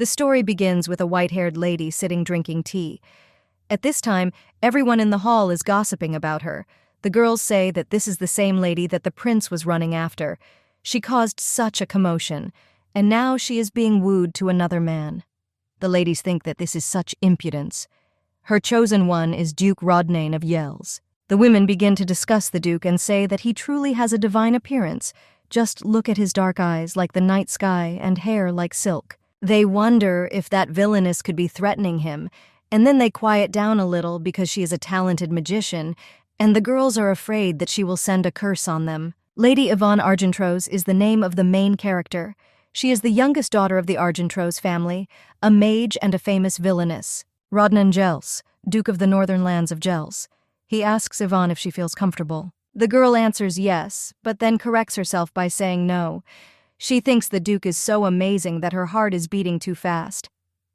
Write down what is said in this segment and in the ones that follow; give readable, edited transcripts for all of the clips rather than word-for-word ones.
The story begins with a white-haired lady sitting drinking tea. At this time, everyone in the hall is gossiping about her. The girls say that this is the same lady that the prince was running after. She caused such a commotion, and now she is being wooed to another man. The ladies think that this is such impudence. Her chosen one is Duke Rodnan of Yells. The women begin to discuss the Duke and say that he truly has a divine appearance. Just look at his dark eyes like the night sky and hair like silk. They wonder if that villainess could be threatening him, and then they quiet down a little because she is a talented magician, and the girls are afraid that she will send a curse on them. Lady Yvonne Argentrose is the name of the main character. She is the youngest daughter of the Argentrose family, a mage and a famous villainess. Rodnan Gels, Duke of the Northern Lands of Gels. He asks Yvonne if she feels comfortable. The girl answers yes, but then corrects herself by saying no. She thinks the Duke is so amazing that her heart is beating too fast.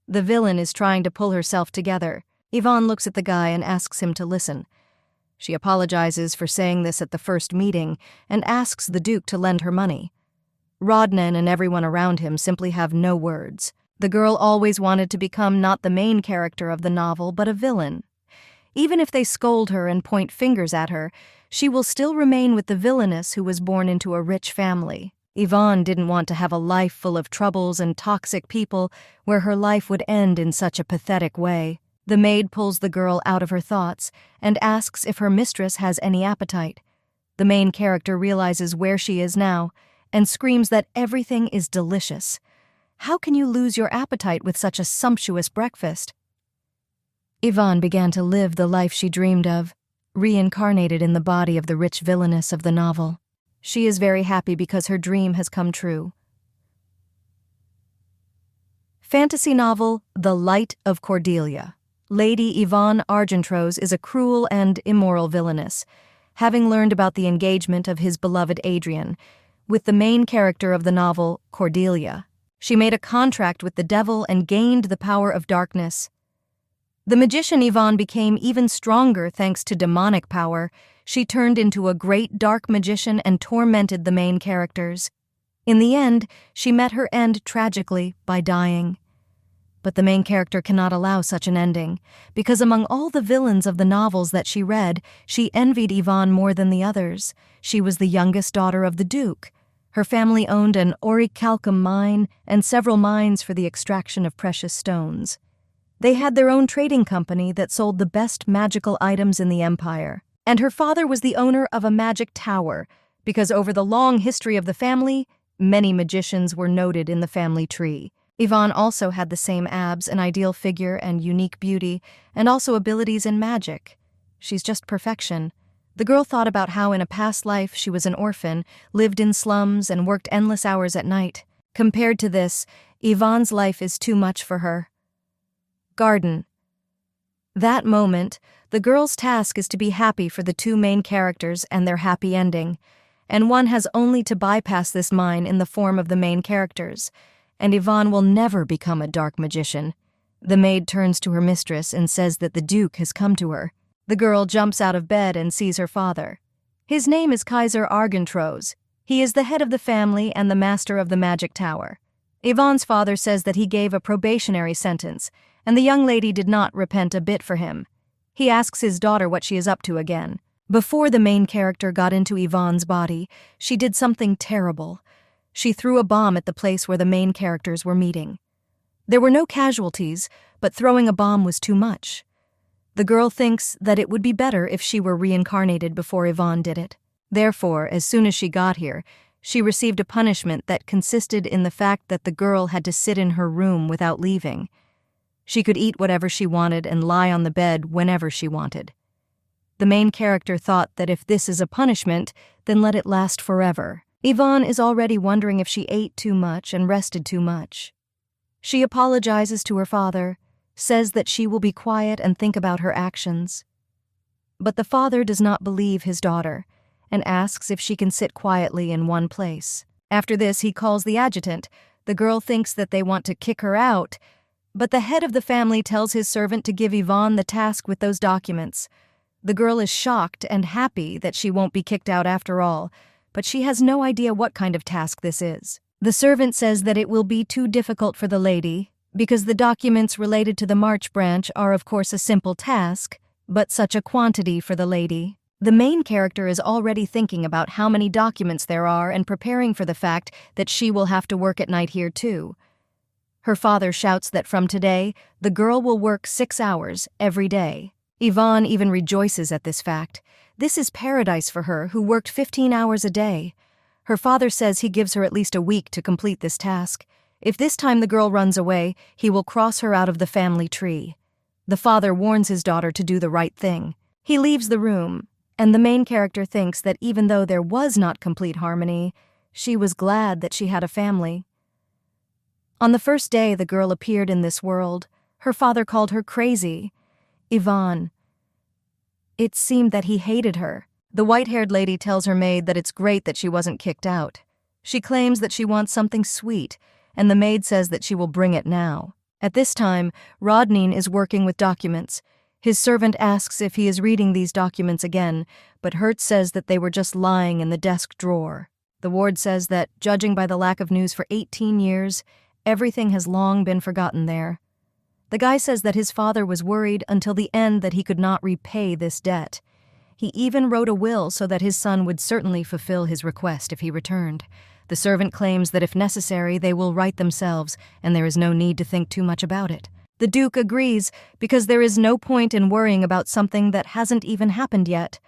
The villain is trying to pull herself together. Yvonne looks at the guy and asks him to listen. She apologizes for saying this at the first meeting and asks the Duke to lend her money. Rodnan and everyone around him simply have no words. The girl always wanted to become not the main character of the novel, but a villain. Even if they scold her and point fingers at her, she will still remain with the villainess who was born into a rich family. Yvonne didn't want to have a life full of troubles and toxic people where her life would end in such a pathetic way. The maid pulls the girl out of her thoughts and asks if her mistress has any appetite. The main character realizes where she is now and screams that everything is delicious. How can you lose your appetite with such a sumptuous breakfast? Yvonne began to live the life she dreamed of, reincarnated in the body of the rich villainess of the novel. She is very happy because her dream has come true. Fantasy novel The Light of Cordelia. Lady Yvonne Argentrose is a cruel and immoral villainess, having learned about the engagement of his beloved Adrian with the main character of the novel, Cordelia. She made a contract with the devil and gained the power of darkness. The magician Yvonne became even stronger thanks to demonic power. She turned into a great dark magician and tormented the main characters. In the end, she met her end tragically by dying. But the main character cannot allow such an ending, because among all the villains of the novels that she read, she envied Yvonne more than the others. She was the youngest daughter of the Duke. Her family owned an orichalcum mine and several mines for the extraction of precious stones. They had their own trading company that sold the best magical items in the empire. And her father was the owner of a magic tower, because over the long history of the family, many magicians were noted in the family tree. Yvonne also had the same abs, an ideal figure, and unique beauty, and also abilities in magic. She's just perfection. The girl thought about how in a past life she was an orphan, lived in slums, and worked endless hours at night. Compared to this, Yvonne's life is too much for her. Garden. That moment, the girl's task is to be happy for the two main characters and their happy ending, and one has only to bypass this mine in the form of the main characters, and Yvonne will never become a dark magician. The maid turns to her mistress and says that the Duke has come to her. The girl jumps out of bed and sees her father. His name is Kaiser Argentrose. He is the head of the family and the master of the magic tower. Yvonne's father says that he gave a probationary sentence, and the young lady did not repent a bit for him. He asks his daughter what she is up to again. Before the main character got into Yvonne's body, she did something terrible. She threw a bomb at the place where the main characters were meeting. There were no casualties, but throwing a bomb was too much. The girl thinks that it would be better if she were reincarnated before Yvonne did it. Therefore, as soon as she got here, she received a punishment that consisted in the fact that the girl had to sit in her room without leaving. She could eat whatever she wanted and lie on the bed whenever she wanted. The main character thought that if this is a punishment, then let it last forever. Yvonne is already wondering if she ate too much and rested too much. She apologizes to her father, says that she will be quiet and think about her actions. But the father does not believe his daughter and asks if she can sit quietly in one place. After this, he calls the adjutant. The girl thinks that they want to kick her out, but the head of the family tells his servant to give Yvonne the task with those documents. The girl is shocked and happy that she won't be kicked out after all, but she has no idea what kind of task this is. The servant says that it will be too difficult for the lady, because the documents related to the March branch are of course a simple task, but such a quantity for the lady. The main character is already thinking about how many documents there are and preparing for the fact that she will have to work at night here too. Her father shouts that from today, the girl will work 6 hours every day. Yvonne even rejoices at this fact. This is paradise for her, who worked 15 hours a day. Her father says he gives her at least a week to complete this task. If this time the girl runs away, he will cross her out of the family tree. The father warns his daughter to do the right thing. He leaves the room, and the main character thinks that even though there was not complete harmony, she was glad that she had a family. On the first day the girl appeared in this world, her father called her crazy. Yvonne. It seemed that he hated her. The white-haired lady tells her maid that it's great that she wasn't kicked out. She claims that she wants something sweet, and the maid says that she will bring it now. At this time, Rodnan is working with documents. His servant asks if he is reading these documents again, but Hertz says that they were just lying in the desk drawer. The ward says that, judging by the lack of news for 18 years, everything has long been forgotten there. The guy says that his father was worried until the end that he could not repay this debt. He even wrote a will so that his son would certainly fulfill his request if he returned. The servant claims that if necessary, they will write themselves, and there is no need to think too much about it. The Duke agrees, because there is no point in worrying about something that hasn't even happened yet.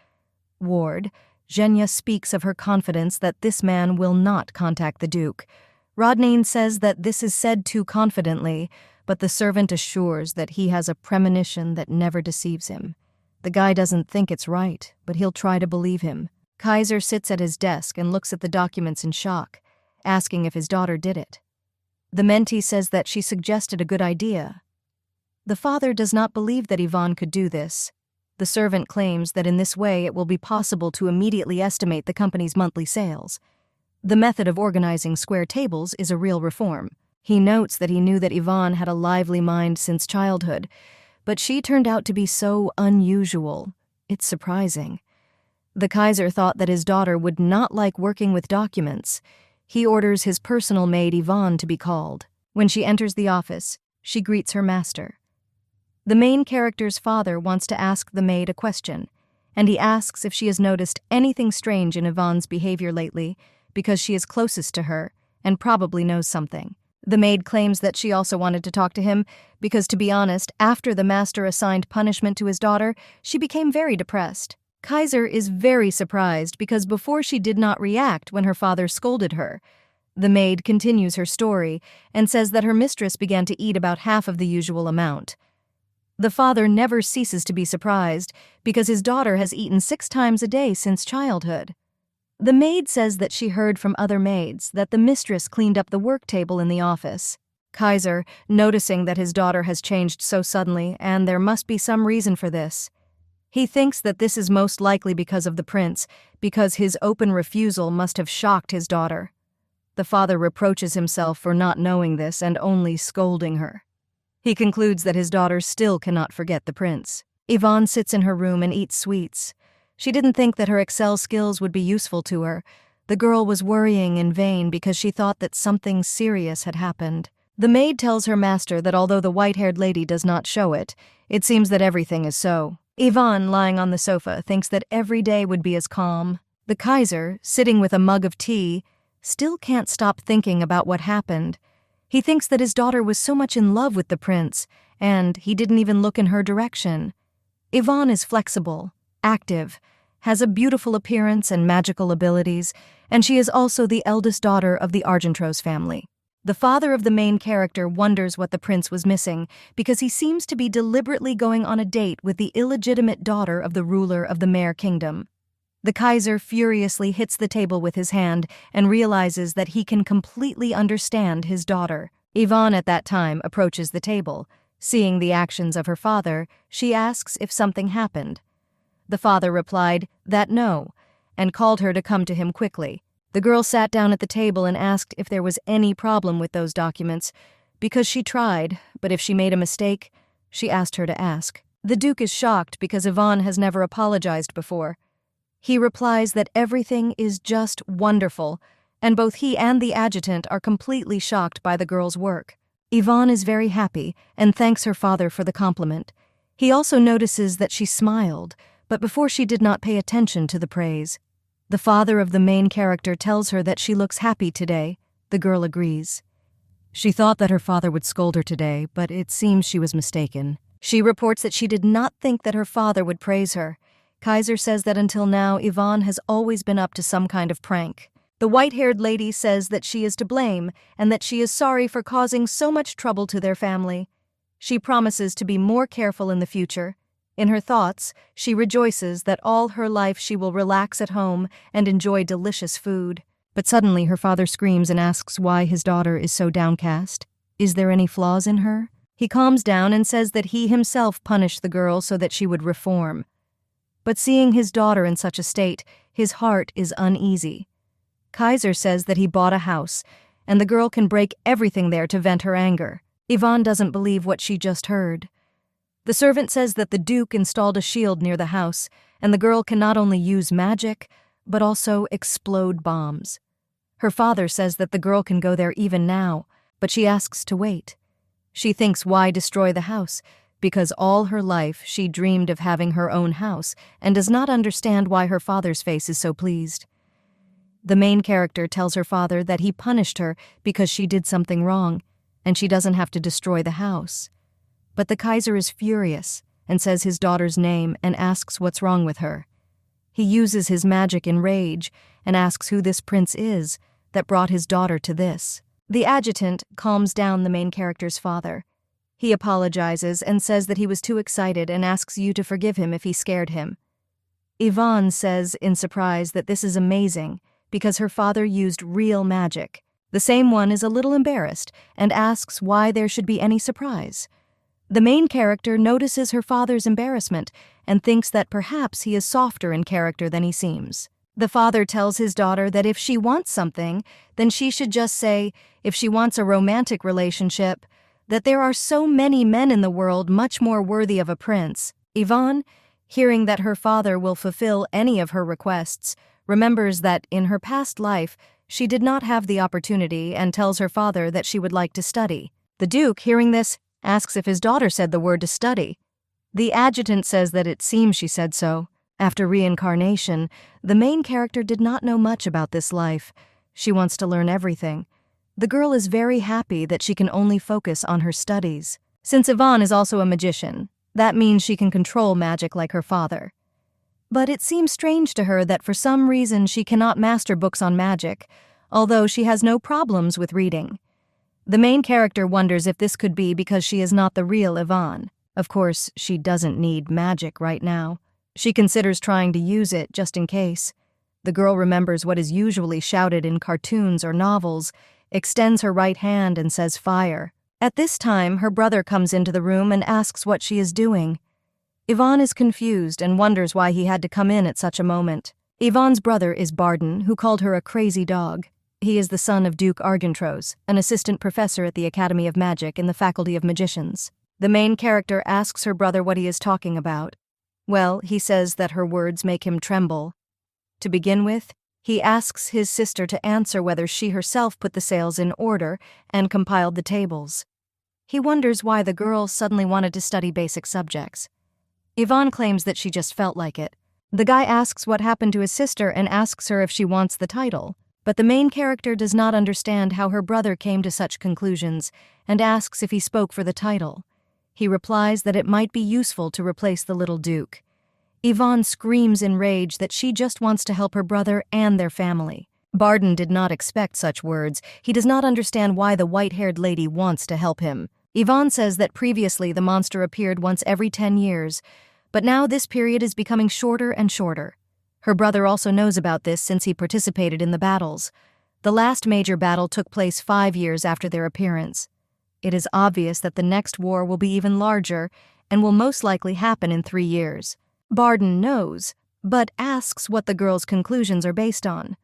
Ward, Zhenya speaks of her confidence that this man will not contact the Duke. Rodnan says that this is said too confidently, but the servant assures that he has a premonition that never deceives him. The guy doesn't think it's right, but he'll try to believe him. Kaiser sits at his desk and looks at the documents in shock, asking if his daughter did it. The mentee says that she suggested a good idea. The father does not believe that Yvonne could do this. The servant claims that in this way it will be possible to immediately estimate the company's monthly sales. The method of organizing square tables is a real reform. He notes that he knew that Yvonne had a lively mind since childhood, but she turned out to be so unusual. It's surprising. The Kaiser thought that his daughter would not like working with documents. He orders his personal maid Yvonne to be called. When she enters the office, she greets her master. The main character's father wants to ask the maid a question, and he asks if she has noticed anything strange in Yvonne's behavior lately, because she is closest to her and probably knows something. The maid claims that she also wanted to talk to him because, to be honest, after the master assigned punishment to his daughter, she became very depressed. Kaiser is very surprised because before she did not react when her father scolded her. The maid continues her story and says that her mistress began to eat about half of the usual amount. The father never ceases to be surprised because his daughter has eaten 6 times a day since childhood. The maid says that she heard from other maids that the mistress cleaned up the work table in the office. Kaiser, noticing that his daughter has changed so suddenly and there must be some reason for this. He thinks that this is most likely because of the prince, because his open refusal must have shocked his daughter. The father reproaches himself for not knowing this and only scolding her. He concludes that his daughter still cannot forget the prince. Yvonne sits in her room and eats sweets. She didn't think that her Excel skills would be useful to her. The girl was worrying in vain because she thought that something serious had happened. The maid tells her master that although the white-haired lady does not show it, it seems that everything is so. Yvonne, lying on the sofa, thinks that every day would be as calm. The Kaiser, sitting with a mug of tea, still can't stop thinking about what happened. He thinks that his daughter was so much in love with the prince, and he didn't even look in her direction. Yvonne is flexible, active, has a beautiful appearance and magical abilities, and she is also the eldest daughter of the Argentros family. The father of the main character wonders what the prince was missing because he seems to be deliberately going on a date with the illegitimate daughter of the ruler of the Mare Kingdom. The Kaiser furiously hits the table with his hand and realizes that he can completely understand his daughter. Yvonne at that time approaches the table. Seeing the actions of her father, she asks if something happened. The father replied that no, and called her to come to him quickly. The girl sat down at the table and asked if there was any problem with those documents, because she tried, but if she made a mistake, she asked her to ask. The Duke is shocked because Yvonne has never apologized before. He replies that everything is just wonderful, and both he and the adjutant are completely shocked by the girl's work. Yvonne is very happy and thanks her father for the compliment. He also notices that she smiled, but before she did not pay attention to the praise. The father of the main character tells her that she looks happy today. The girl agrees. She thought that her father would scold her today, but it seems she was mistaken. She reports that she did not think that her father would praise her. Kaiser says that until now, Yvonne has always been up to some kind of prank. The white-haired lady says that she is to blame and that she is sorry for causing so much trouble to their family. She promises to be more careful in the future. In her thoughts, she rejoices that all her life she will relax at home and enjoy delicious food. But suddenly her father screams and asks why his daughter is so downcast. Is there any flaws in her? He calms down and says that he himself punished the girl so that she would reform. But seeing his daughter in such a state, his heart is uneasy. Kaiser says that he bought a house, and the girl can break everything there to vent her anger. Yvonne doesn't believe what she just heard. The servant says that the Duke installed a shield near the house, and the girl can not only use magic, but also explode bombs. Her father says that the girl can go there even now, but she asks to wait. She thinks, why destroy the house? Because all her life she dreamed of having her own house and does not understand why her father's face is so pleased. The main character tells her father that he punished her because she did something wrong, and she doesn't have to destroy the house. But the Kaiser is furious and says his daughter's name and asks what's wrong with her. He uses his magic in rage and asks who this prince is that brought his daughter to this. The adjutant calms down the main character's father. He apologizes and says that he was too excited and asks you to forgive him if he scared him. Yvonne says in surprise that this is amazing because her father used real magic. The same one is a little embarrassed and asks why there should be any surprise. The main character notices her father's embarrassment and thinks that perhaps he is softer in character than he seems. The father tells his daughter that if she wants something, then she should just say, if she wants a romantic relationship, that there are so many men in the world much more worthy of a prince. Yvonne, hearing that her father will fulfill any of her requests, remembers that in her past life she did not have the opportunity and tells her father that she would like to study. The Duke, hearing this, asks if his daughter said the word to study. The adjutant says that it seems she said so. After reincarnation, the main character did not know much about this life. She wants to learn everything. The girl is very happy that she can only focus on her studies. Since Yvonne is also a magician, that means she can control magic like her father. But it seems strange to her that for some reason she cannot master books on magic, although she has no problems with reading. The main character wonders if this could be because she is not the real Yvonne. Of course, she doesn't need magic right now. She considers trying to use it just in case. The girl remembers what is usually shouted in cartoons or novels, extends her right hand and says fire. At this time, her brother comes into the room and asks what she is doing. Yvonne is confused and wonders why he had to come in at such a moment. Yvonne's brother is Barden, who called her a crazy dog. He is the son of Duke Argentros, an assistant professor at the Academy of Magic in the Faculty of Magicians. The main character asks her brother what he is talking about. Well, he says that her words make him tremble. To begin with, he asks his sister to answer whether she herself put the sales in order and compiled the tables. He wonders why the girl suddenly wanted to study basic subjects. Yvonne claims that she just felt like it. The guy asks what happened to his sister and asks her if she wants the title. But the main character does not understand how her brother came to such conclusions and asks if he spoke for the title. He replies that it might be useful to replace the little Duke. Yvonne screams in rage that she just wants to help her brother and their family. Barden did not expect such words. He does not understand why the white-haired lady wants to help him. Yvonne says that previously the monster appeared once every 10 years, but now this period is becoming shorter and shorter. Her brother also knows about this since he participated in the battles. The last major battle took place 5 years after their appearance. It is obvious that the next war will be even larger and will most likely happen in 3 years. Barden knows, but asks what the girl's conclusions are based on.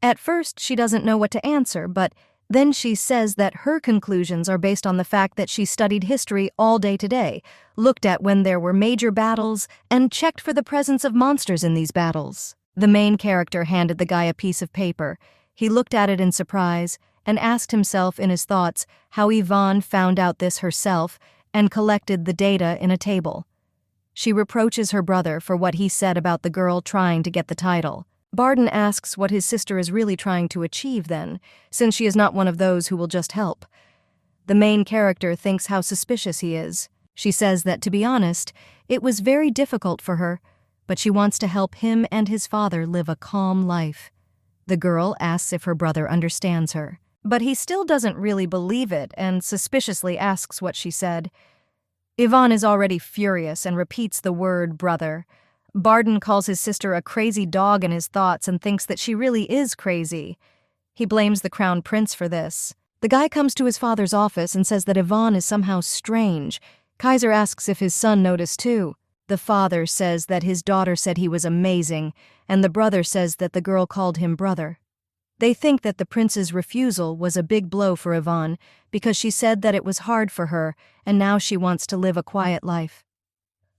At first, she doesn't know what to answer, but then she says that her conclusions are based on the fact that she studied history all day today, looked at when there were major battles, and checked for the presence of monsters in these battles. The main character handed the guy a piece of paper. He looked at it in surprise and asked himself in his thoughts how Yvonne found out this herself and collected the data in a table. She reproaches her brother for what he said about the girl trying to get the title. Barden asks what his sister is really trying to achieve then, since she is not one of those who will just help. The main character thinks how suspicious he is. She says that, to be honest, it was very difficult for her, but she wants to help him and his father live a calm life. The girl asks if her brother understands her, but he still doesn't really believe it and suspiciously asks what she said. Yvonne is already furious and repeats the word brother. Barden calls his sister a crazy dog in his thoughts and thinks that she really is crazy. He blames the crown prince for this. The guy comes to his father's office and says that Yvonne is somehow strange. Kaiser asks if his son noticed too. The father says that his daughter said he was amazing, and the brother says that the girl called him brother. They think that the prince's refusal was a big blow for Yvonne because she said that it was hard for her and now she wants to live a quiet life.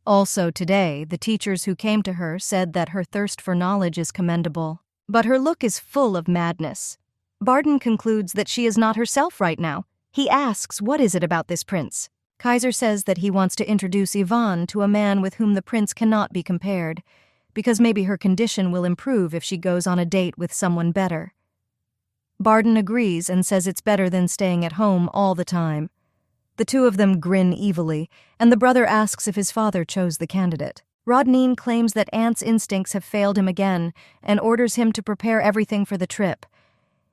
Also today, the teachers who came to her said that her thirst for knowledge is commendable, but her look is full of madness. Barden concludes that she is not herself right now. He asks what is it about this prince. Kaiser says that he wants to introduce Yvonne to a man with whom the prince cannot be compared, because maybe her condition will improve if she goes on a date with someone better. Barden agrees and says it's better than staying at home all the time. The two of them grin evilly, and the brother asks if his father chose the candidate. Rodnan claims that Ant's instincts have failed him again and orders him to prepare everything for the trip.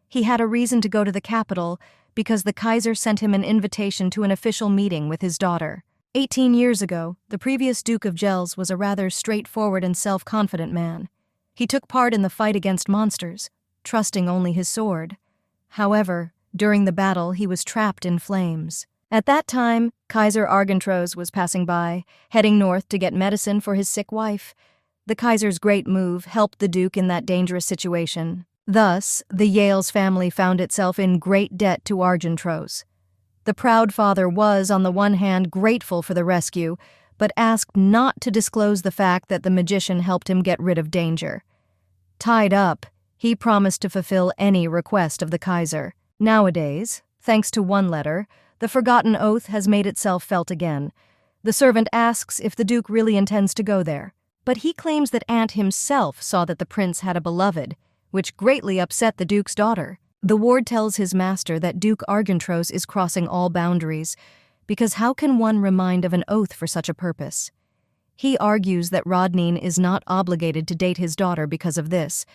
He had a reason to go to the capital because the Kaiser sent him an invitation to an official meeting with his daughter. 18 years ago, the previous Duke of Gels was a rather straightforward and self-confident man. He took part in the fight against monsters, trusting only his sword. However, during the battle, he was trapped in flames. At that time, Kaiser Argentros was passing by, heading north to get medicine for his sick wife. The Kaiser's great move helped the Duke in that dangerous situation. Thus, the Yales family found itself in great debt to Argentros. The proud father was, on the one hand, grateful for the rescue, but asked not to disclose the fact that the magician helped him get rid of danger. Tied up, he promised to fulfill any request of the Kaiser. Nowadays, thanks to one letter, the forgotten oath has made itself felt again. The servant asks if the Duke really intends to go there, but he claims that Ant himself saw that the prince had a beloved, which greatly upset the Duke's daughter. The ward tells his master that Duke Argentros is crossing all boundaries, because how can one remind of an oath for such a purpose? He argues that Rodnan is not obligated to date his daughter because of this,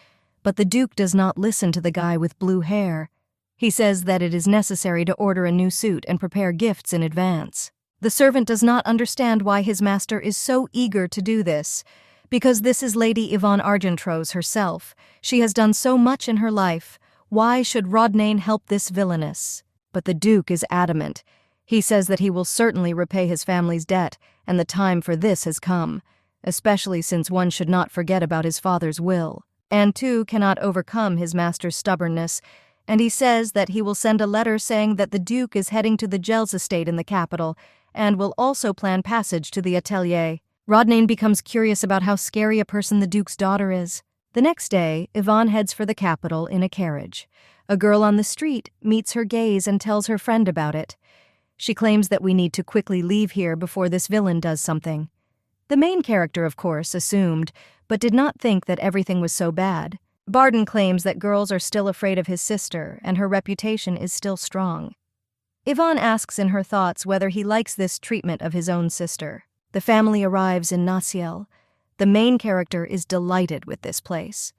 but the Duke does not listen to the guy with blue hair. He says that it is necessary to order a new suit and prepare gifts in advance. The servant does not understand why his master is so eager to do this, because this is Lady Yvonne Argentros herself. She has done so much in her life. Why should Rodnan help this villainess? But the Duke is adamant. He says that he will certainly repay his family's debt, and the time for this has come, especially since one should not forget about his father's will. And too cannot overcome his master's stubbornness, and he says that he will send a letter saying that the Duke is heading to the Gels estate in the capital, and will also plan passage to the atelier. Rodnan becomes curious about how scary a person the Duke's daughter is. The next day, Yvonne heads for the capital in a carriage. A girl on the street meets her gaze and tells her friend about it. She claims that we need to quickly leave here before this villain does something. The main character, of course, assumed, but did not think that everything was so bad. Barden claims that girls are still afraid of his sister, and her reputation is still strong. Yvonne asks in her thoughts whether he likes this treatment of his own sister. The family arrives in Naciel. The main character is delighted with this place.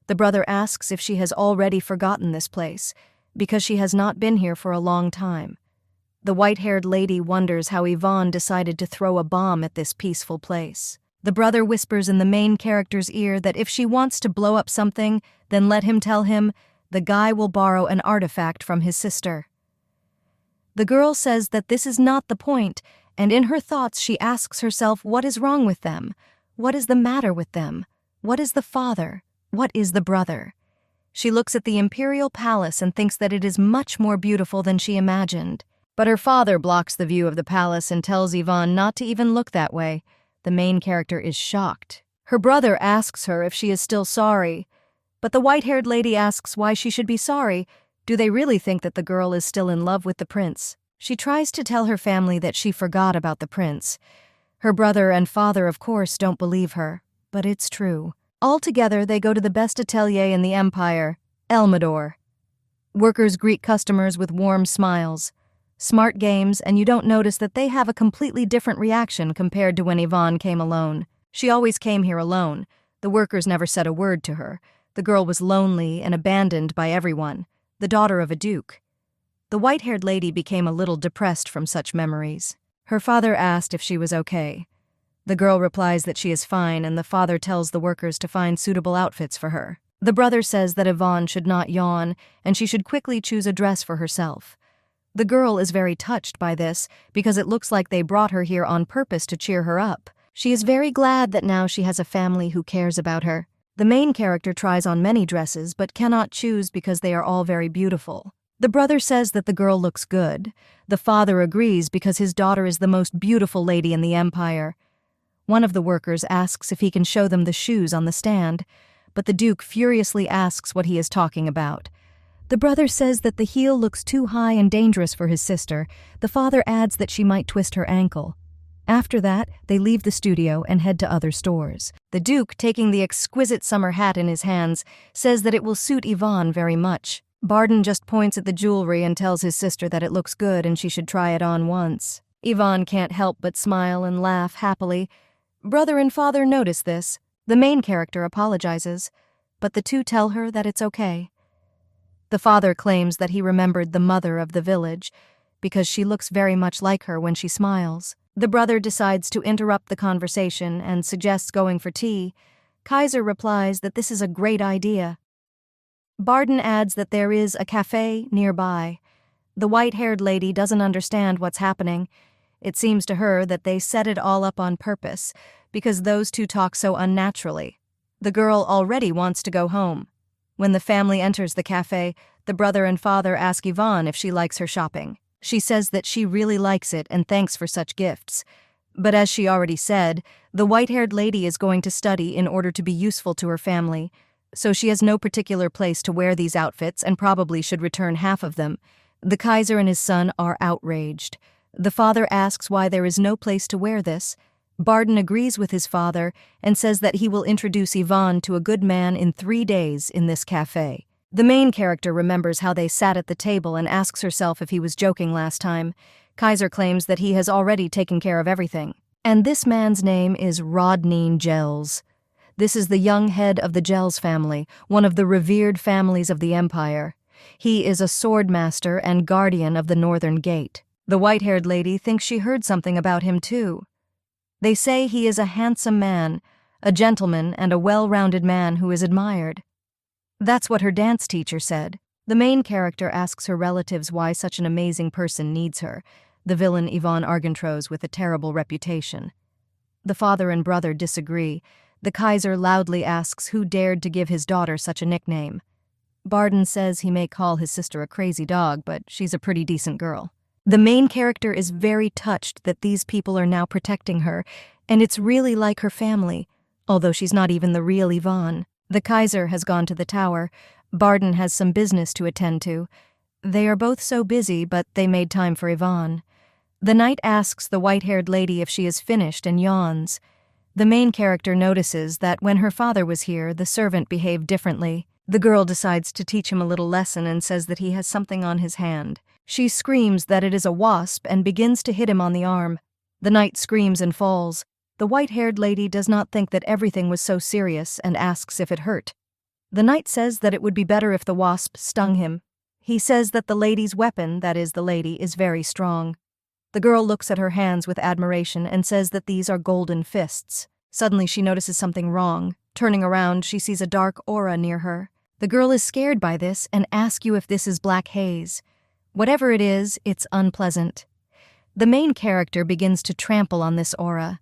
The brother asks if she has already forgotten this place, because she has not been here for a long time. The white-haired lady wonders how Yvonne decided to throw a bomb at this peaceful place. The brother whispers in the main character's ear that if she wants to blow up something, then let him tell him the guy will borrow an artifact from his sister. The girl says that this is not the point, and in her thoughts she asks herself what is wrong with them, what is the matter with them, what is the father, what is the brother. She looks at the imperial palace and thinks that it is much more beautiful than she imagined. But her father blocks the view of the palace and tells Yvonne not to even look that way. The main character is shocked. Her brother asks her if she is still sorry, but the white-haired lady asks why she should be sorry. Do they really think that the girl is still in love with the prince? She tries to tell her family that she forgot about the prince. Her brother and father, of course, don't believe her, but it's true. Altogether, they go to the best atelier in the empire, Elmador. Workers greet customers with warm smiles. Smart games, and you don't notice that they have a completely different reaction compared to when Yvonne came alone. She always came here alone. The workers never said a word to her. The girl was lonely and abandoned by everyone, the daughter of a duke. The white-haired lady became a little depressed from such memories. Her father asked if she was okay. The girl replies that she is fine, and the father tells the workers to find suitable outfits for her. The brother says that Yvonne should not yawn, and she should quickly choose a dress for herself. The girl is very touched by this, because it looks like they brought her here on purpose to cheer her up. She is very glad that now she has a family who cares about her. The main character tries on many dresses, but cannot choose because they are all very beautiful. The brother says that the girl looks good. The father agrees because his daughter is the most beautiful lady in the empire. One of the workers asks if he can show them the shoes on the stand, but the duke furiously asks what he is talking about. The brother says that the heel looks too high and dangerous for his sister. The father adds that she might twist her ankle. After that, they leave the studio and head to other stores. The duke, taking the exquisite summer hat in his hands, says that it will suit Yvonne very much. Barden just points at the jewelry and tells his sister that it looks good and she should try it on once. Yvonne can't help but smile and laugh happily. Brother and father notice this. The main character apologizes, but the two tell her that it's okay. The father claims that he remembered the mother of the village because she looks very much like her when she smiles. The brother decides to interrupt the conversation and suggests going for tea. Kaiser replies that this is a great idea. Barden adds that there is a cafe nearby. The white-haired lady doesn't understand what's happening. It seems to her that they set it all up on purpose because those two talk so unnaturally. The girl already wants to go home. When the family enters the cafe, the brother and father ask Yvonne if she likes her shopping. She says that she really likes it and thanks for such gifts. But as she already said, the white-haired lady is going to study in order to be useful to her family, so she has no particular place to wear these outfits and probably should return half of them. The Kaiser and his son are outraged. The father asks why there is no place to wear this. Barden agrees with his father and says that he will introduce Yvonne to a good man in 3 days in this cafe. The main character remembers how they sat at the table and asks herself if he was joking last time. Kaiser claims that he has already taken care of everything. And this man's name is Rodnan Gels. This is the young head of the Gels family, one of the revered families of the empire. He is a sword master and guardian of the Northern Gate. The white-haired lady thinks she heard something about him too. They say he is a handsome man, a gentleman and a well-rounded man who is admired. That's what her dance teacher said. The main character asks her relatives why such an amazing person needs her, the villain Yvonne Argentrose with a terrible reputation. The father and brother disagree. The Kaiser loudly asks who dared to give his daughter such a nickname. Barden says he may call his sister a crazy dog, but she's a pretty decent girl. The main character is very touched that these people are now protecting her, and it's really like her family, although she's not even the real Yvonne. The Kaiser has gone to the tower. Barden has some business to attend to. They are both so busy, but they made time for Yvonne. The knight asks the white-haired lady if she is finished and yawns. The main character notices that when her father was here, the servant behaved differently. The girl decides to teach him a little lesson and says that he has something on his hand. She screams that it is a wasp and begins to hit him on the arm. The knight screams and falls. The white-haired lady does not think that everything was so serious and asks if it hurt. The knight says that it would be better if the wasp stung him. He says that the lady's weapon, that is the lady, is very strong. The girl looks at her hands with admiration and says that these are golden fists. Suddenly she notices something wrong. Turning around, she sees a dark aura near her. The girl is scared by this and asks you if this is black haze. Whatever it is, it's unpleasant. The main character begins to trample on this aura.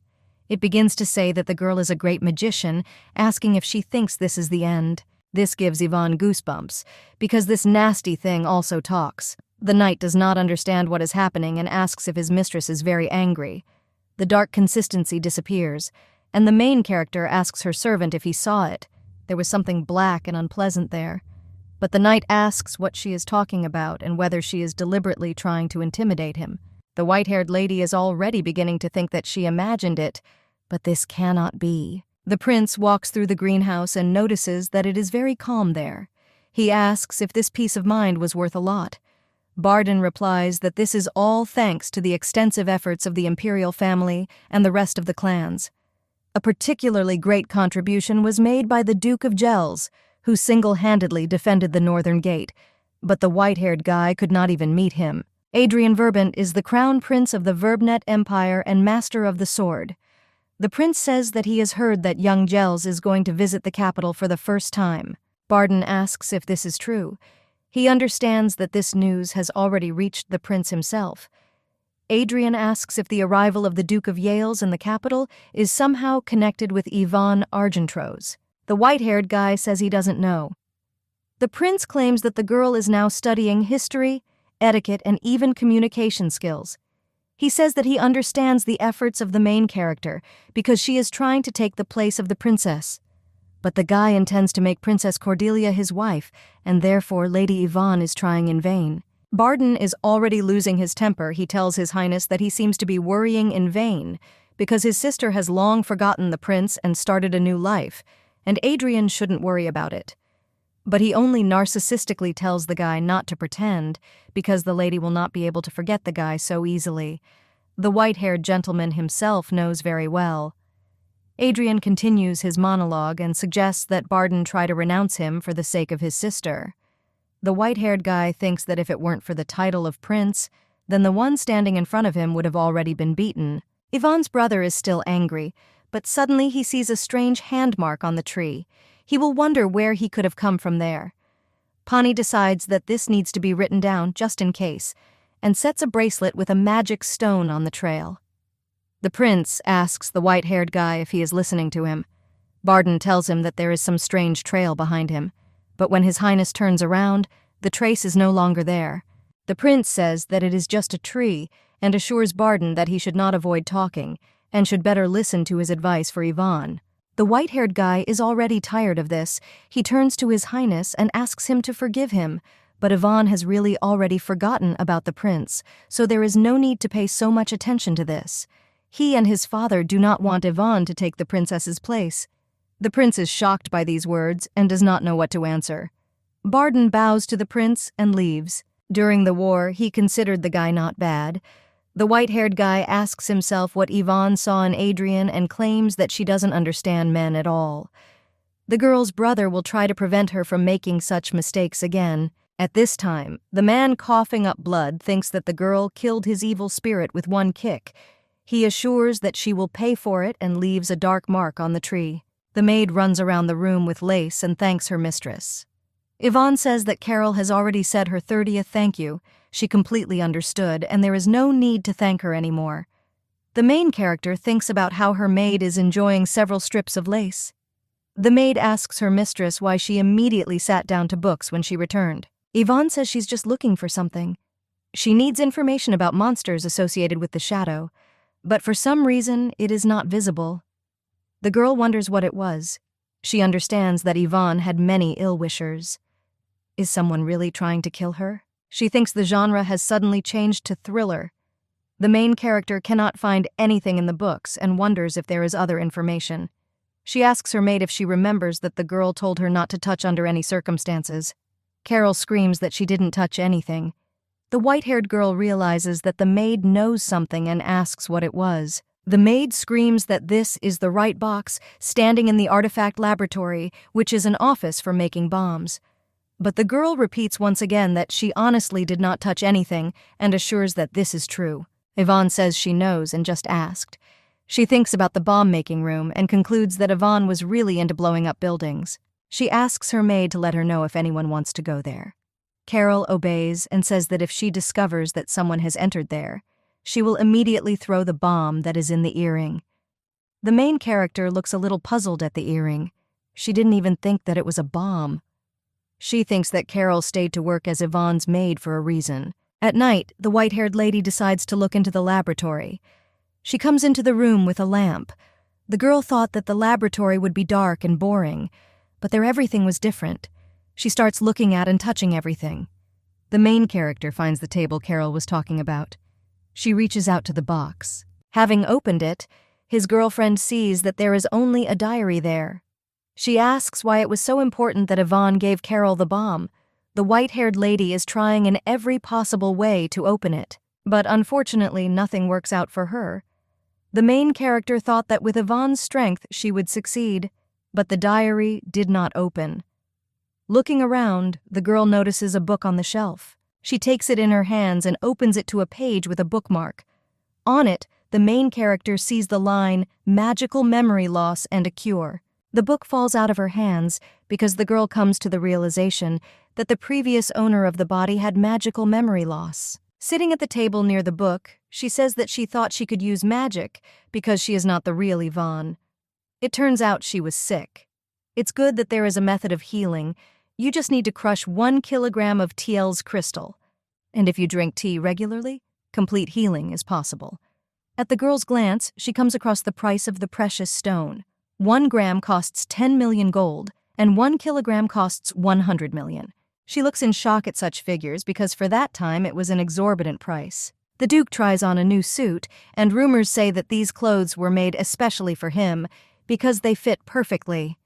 It begins to say that the girl is a great magician, asking if she thinks this is the end. This gives Yvonne goosebumps, because this nasty thing also talks. The knight does not understand what is happening and asks if his mistress is very angry. The dark consistency disappears, and the main character asks her servant if he saw it. There was something black and unpleasant there. but the knight asks what she is talking about and whether she is deliberately trying to intimidate him. The white-haired lady is already beginning to think that she imagined it, but this cannot be. The prince walks through the greenhouse and notices that it is very calm there. He asks if this peace of mind was worth a lot. Barden replies that this is all thanks to the extensive efforts of the imperial family and the rest of the clans. A particularly great contribution was made by the Duke of Gels, who single-handedly defended the northern gate, but the white-haired guy could not even meet him. Adrian Verbant is the crown prince of the Verbnet Empire and master of the sword. The prince says that he has heard that young Gels is going to visit the capital for the first time. Barden asks if this is true. He understands that this news has already reached the prince himself. Adrian asks if the arrival of the Duke of Yales in the capital is somehow connected with Yvonne Argentrose. The white-haired guy says he doesn't know. The prince claims that the girl is now studying history, etiquette, and even communication skills. He says that he understands the efforts of the main character because she is trying to take the place of the princess. But the guy intends to make Princess Cordelia his wife, and therefore Lady Yvonne is trying in vain. Barden is already losing his temper. He tells His Highness that he seems to be worrying in vain because his sister has long forgotten the prince and started a new life, and Adrian shouldn't worry about it. But he only narcissistically tells the guy not to pretend, because the lady will not be able to forget the guy so easily. The white-haired gentleman himself knows very well. Adrian continues his monologue and suggests that Barden try to renounce him for the sake of his sister. The white-haired guy thinks that if it weren't for the title of prince, then the one standing in front of him would have already been beaten. Yvonne's brother is still angry, but suddenly he sees a strange handmark on the tree. He will wonder where he could have come from there. Pani decides that this needs to be written down just in case, and sets a bracelet with a magic stone on the trail. The prince asks the white-haired guy if he is listening to him. Barden tells him that there is some strange trail behind him, but when His Highness turns around, the trace is no longer there. The prince says that it is just a tree and assures Barden that he should not avoid talking and should better listen to his advice for Yvonne. The white-haired guy is already tired of this. He turns to His Highness and asks him to forgive him, but Yvonne has really already forgotten about the prince, so there is no need to pay so much attention to this. He and his father do not want Yvonne to take the princess's place. The prince is shocked by these words and does not know what to answer. Barden bows to the prince and leaves. During the war, he considered the guy not bad. The white-haired guy asks himself what Yvonne saw in Adrian and claims that she doesn't understand men at all. The girl's brother will try to prevent her from making such mistakes again. At this time, the man coughing up blood thinks that the girl killed his evil spirit with one kick. He assures that she will pay for it and leaves a dark mark on the tree. The maid runs around the room with lace and thanks her mistress. Yvonne says that Carol has already said her 30th thank you. She completely understood, and there is no need to thank her anymore. The main character thinks about how her maid is enjoying several strips of lace. The maid asks her mistress why she immediately sat down to books when she returned. Yvonne says she's just looking for something. She needs information about monsters associated with the shadow, but for some reason it is not visible. The girl wonders what it was. She understands that Yvonne had many ill-wishers. Is someone really trying to kill her? She thinks the genre has suddenly changed to thriller. The main character cannot find anything in the books and wonders if there is other information. She asks her maid if she remembers that the girl told her not to touch under any circumstances. Carol screams that she didn't touch anything. The white-haired girl realizes that the maid knows something and asks what it was. The maid screams that this is the right box standing in the artifact laboratory, which is an office for making bombs. But the girl repeats once again that she honestly did not touch anything and assures that this is true. Yvonne says she knows and just asked. She thinks about the bomb-making room and concludes that Yvonne was really into blowing up buildings. She asks her maid to let her know if anyone wants to go there. Carol obeys and says that if she discovers that someone has entered there, she will immediately throw the bomb that is in the earring. The main character looks a little puzzled at the earring. She didn't even think that it was a bomb. She thinks that Carol stayed to work as Yvonne's maid for a reason. At night, the white-haired lady decides to look into the laboratory. She comes into the room with a lamp. The girl thought that the laboratory would be dark and boring, but there everything was different. She starts looking at and touching everything. The main character finds the table Carol was talking about. She reaches out to the box. Having opened it, his girlfriend sees that there is only a diary there. She asks why it was so important that Yvonne gave Carol the bomb. The white-haired lady is trying in every possible way to open it, but unfortunately nothing works out for her. The main character thought that with Yvonne's strength she would succeed, but the diary did not open. Looking around, the girl notices a book on the shelf. She takes it in her hands and opens it to a page with a bookmark. On it, the main character sees the line, "Magical memory loss and a cure." The book falls out of her hands because the girl comes to the realization that the previous owner of the body had magical memory loss. Sitting at the table near the book, she says that she thought she could use magic because she is not the real Yvonne. It turns out she was sick. It's good that there is a method of healing. You just need to crush 1 kilogram of TL's crystal. And if you drink tea regularly, complete healing is possible. At the girl's glance, she comes across the price of the precious stone. 1 gram costs 10 million gold, and 1 kilogram costs 100 million. She looks in shock at such figures because for that time it was an exorbitant price. The Duke tries on a new suit, and rumors say that these clothes were made especially for him because they fit perfectly.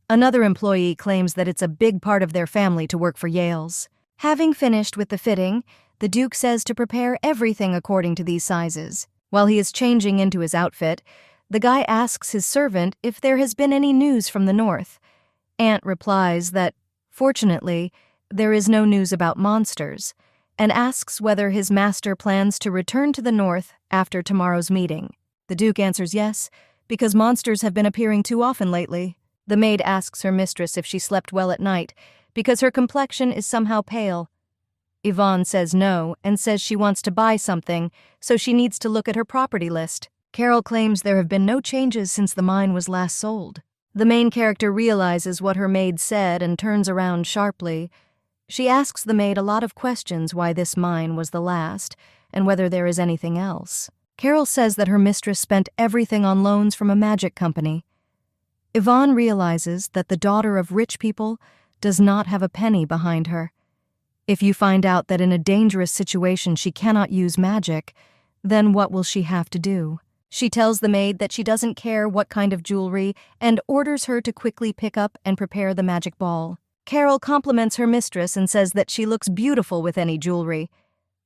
Another employee claims that it's a big part of their family to work for Yale's. Having finished with the fitting, the Duke says to prepare everything according to these sizes. While he is changing into his outfit, the guy asks his servant if there has been any news from the north. Ant replies that, fortunately, there is no news about monsters, and asks whether his master plans to return to the north after tomorrow's meeting. The Duke answers yes, because monsters have been appearing too often lately. The maid asks her mistress if she slept well at night, because her complexion is somehow pale. Yvonne says no and says she wants to buy something, so she needs to look at her property list. Carol claims there have been no changes since the mine was last sold. The main character realizes what her maid said and turns around sharply. She asks the maid a lot of questions why this mine was the last, and whether there is anything else. Carol says that her mistress spent everything on loans from a magic company. Yvonne realizes that the daughter of rich people does not have a penny behind her. If you find out that in a dangerous situation she cannot use magic, then what will she have to do? She tells the maid that she doesn't care what kind of jewelry and orders her to quickly pick up and prepare the magic ball. Carol compliments her mistress and says that she looks beautiful with any jewelry.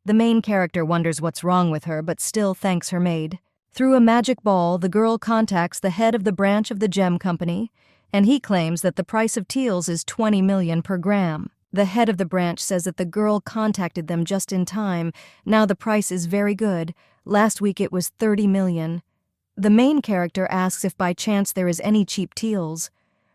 The main character wonders what's wrong with her but still thanks her maid. Through a magic ball, the girl contacts the head of the branch of the gem company, and he claims that the price of teals is 20 million per gram. The head of the branch says that the girl contacted them just in time. Now the price is very good. Last week it was 30 million. The main character asks if by chance there is any cheap teals.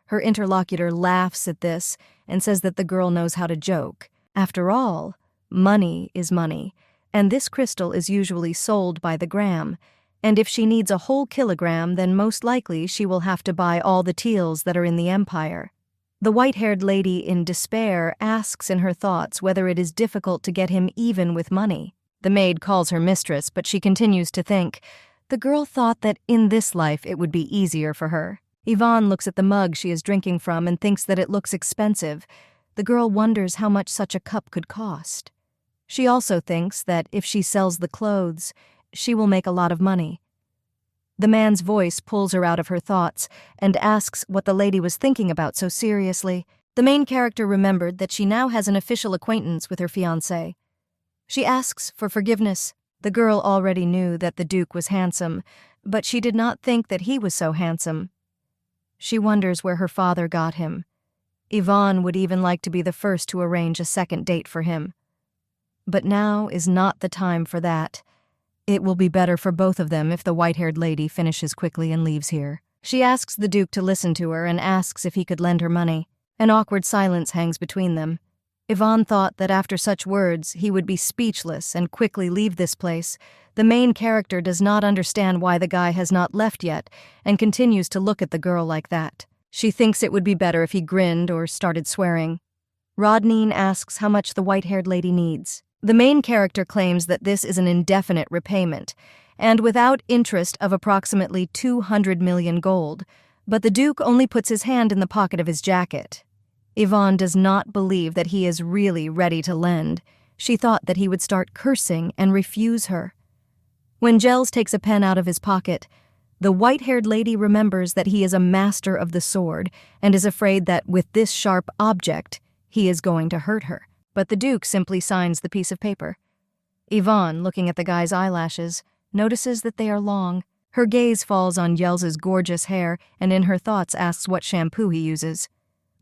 Her interlocutor laughs at this and says that the girl knows how to joke. After all, money is money, and this crystal is usually sold by the gram. And if she needs a whole kilogram, then most likely she will have to buy all the teals that are in the empire. The white-haired lady in despair asks in her thoughts whether it is difficult to get him even with money. The maid calls her mistress, but she continues to think. The girl thought that in this life it would be easier for her. Yvonne looks at the mug she is drinking from and thinks that it looks expensive. The girl wonders how much such a cup could cost. She also thinks that if she sells the clothes, she will make a lot of money. The man's voice pulls her out of her thoughts and asks what the lady was thinking about so seriously. The main character remembered that she now has an official acquaintance with her fiancé. She asks for forgiveness. The girl already knew that the Duke was handsome, but she did not think that he was so handsome. She wonders where her father got him. Yvonne would even like to be the first to arrange a second date for him. But now is not the time for that. It will be better for both of them if the white-haired lady finishes quickly and leaves here. She asks the Duke to listen to her and asks if he could lend her money. An awkward silence hangs between them. Yvonne thought that after such words he would be speechless and quickly leave this place. The main character does not understand why the guy has not left yet and continues to look at the girl like that. She thinks it would be better if he grinned or started swearing. Rodnan asks how much the white-haired lady needs. The main character claims that this is an indefinite repayment, and without interest of approximately 200 million gold, but the Duke only puts his hand in the pocket of his jacket. Yvonne does not believe that he is really ready to lend. She thought that he would start cursing and refuse her. When Gels takes a pen out of his pocket, the white-haired lady remembers that he is a master of the sword and is afraid that with this sharp object, he is going to hurt her. But the Duke simply signs the piece of paper. Yvonne, looking at the guy's eyelashes, notices that they are long. Her gaze falls on Yels's gorgeous hair and in her thoughts asks what shampoo he uses.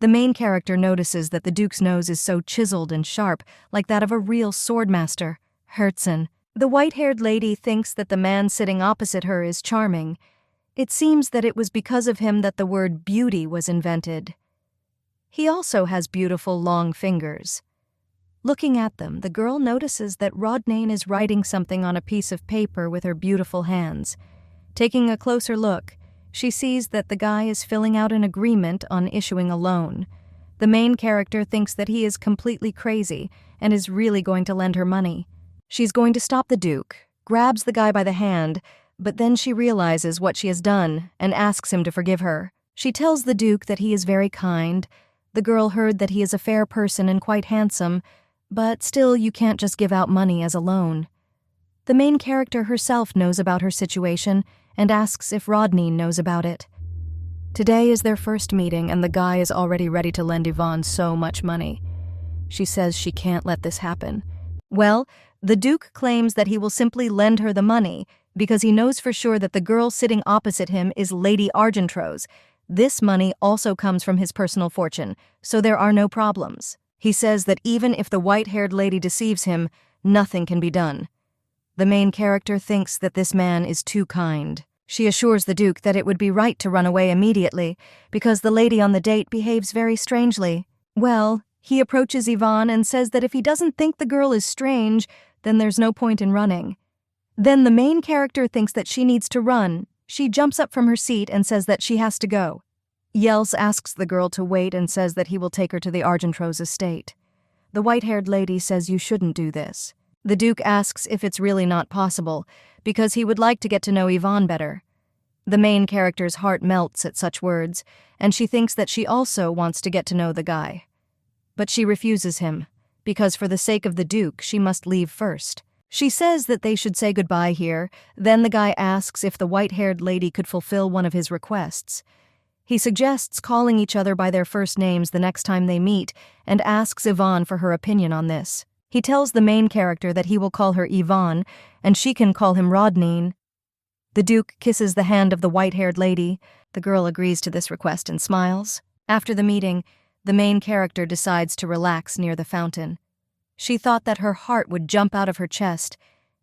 The main character notices that the Duke's nose is so chiseled and sharp, like that of a real swordmaster, Herzen. The white-haired lady thinks that the man sitting opposite her is charming. It seems that it was because of him that the word beauty was invented. He also has beautiful long fingers. Looking at them, the girl notices that Rodnan is writing something on a piece of paper with her beautiful hands. Taking a closer look, she sees that the guy is filling out an agreement on issuing a loan. The main character thinks that he is completely crazy and is really going to lend her money. She's going to stop the Duke, grabs the guy by the hand, but then she realizes what she has done and asks him to forgive her. She tells the Duke that he is very kind. The girl heard that he is a fair person and quite handsome, but still you can't just give out money as a loan. The main character herself knows about her situation and asks if Rodnan knows about it. Today is their first meeting and the guy is already ready to lend Yvonne so much money. She says she can't let this happen. Well, the Duke claims that he will simply lend her the money because he knows for sure that the girl sitting opposite him is Lady Argentrose. This money also comes from his personal fortune, so there are no problems. He says that even if the white-haired lady deceives him, nothing can be done. The main character thinks that this man is too kind. She assures the Duke that it would be right to run away immediately because the lady on the date behaves very strangely. Well, he approaches Yvonne and says that if he doesn't think the girl is strange, then there's no point in running. Then the main character thinks that she needs to run. She jumps up from her seat and says that she has to go. Yels asks the girl to wait and says that he will take her to the Argentrose estate. The white-haired lady says you shouldn't do this. The Duke asks if it's really not possible, because he would like to get to know Yvonne better. The main character's heart melts at such words, and she thinks that she also wants to get to know the guy. But she refuses him, because for the sake of the Duke, she must leave first. She says that they should say goodbye here, then the guy asks if the white-haired lady could fulfill one of his requests. He suggests calling each other by their first names the next time they meet, and asks Yvonne for her opinion on this. He tells the main character that he will call her Yvonne, and she can call him Rodnan. The Duke kisses the hand of the white-haired lady. The girl agrees to this request and smiles. After the meeting, the main character decides to relax near the fountain. She thought that her heart would jump out of her chest,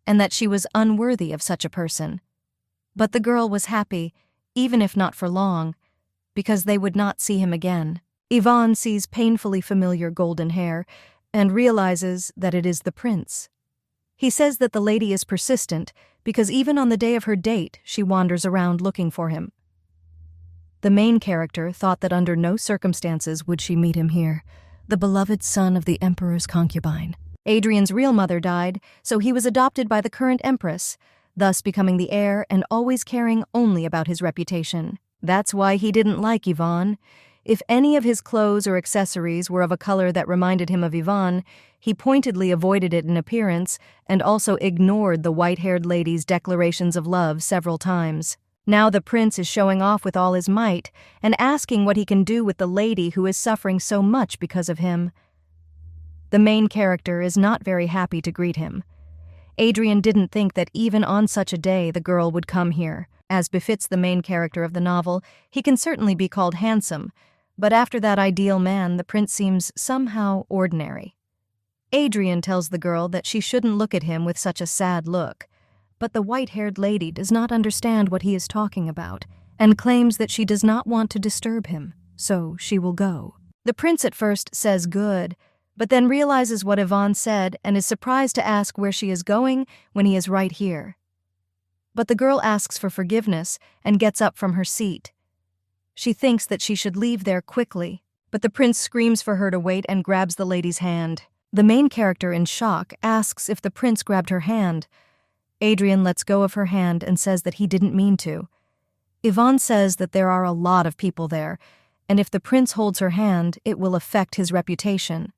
and that she was unworthy of such a person. But the girl was happy, even if not for long, because they would not see him again. Yvonne sees painfully familiar golden hair, and realizes that it is the prince. He says that the lady is persistent because even on the day of her date, she wanders around looking for him. The main character thought that under no circumstances would she meet him here, the beloved son of the emperor's concubine. Adrian's real mother died, so he was adopted by the current empress, thus becoming the heir and always caring only about his reputation. That's why he didn't like Yvonne. If any of his clothes or accessories were of a color that reminded him of Yvonne, he pointedly avoided it in appearance and also ignored the white-haired lady's declarations of love several times. Now the prince is showing off with all his might and asking what he can do with the lady who is suffering so much because of him. The main character is not very happy to greet him. Adrian didn't think that even on such a day the girl would come here. As befits the main character of the novel, he can certainly be called handsome, but after that ideal man, the prince seems somehow ordinary. Adrian tells the girl that she shouldn't look at him with such a sad look, but the white-haired lady does not understand what he is talking about and claims that she does not want to disturb him, so she will go. The prince at first says good, but then realizes what Yvonne said and is surprised to ask where she is going when he is right here. But the girl asks for forgiveness and gets up from her seat. She thinks that she should leave there quickly, but the prince screams for her to wait and grabs the lady's hand. The main character, in shock, asks if the prince grabbed her hand. Adrian lets go of her hand and says that he didn't mean to. Yvonne says that there are a lot of people there, and if the prince holds her hand, it will affect his reputation.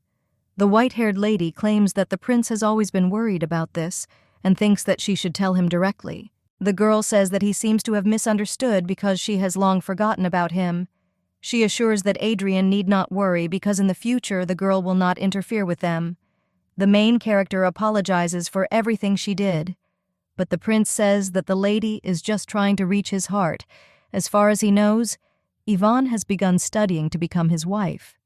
The white-haired lady claims that the prince has always been worried about this and thinks that she should tell him directly. The girl says that he seems to have misunderstood because she has long forgotten about him. She assures that Adrian need not worry because in the future the girl will not interfere with them. The main character apologizes for everything she did, but the prince says that the lady is just trying to reach his heart. As far as he knows, Yvonne has begun studying to become his wife.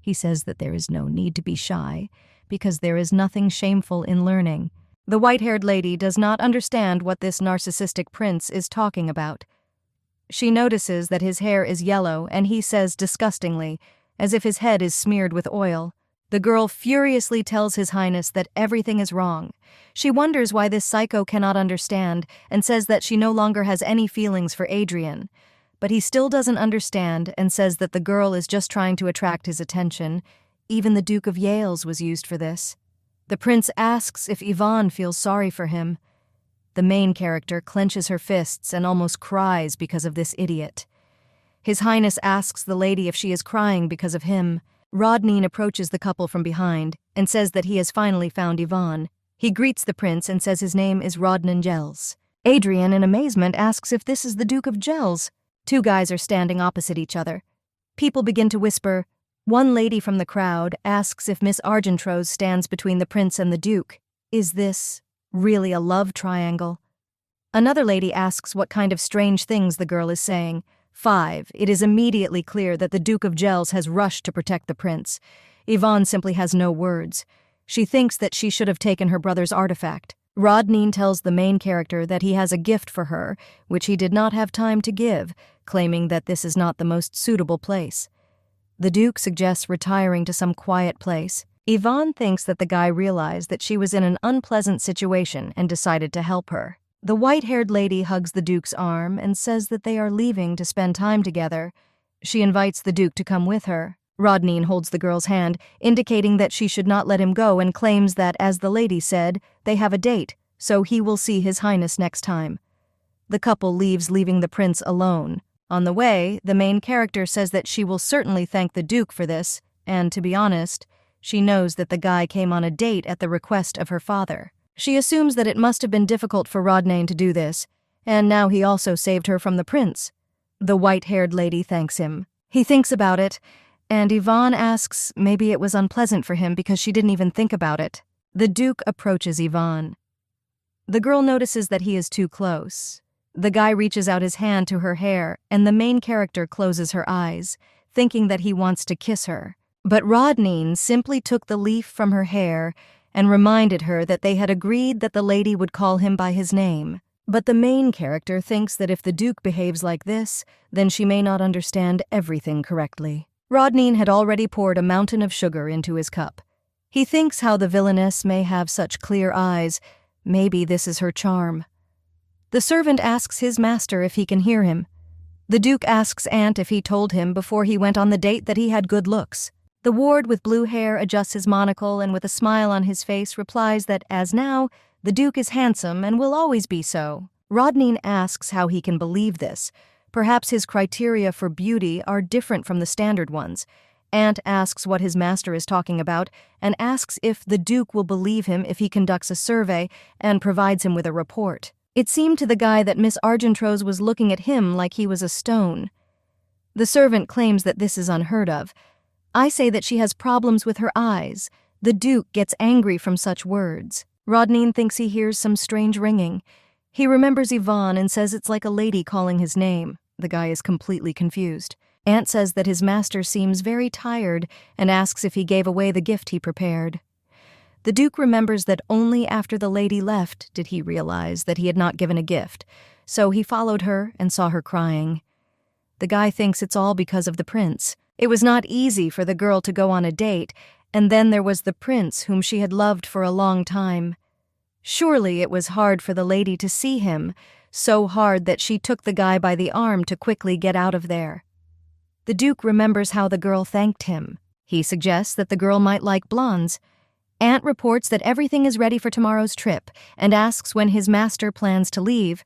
He says that there is no need to be shy, because there is nothing shameful in learning. The white-haired lady does not understand what this narcissistic prince is talking about. She notices that his hair is yellow, and he says disgustingly, as if his head is smeared with oil. The girl furiously tells His Highness that everything is wrong. She wonders why this psycho cannot understand and says that she no longer has any feelings for Adrian. But he still doesn't understand and says that the girl is just trying to attract his attention. Even the Duke of Yale's was used for this. The prince asks if Yvonne feels sorry for him. The main character clenches her fists and almost cries because of this idiot. His Highness asks the lady if she is crying because of him. Rodnan approaches the couple from behind and says that he has finally found Yvonne. He greets the prince and says his name is Rodnan Gels. Adrian, in amazement, asks if this is the Duke of Gels. Two guys are standing opposite each other. People begin to whisper. One lady from the crowd asks if Miss Argentrose stands between the prince and the duke. Is this really a love triangle? Another lady asks what kind of strange things the girl is saying. 5. It is immediately clear that the Duke of Gels has rushed to protect the prince. Yvonne simply has no words. She thinks that she should have taken her brother's artifact. Rodnan tells the main character that he has a gift for her, which he did not have time to give, claiming that this is not the most suitable place. The Duke suggests retiring to some quiet place. Yvonne thinks that the guy realized that she was in an unpleasant situation and decided to help her. The white-haired lady hugs the Duke's arm and says that they are leaving to spend time together. She invites the Duke to come with her. Rodnan holds the girl's hand, indicating that she should not let him go, and claims that, as the lady said, they have a date, so he will see His Highness next time. The couple leaves, leaving the prince alone. On the way, the main character says that she will certainly thank the Duke for this, and, to be honest, she knows that the guy came on a date at the request of her father. She assumes that it must have been difficult for Rodnan to do this, and now he also saved her from the prince. The white-haired lady thanks him. He thinks about it, and Yvonne asks maybe it was unpleasant for him because she didn't even think about it. The Duke approaches Yvonne. The girl notices that he is too close. The guy reaches out his hand to her hair, and the main character closes her eyes, thinking that he wants to kiss her. But Rodnan simply took the leaf from her hair and reminded her that they had agreed that the lady would call him by his name. But the main character thinks that if the Duke behaves like this, then she may not understand everything correctly. Rodnan had already poured a mountain of sugar into his cup. He thinks how the villainess may have such clear eyes. Maybe this is her charm. The servant asks his master if he can hear him. The Duke asks Aunt if he told him before he went on the date that he had good looks. The ward with blue hair adjusts his monocle and with a smile on his face replies that, as now, the Duke is handsome and will always be so. Rodnan asks how he can believe this. Perhaps his criteria for beauty are different from the standard ones. Aunt asks what his master is talking about and asks if the Duke will believe him if he conducts a survey and provides him with a report. It seemed to the guy that Miss Argentrose was looking at him like he was a stone. The servant claims that this is unheard of. I say that she has problems with her eyes. The Duke gets angry from such words. Rodnan thinks he hears some strange ringing. He remembers Yvonne and says it's like a lady calling his name. The guy is completely confused. Aunt says that his master seems very tired and asks if he gave away the gift he prepared. The Duke remembers that only after the lady left did he realize that he had not given a gift, so he followed her and saw her crying. The guy thinks it's all because of the prince. It was not easy for the girl to go on a date, and then there was the prince whom she had loved for a long time. Surely it was hard for the lady to see him, so hard that she took the guy by the arm to quickly get out of there. The Duke remembers how the girl thanked him. He suggests that the girl might like blondes. Aunt reports that everything is ready for tomorrow's trip and asks when his master plans to leave,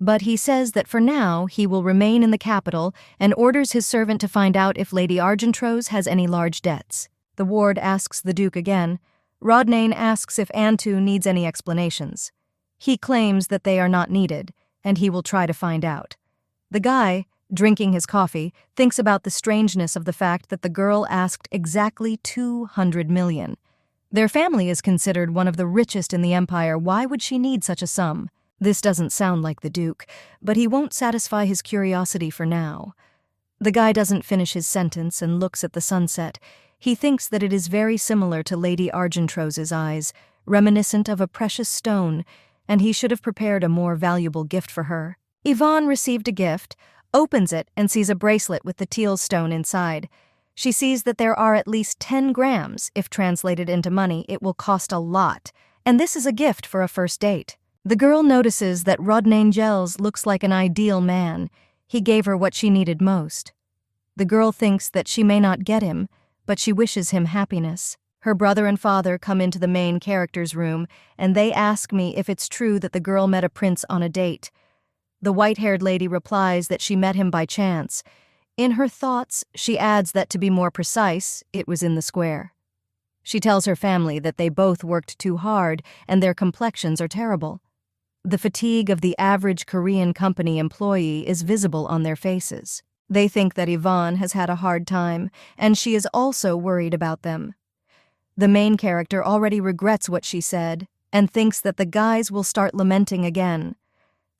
But he says that for now he will remain in the capital and orders his servant to find out if Lady Argentrose has any large debts. The ward asks the Duke again. Rodnan asks if Antu needs any explanations. He claims that they are not needed, and he will try to find out. The guy, drinking his coffee, thinks about the strangeness of the fact that the girl asked exactly 200 million. Their family is considered one of the richest in the empire. Why would she need such a sum? This doesn't sound like the Duke, but he won't satisfy his curiosity for now. The guy doesn't finish his sentence and looks at the sunset. He thinks that it is very similar to Lady Argentrose's eyes, reminiscent of a precious stone, and he should have prepared a more valuable gift for her. Yvonne received a gift, opens it, and sees a bracelet with the teal stone inside. She sees that there are at least 10 grams. If translated into money, it will cost a lot, and this is a gift for a first date. The girl notices that Rodnan Gels looks like an ideal man. He gave her what she needed most. The girl thinks that she may not get him, but she wishes him happiness. Her brother and father come into the main character's room, and they ask me if it's true that the girl met a prince on a date. The white-haired lady replies that she met him by chance. In her thoughts, she adds that to be more precise, it was in the square. She tells her family that they both worked too hard and their complexions are terrible. The fatigue of the average Korean company employee is visible on their faces. They think that Yvonne has had a hard time, and she is also worried about them. The main character already regrets what she said and thinks that the guys will start lamenting again.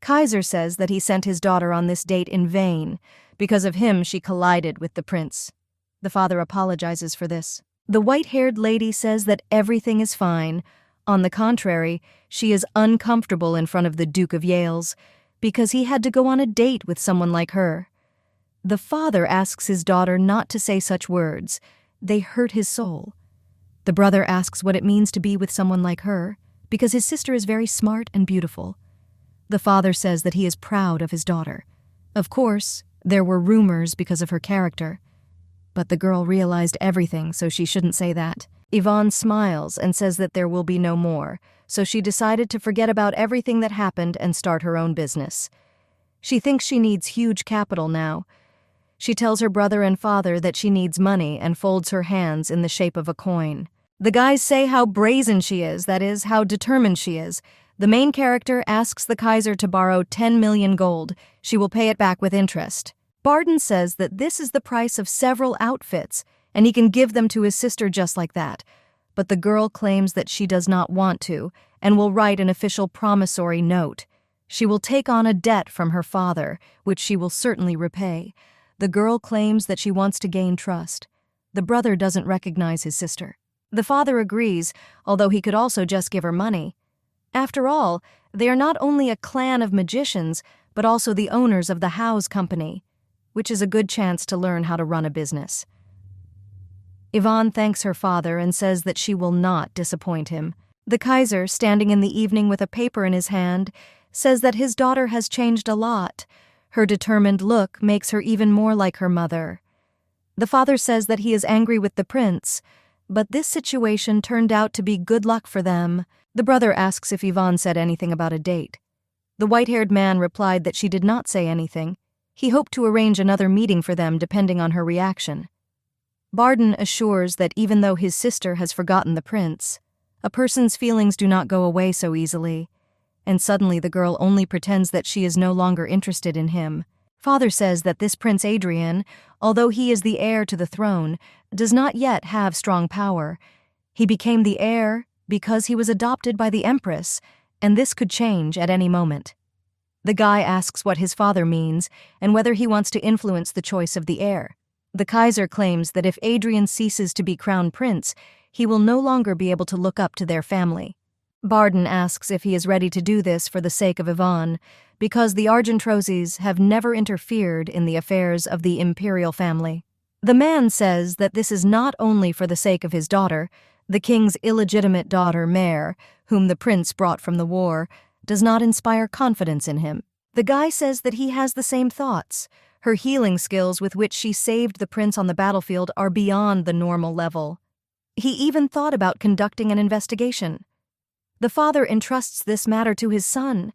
Kaiser says that he sent his daughter on this date in vain. Because of him, she collided with the prince. The father apologizes for this. The white-haired lady says that everything is fine. On the contrary, she is uncomfortable in front of the Duke of Yales because he had to go on a date with someone like her. The father asks his daughter not to say such words. They hurt his soul. The brother asks what it means to be with someone like her because his sister is very smart and beautiful. The father says that he is proud of his daughter. Of course, there were rumors because of her character. But the girl realized everything, so she shouldn't say that. Yvonne smiles and says that there will be no more, so she decided to forget about everything that happened and start her own business. She thinks she needs huge capital now. She tells her brother and father that she needs money and folds her hands in the shape of a coin. The guys say how brazen she is, that is, how determined she is. The main character asks the Kaiser to borrow 10 million gold. She will pay it back with interest. Barden says that this is the price of several outfits, and he can give them to his sister just like that. But the girl claims that she does not want to, and will write an official promissory note. She will take on a debt from her father, which she will certainly repay. The girl claims that she wants to gain trust. The brother doesn't recognize his sister. The father agrees, although he could also just give her money. After all, they are not only a clan of magicians, but also the owners of the House Company, which is a good chance to learn how to run a business. Yvonne thanks her father and says that she will not disappoint him. The Kaiser, standing in the evening with a paper in his hand, says that his daughter has changed a lot. Her determined look makes her even more like her mother. The father says that he is angry with the prince, but this situation turned out to be good luck for them. The brother asks if Yvonne said anything about a date. The white-haired man replied that she did not say anything. He hoped to arrange another meeting for them depending on her reaction. Barden assures that even though his sister has forgotten the prince, a person's feelings do not go away so easily, and suddenly the girl only pretends that she is no longer interested in him. Father says that this Prince Adrian, although he is the heir to the throne, does not yet have strong power. He became the heir because he was adopted by the Empress, and this could change at any moment. The guy asks what his father means and whether he wants to influence the choice of the heir. The Kaiser claims that if Adrian ceases to be crown prince, he will no longer be able to look up to their family. Barden asks if he is ready to do this for the sake of Yvonne, because the Argentroses have never interfered in the affairs of the imperial family. The man says that this is not only for the sake of his daughter. The king's illegitimate daughter, Mare, whom the prince brought from the war, does not inspire confidence in him. The guy says that he has the same thoughts. Her healing skills with which she saved the prince on the battlefield are beyond the normal level. He even thought about conducting an investigation. The father entrusts this matter to his son.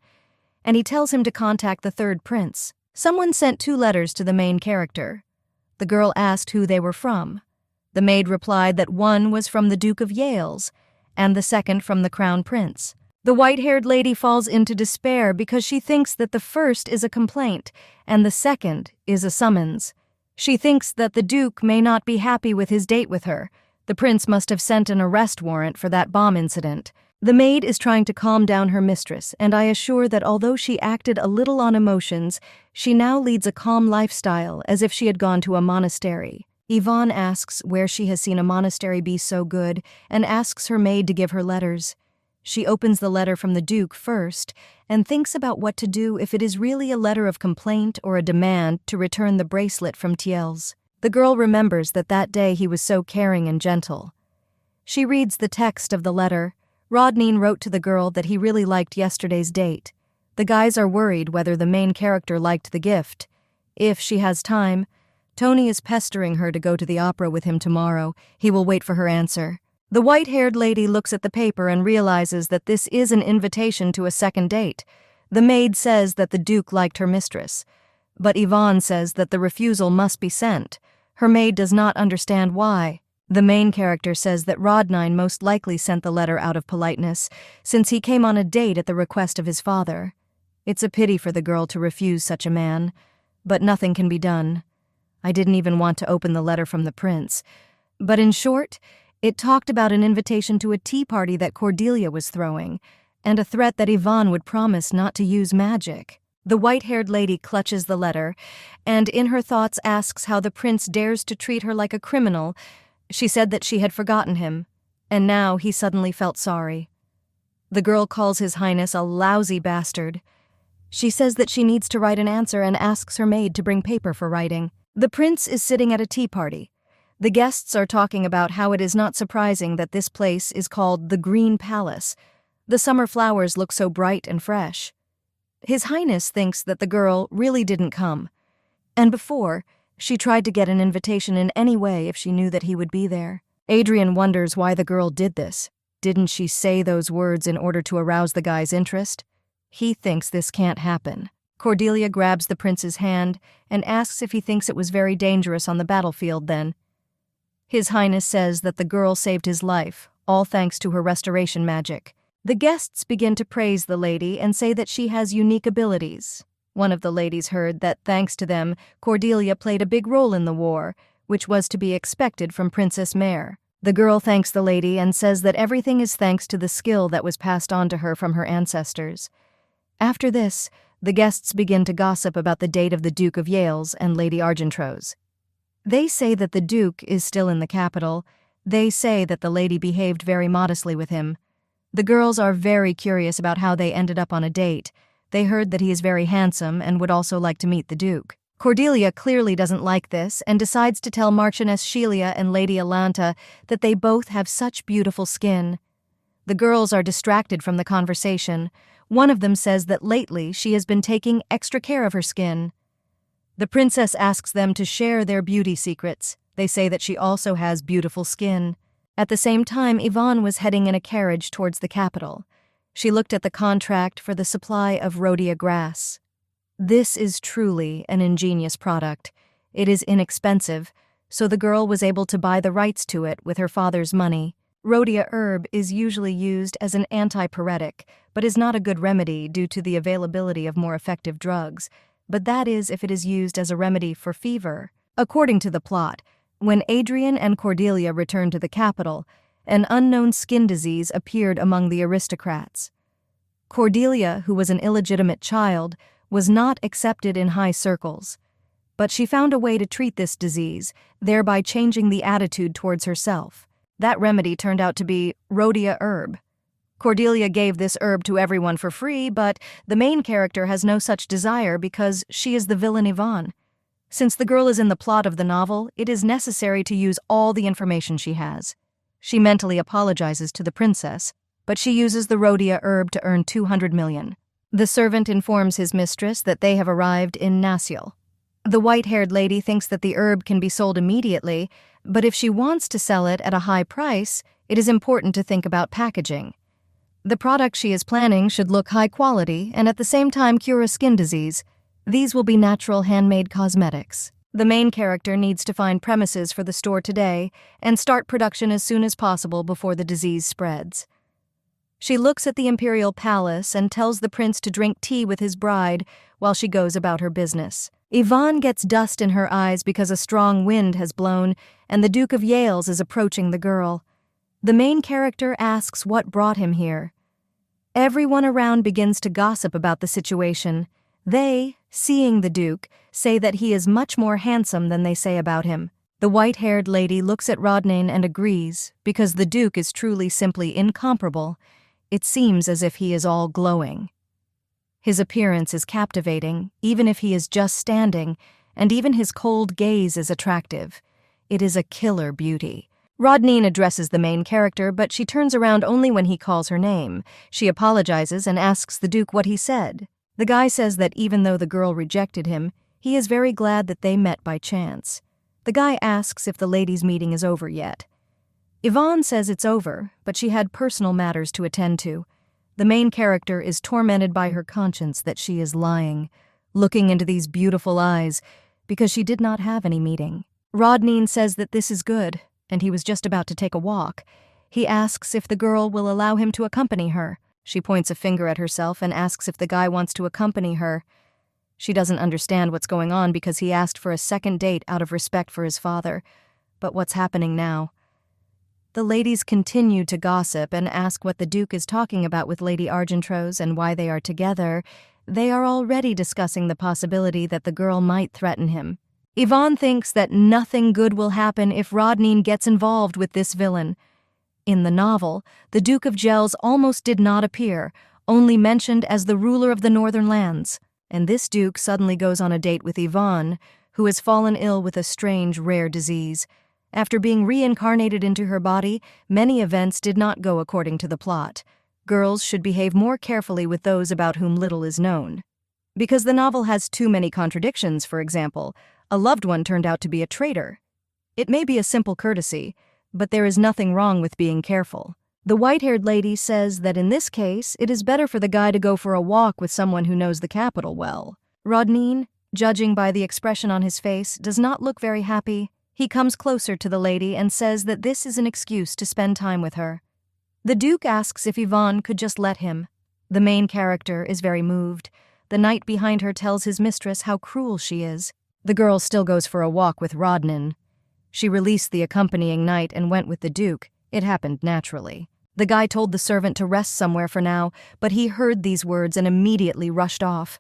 and he tells him to contact the third prince. Someone sent 2 letters to the main character. The girl asked who they were from. The maid replied that one was from the Duke of Yale's, and the second from the Crown Prince. The white-haired lady falls into despair because she thinks that the first is a complaint and the second is a summons. She thinks that the Duke may not be happy with his date with her. The prince must have sent an arrest warrant for that bomb incident. The maid is trying to calm down her mistress, and I assure that although she acted a little on emotions, she now leads a calm lifestyle as if she had gone to a monastery. Yvonne asks where she has seen a monastery be so good and asks her maid to give her letters. She opens the letter from the Duke first and thinks about what to do if it is really a letter of complaint or a demand to return the bracelet from Thiel's. The girl remembers that day he was so caring and gentle. She reads the text of the letter. Rodnan wrote to the girl that he really liked yesterday's date. The guys are worried whether the main character liked the gift. If she has time, Tony is pestering her to go to the opera with him tomorrow. He will wait for her answer. The white-haired lady looks at the paper and realizes that this is an invitation to a second date. The maid says that the Duke liked her mistress, but Yvonne says that the refusal must be sent. Her maid does not understand why. The main character says that Rodnan most likely sent the letter out of politeness, since he came on a date at the request of his father. It's a pity for the girl to refuse such a man, but nothing can be done. I didn't even want to open the letter from the prince. But in short, it talked about an invitation to a tea party that Cordelia was throwing, and a threat that Yvonne would promise not to use magic. The white-haired lady clutches the letter, and in her thoughts asks how the prince dares to treat her like a criminal. She said that she had forgotten him, and now he suddenly felt sorry. The girl calls His Highness a lousy bastard. She says that she needs to write an answer and asks her maid to bring paper for writing. The prince is sitting at a tea party. The guests are talking about how it is not surprising that this place is called the Green Palace. The summer flowers look so bright and fresh. His Highness thinks that the girl really didn't come, and before, she tried to get an invitation in any way if she knew that he would be there. Adrian wonders why the girl did this. Didn't she say those words in order to arouse the guy's interest? He thinks this can't happen. Cordelia grabs the prince's hand and asks if he thinks it was very dangerous on the battlefield then. His Highness says that the girl saved his life, all thanks to her restoration magic. The guests begin to praise the lady and say that she has unique abilities. One of the ladies heard that, thanks to them, Cordelia played a big role in the war, which was to be expected from Princess Mare. The girl thanks the lady and says that everything is thanks to the skill that was passed on to her from her ancestors. After this, the guests begin to gossip about the date of the Duke of Yale's and Lady Argentro's. They say that the Duke is still in the capital. They say that the lady behaved very modestly with him. The girls are very curious about how they ended up on a date. They heard that he is very handsome and would also like to meet the Duke. Cordelia clearly doesn't like this and decides to tell Marchioness Shelia and Lady Alanta that they both have such beautiful skin. The girls are distracted from the conversation. One of them says that lately she has been taking extra care of her skin. The princess asks them to share their beauty secrets. They say that she also has beautiful skin. At the same time, Yvonne was heading in a carriage towards the capital. She looked at the contract for the supply of rhodia grass. This is truly an ingenious product. It is inexpensive, so the girl was able to buy the rights to it with her father's money. Rhodia herb is usually used as an antipyretic, but is not a good remedy due to the availability of more effective drugs. But that is if it is used as a remedy for fever. According to the plot, when Adrian and Cordelia returned to the capital, an unknown skin disease appeared among the aristocrats. Cordelia, who was an illegitimate child, was not accepted in high circles, but she found a way to treat this disease, thereby changing the attitude towards herself. That remedy turned out to be rhodia herb. Cordelia gave this herb to everyone for free, but the main character has no such desire because she is the villain Yvonne. Since the girl is in the plot of the novel, it is necessary to use all the information she has. She mentally apologizes to the princess, but she uses the rhodia herb to earn 200 million. The servant informs his mistress that they have arrived in Naciel. The white-haired lady thinks that the herb can be sold immediately, but if she wants to sell it at a high price, it is important to think about packaging. The product she is planning should look high quality and at the same time cure a skin disease. These will be natural handmade cosmetics. The main character needs to find premises for the store today and start production as soon as possible before the disease spreads. She looks at the imperial palace and tells the prince to drink tea with his bride while she goes about her business. Yvonne gets dust in her eyes because a strong wind has blown and the Duke of Yales is approaching the girl. The main character asks what brought him here. Everyone around begins to gossip about the situation. They, seeing the Duke, say that he is much more handsome than they say about him. The white-haired lady looks at Rodnan and agrees, because the Duke is truly simply incomparable. It seems as if he is all glowing. His appearance is captivating, even if he is just standing, and even his cold gaze is attractive. It is a killer beauty. Rodnan addresses the main character, but she turns around only when he calls her name. She apologizes and asks the Duke what he said. The guy says that even though the girl rejected him, he is very glad that they met by chance. The guy asks if the ladies' meeting is over yet. Yvonne says it's over, but she had personal matters to attend to. The main character is tormented by her conscience that she is lying, looking into these beautiful eyes, because she did not have any meeting. Rodnan says that this is good, and he was just about to take a walk. He asks if the girl will allow him to accompany her. She points a finger at herself and asks if the guy wants to accompany her. She doesn't understand what's going on because he asked for a second date out of respect for his father. But what's happening now? The ladies continue to gossip and ask what the Duke is talking about with Lady Argentrose and why they are together. They are already discussing the possibility that the girl might threaten him. Yvonne thinks that nothing good will happen if Rodnan gets involved with this villain. In the novel, the Duke of Yales almost did not appear, only mentioned as the ruler of the northern lands. And this Duke suddenly goes on a date with Yvonne, who has fallen ill with a strange, rare disease. After being reincarnated into her body, many events did not go according to the plot. Girls should behave more carefully with those about whom little is known. Because the novel has too many contradictions, for example, a loved one turned out to be a traitor. It may be a simple courtesy, but there is nothing wrong with being careful. The white-haired lady says that in this case, it is better for the guy to go for a walk with someone who knows the capital well. Rodnan, judging by the expression on his face, does not look very happy. He comes closer to the lady and says that this is an excuse to spend time with her. The Duke asks if Yvonne could just let him. The main character is very moved. The knight behind her tells his mistress how cruel she is. The girl still goes for a walk with Rodnan. She released the accompanying knight and went with the Duke. It happened naturally. The guy told the servant to rest somewhere for now, but he heard these words and immediately rushed off.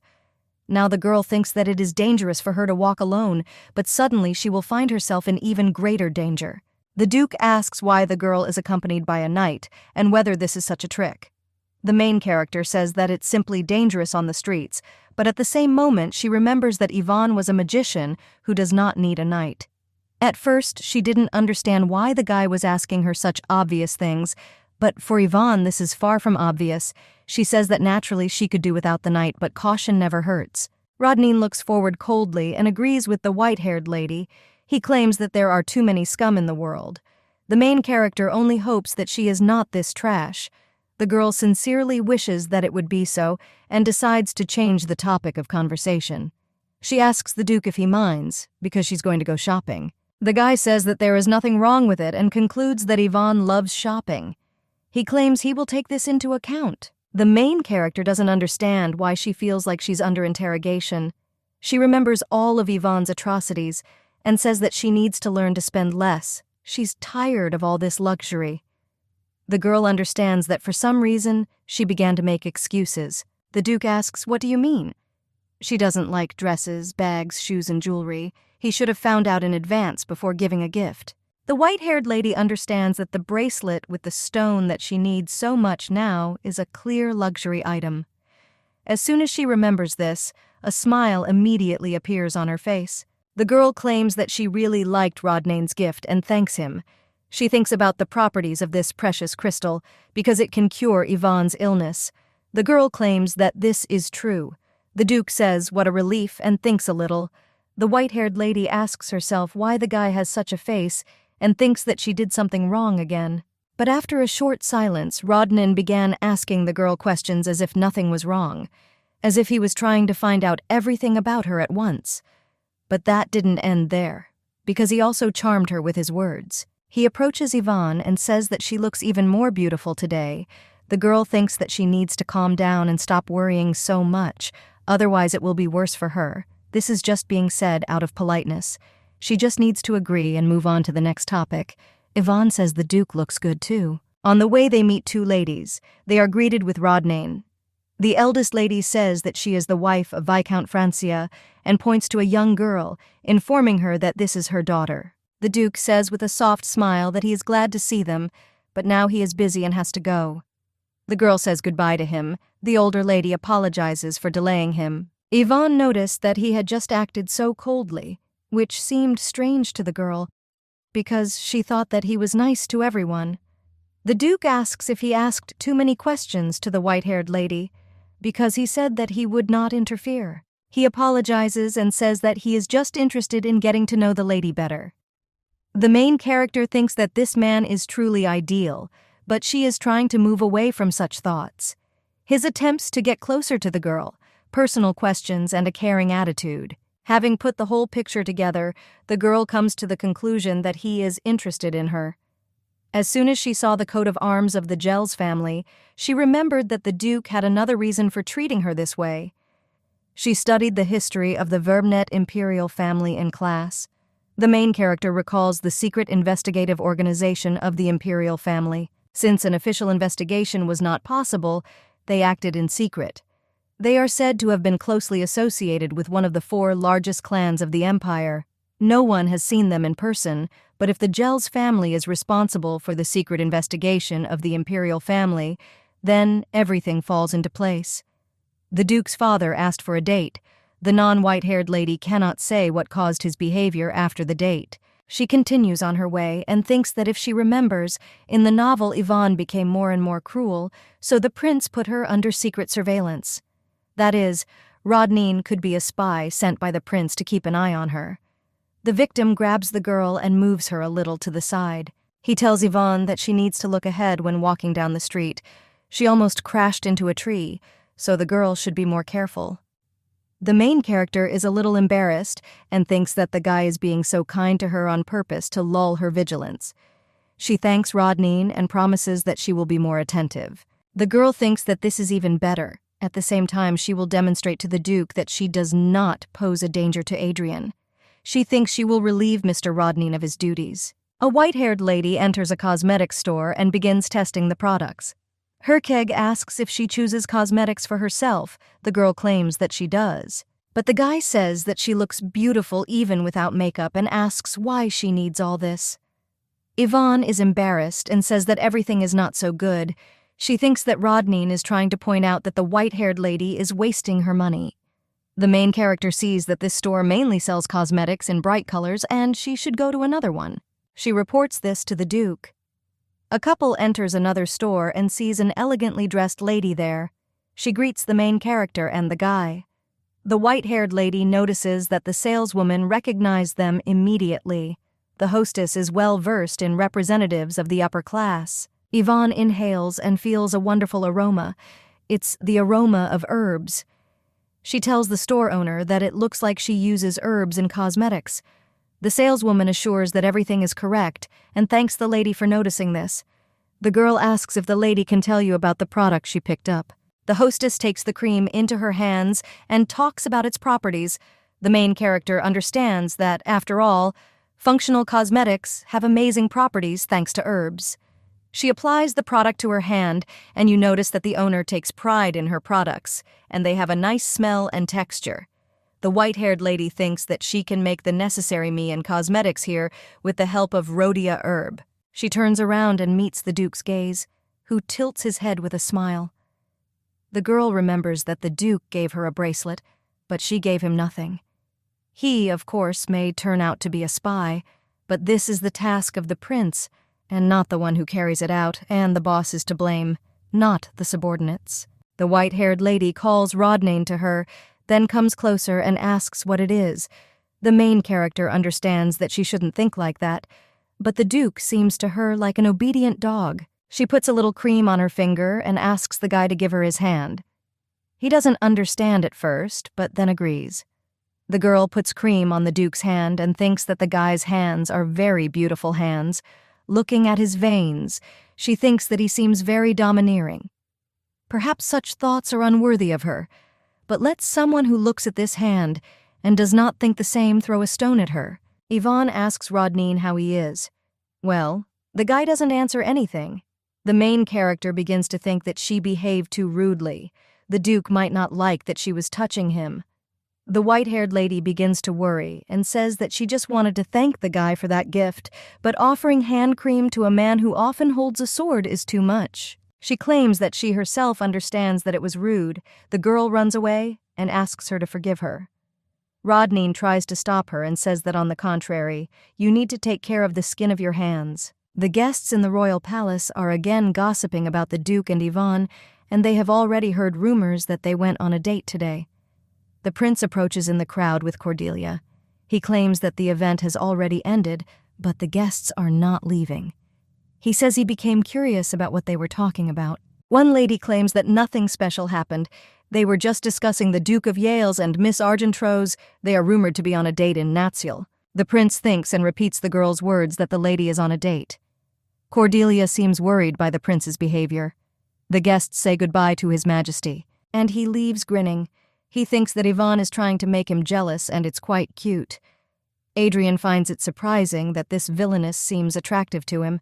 Now the girl thinks that it is dangerous for her to walk alone, but suddenly she will find herself in even greater danger. The Duke asks why the girl is accompanied by a knight and whether this is such a trick. The main character says that it's simply dangerous on the streets, but at the same moment she remembers that Yvonne was a magician who does not need a knight. At first, she didn't understand why the guy was asking her such obvious things, but for Yvonne this is far from obvious. She says that naturally she could do without the knight, but caution never hurts. Rodnan looks forward coldly and agrees with the white-haired lady. He claims that there are too many scum in the world. The main character only hopes that she is not this trash. The girl sincerely wishes that it would be so and decides to change the topic of conversation. She asks the Duke if he minds, because she's going to go shopping. The guy says that there is nothing wrong with it and concludes that Yvonne loves shopping. He claims he will take this into account. The main character doesn't understand why she feels like she's under interrogation. She remembers all of Yvonne's atrocities and says that she needs to learn to spend less. She's tired of all this luxury. The girl understands that for some reason, she began to make excuses. The Duke asks, "What do you mean?" She doesn't like dresses, bags, shoes, and jewelry. He should have found out in advance before giving a gift. The white-haired lady understands that the bracelet with the stone that she needs so much now is a clear luxury item. As soon as she remembers this, a smile immediately appears on her face. The girl claims that she really liked Rodnan's gift and thanks him. She thinks about the properties of this precious crystal because it can cure Yvonne's illness. The girl claims that this is true. The Duke says what a relief and thinks a little. The white-haired lady asks herself why the guy has such a face and thinks that she did something wrong again. But after a short silence, Rodnan began asking the girl questions as if nothing was wrong, as if he was trying to find out everything about her at once. But that didn't end there, because he also charmed her with his words. He approaches Yvonne and says that she looks even more beautiful today. The girl thinks that she needs to calm down and stop worrying so much, otherwise it will be worse for her. This is just being said out of politeness. She just needs to agree and move on to the next topic. Yvonne says the Duke looks good too. On the way they meet two ladies. They are greeted with Rodnan. The eldest lady says that she is the wife of Viscount Francia and points to a young girl, informing her that this is her daughter. The Duke says with a soft smile that he is glad to see them, but now he is busy and has to go. The girl says goodbye to him. The older lady apologizes for delaying him. Yvonne noticed that he had just acted so coldly, which seemed strange to the girl, because she thought that he was nice to everyone. The Duke asks if he asked too many questions to the white-haired lady, because he said that he would not interfere. He apologizes and says that he is just interested in getting to know the lady better. The main character thinks that this man is truly ideal, but she is trying to move away from such thoughts. His attempts to get closer to the girl, personal questions, and a caring attitude. Having put the whole picture together, the girl comes to the conclusion that he is interested in her. As soon as she saw the coat of arms of the Gels family, she remembered that the Duke had another reason for treating her this way. She studied the history of the Verbnet imperial family in class. The main character recalls the secret investigative organization of the imperial family. Since an official investigation was not possible, they acted in secret. They are said to have been closely associated with one of the 4 largest clans of the empire. No one has seen them in person, but if the Gels family is responsible for the secret investigation of the imperial family, then everything falls into place. The Duke's father asked for a date. The non-white-haired lady cannot say what caused his behavior after the date. She continues on her way and thinks that if she remembers, in the novel Yvonne became more and more cruel, so the prince put her under secret surveillance. That is, Rodnan could be a spy sent by the prince to keep an eye on her. The victim grabs the girl and moves her a little to the side. He tells Yvonne that she needs to look ahead when walking down the street. She almost crashed into a tree, so the girl should be more careful. The main character is a little embarrassed and thinks that the guy is being so kind to her on purpose to lull her vigilance. She thanks Rodnan and promises that she will be more attentive. The girl thinks that this is even better. At the same time, she will demonstrate to the Duke that she does not pose a danger to Adrian. She thinks she will relieve Mr. Rodnan of his duties. A white-haired lady enters a cosmetics store and begins testing the products. Herkeg asks if she chooses cosmetics for herself. The girl claims that she does. But the guy says that she looks beautiful even without makeup and asks why she needs all this. Yvonne is embarrassed and says that everything is not so good. She thinks that Rodnan is trying to point out that the white-haired lady is wasting her money. The main character sees that this store mainly sells cosmetics in bright colors and she should go to another one. She reports this to the Duke. A couple enters another store and sees an elegantly dressed lady there. She greets the main character and the guy. The white-haired lady notices that the saleswoman recognized them immediately. The hostess is well versed in representatives of the upper class. Yvonne inhales and feels a wonderful aroma. It's the aroma of herbs. She tells the store owner that it looks like she uses herbs in cosmetics. The saleswoman assures that everything is correct and thanks the lady for noticing this. The girl asks if the lady can tell you about the product she picked up. The hostess takes the cream into her hands and talks about its properties. The main character understands that, after all, functional cosmetics have amazing properties thanks to herbs. She applies the product to her hand, and you notice that the owner takes pride in her products, and they have a nice smell and texture. The white-haired lady thinks that she can make the necessary me in cosmetics here with the help of rhodia herb. She turns around and meets the Duke's gaze, who tilts his head with a smile. The girl remembers that the Duke gave her a bracelet, but she gave him nothing. He, of course, may turn out to be a spy, but this is the task of the prince, and not the one who carries it out, and the boss is to blame, not the subordinates. The white-haired lady calls Rodnan to her, then comes closer and asks what it is. The main character understands that she shouldn't think like that. but the Duke seems to her like an obedient dog. She puts a little cream on her finger and asks the guy to give her his hand. He doesn't understand at first, but then agrees. The girl puts cream on the Duke's hand and thinks that the guy's hands are very beautiful hands. Looking at his veins, she thinks that he seems very domineering. Perhaps such thoughts are unworthy of her, but let someone who looks at this hand and does not think the same throw a stone at her. Ivan asks Rodnan how he is. Well, the guy doesn't answer anything. The main character begins to think that she behaved too rudely. The Duke might not like that she was touching him. The white-haired lady begins to worry and says that she just wanted to thank the guy for that gift, but offering hand cream to a man who often holds a sword is too much. She claims that she herself understands that it was rude. The girl runs away and asks her to forgive her. Rodnan tries to stop her and says that on the contrary, you need to take care of the skin of your hands. The guests in the royal palace are again gossiping about the Duke and Ivan, and they have already heard rumors that they went on a date today. The prince approaches in the crowd with Cordelia. He claims that the event has already ended, but the guests are not leaving. He says he became curious about what they were talking about. One lady claims that nothing special happened. They were just discussing the Duke of Yale's and Miss Argentro's. They are rumored to be on a date in Natsiel. The prince thinks and repeats the girl's words that the lady is on a date. Cordelia seems worried by the prince's behavior. The guests say goodbye to His Majesty, and he leaves grinning. He thinks that Ivan is trying to make him jealous, and it's quite cute. Adrian finds it surprising that this villainess seems attractive to him.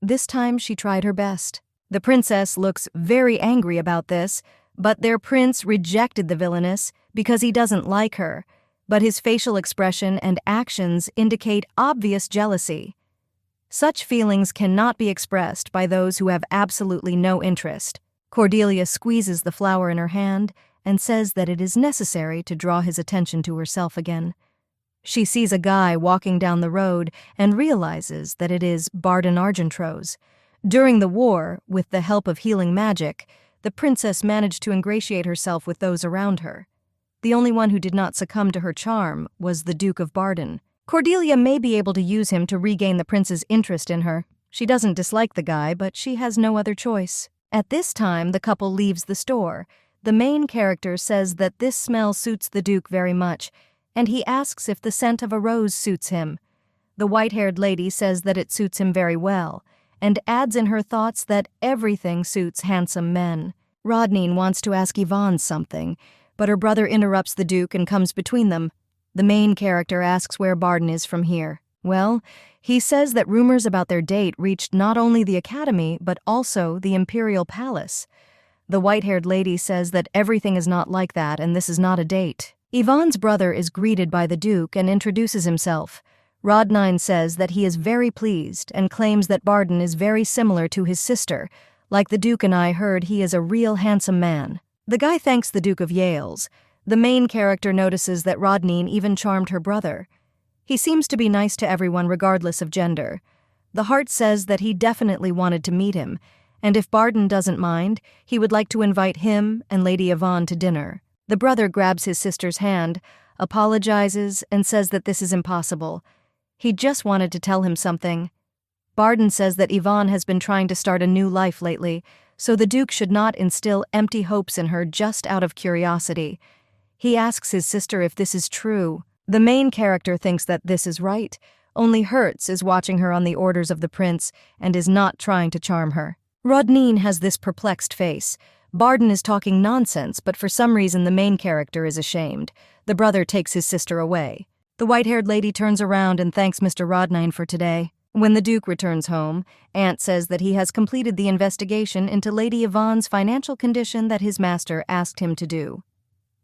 This time she tried her best. The princess looks very angry about this, but their prince rejected the villainess because he doesn't like her, but his facial expression and actions indicate obvious jealousy. Such feelings cannot be expressed by those who have absolutely no interest. Cordelia squeezes the flower in her hand and says that it is necessary to draw his attention to herself again. She sees a guy walking down the road and realizes that it is Barden Argentro's. During the war, with the help of healing magic, the princess managed to ingratiate herself with those around her. The only one who did not succumb to her charm was the Duke of Barden. Cordelia may be able to use him to regain the prince's interest in her. She doesn't dislike the guy, but she has no other choice. At this time, the couple leaves the store. The main character says that this smell suits the Duke very much, and he asks if the scent of a rose suits him. The white-haired lady says that it suits him very well, and adds in her thoughts that everything suits handsome men. Rodnan wants to ask Ivan something, but her brother interrupts the Duke and comes between them. The main character asks where Barden is from here. Well, he says that rumors about their date reached not only the academy, but also the imperial palace. The white-haired lady says that everything is not like that and this is not a date. Ivan's brother is greeted by the Duke and introduces himself. Rodnan says that he is very pleased and claims that Barden is very similar to his sister. Like the Duke and I heard, he is a real handsome man. The guy thanks the Duke of Yale's. The main character notices that Rodnan even charmed her brother. He seems to be nice to everyone regardless of gender. The heart says that he definitely wanted to meet him, and if Barden doesn't mind, he would like to invite him and Lady Yvonne to dinner. The brother grabs his sister's hand, apologizes, and says that this is impossible. He just wanted to tell him something. Barden says that Yvonne has been trying to start a new life lately, so the Duke should not instill empty hopes in her just out of curiosity. He asks his sister if this is true. The main character thinks that this is right, only Hertz is watching her on the orders of the prince and is not trying to charm her. Rodnan has this perplexed face. Barden is talking nonsense, but for some reason the main character is ashamed. The brother takes his sister away. The white-haired lady turns around and thanks Mr. Rodnan for today. When the Duke returns home, Aunt says that he has completed the investigation into Lady Yvonne's financial condition that his master asked him to do.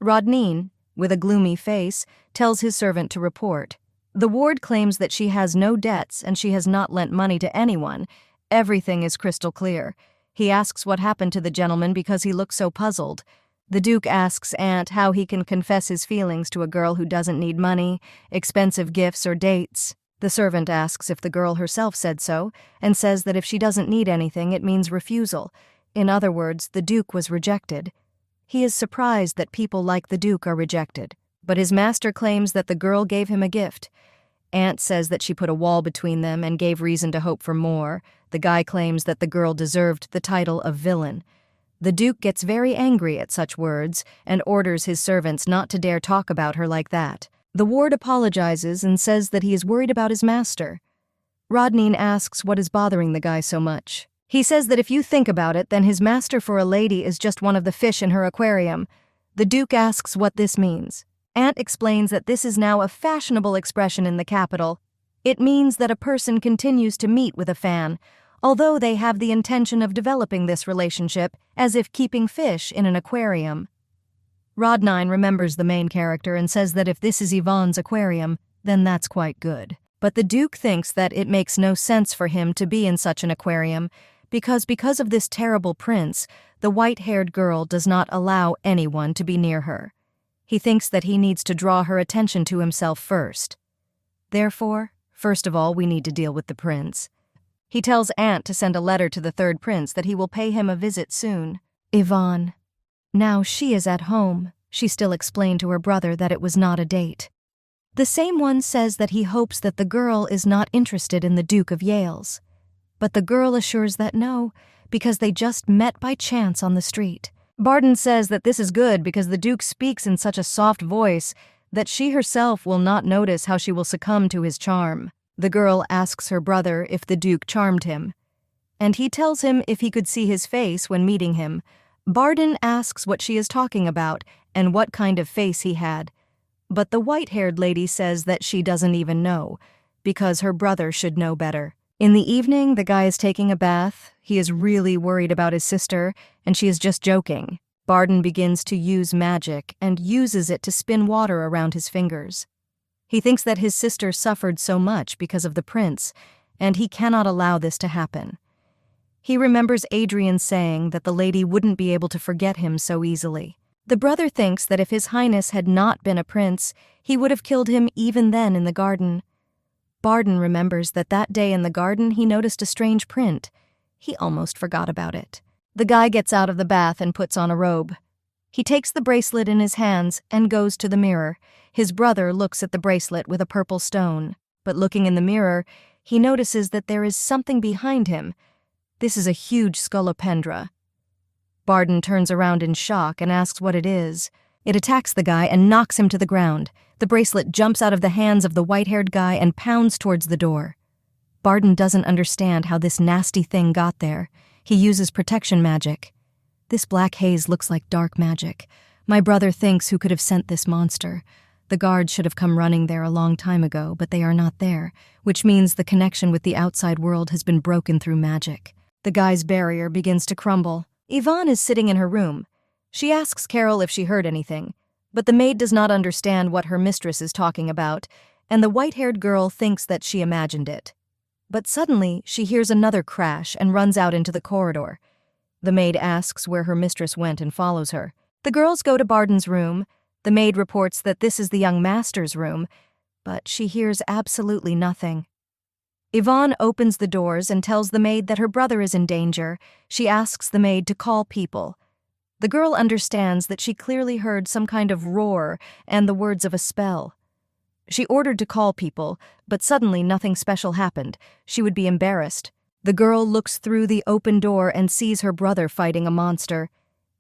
Rodnan, with a gloomy face, tells his servant to report. The ward claims that she has no debts and she has not lent money to anyone. Everything is crystal clear. He asks what happened to the gentleman because he looks so puzzled. The Duke asks Aunt how he can confess his feelings to a girl who doesn't need money, expensive gifts, or dates. The servant asks if the girl herself said so, and says that if she doesn't need anything, it means refusal. In other words, the Duke was rejected. He is surprised that people like the Duke are rejected, but his master claims that the girl gave him a gift. Aunt says that she put a wall between them and gave reason to hope for more. The guy claims that the girl deserved the title of villain. The Duke gets very angry at such words and orders his servants not to dare talk about her like that. The ward apologizes and says that he is worried about his master. Rodnan asks what is bothering the guy so much. He says that if you think about it, then his master for a lady is just one of the fish in her aquarium. The Duke asks what this means. Aunt explains that this is now a fashionable expression in the capital. It means that a person continues to meet with a fan, although they have the intention of developing this relationship, as if keeping fish in an aquarium. Rodnan remembers the main character and says that if this is Yvonne's aquarium, then that's quite good. But the Duke thinks that it makes no sense for him to be in such an aquarium, because of this terrible prince, the white-haired girl does not allow anyone to be near her. He thinks that he needs to draw her attention to himself first. Therefore, first of all, we need to deal with the prince. He tells Aunt to send a letter to the third prince that he will pay him a visit soon. Yvonne. Now she is at home. She still explained to her brother that it was not a date. The same one says that he hopes that the girl is not interested in the Duke of Yale's. But the girl assures that no, because they just met by chance on the street. Barden says that this is good because the Duke speaks in such a soft voice that she herself will not notice how she will succumb to his charm. The girl asks her brother if the Duke charmed him, and he tells him if he could see his face when meeting him. Barden asks what she is talking about and what kind of face he had, but the white-haired lady says that she doesn't even know, because her brother should know better. In the evening, the guy is taking a bath. He is really worried about his sister, and she is just joking. Barden begins to use magic and uses it to spin water around his fingers. He thinks that his sister suffered so much because of the prince, and he cannot allow this to happen. He remembers Adrian saying that the lady wouldn't be able to forget him so easily. The brother thinks that if His Highness had not been a prince, he would have killed him even then in the garden. Barden remembers that day in the garden he noticed a strange print. He almost forgot about it. The guy gets out of the bath and puts on a robe. He takes the bracelet in his hands and goes to the mirror. His brother looks at the bracelet with a purple stone, but looking in the mirror, he notices that there is something behind him. This is a huge scolopendra. Barden turns around in shock and asks what it is. It attacks the guy and knocks him to the ground. The bracelet jumps out of the hands of the white-haired guy and pounds towards the door. Barden doesn't understand how this nasty thing got there. He uses protection magic. This black haze looks like dark magic. My brother thinks who could have sent this monster. The guards should have come running there a long time ago, but they are not there, which means the connection with the outside world has been broken through magic. The guy's barrier begins to crumble. Yvonne is sitting in her room. She asks Carol if she heard anything, but the maid does not understand what her mistress is talking about, and the white-haired girl thinks that she imagined it. But suddenly, she hears another crash and runs out into the corridor. The maid asks where her mistress went and follows her. The girls go to Barden's room. The maid reports that this is the young master's room, but she hears absolutely nothing. Yvonne opens the doors and tells the maid that her brother is in danger. She asks the maid to call people. The girl understands that she clearly heard some kind of roar and the words of a spell. She ordered to call people, but suddenly nothing special happened. She would be embarrassed. The girl looks through the open door and sees her brother fighting a monster.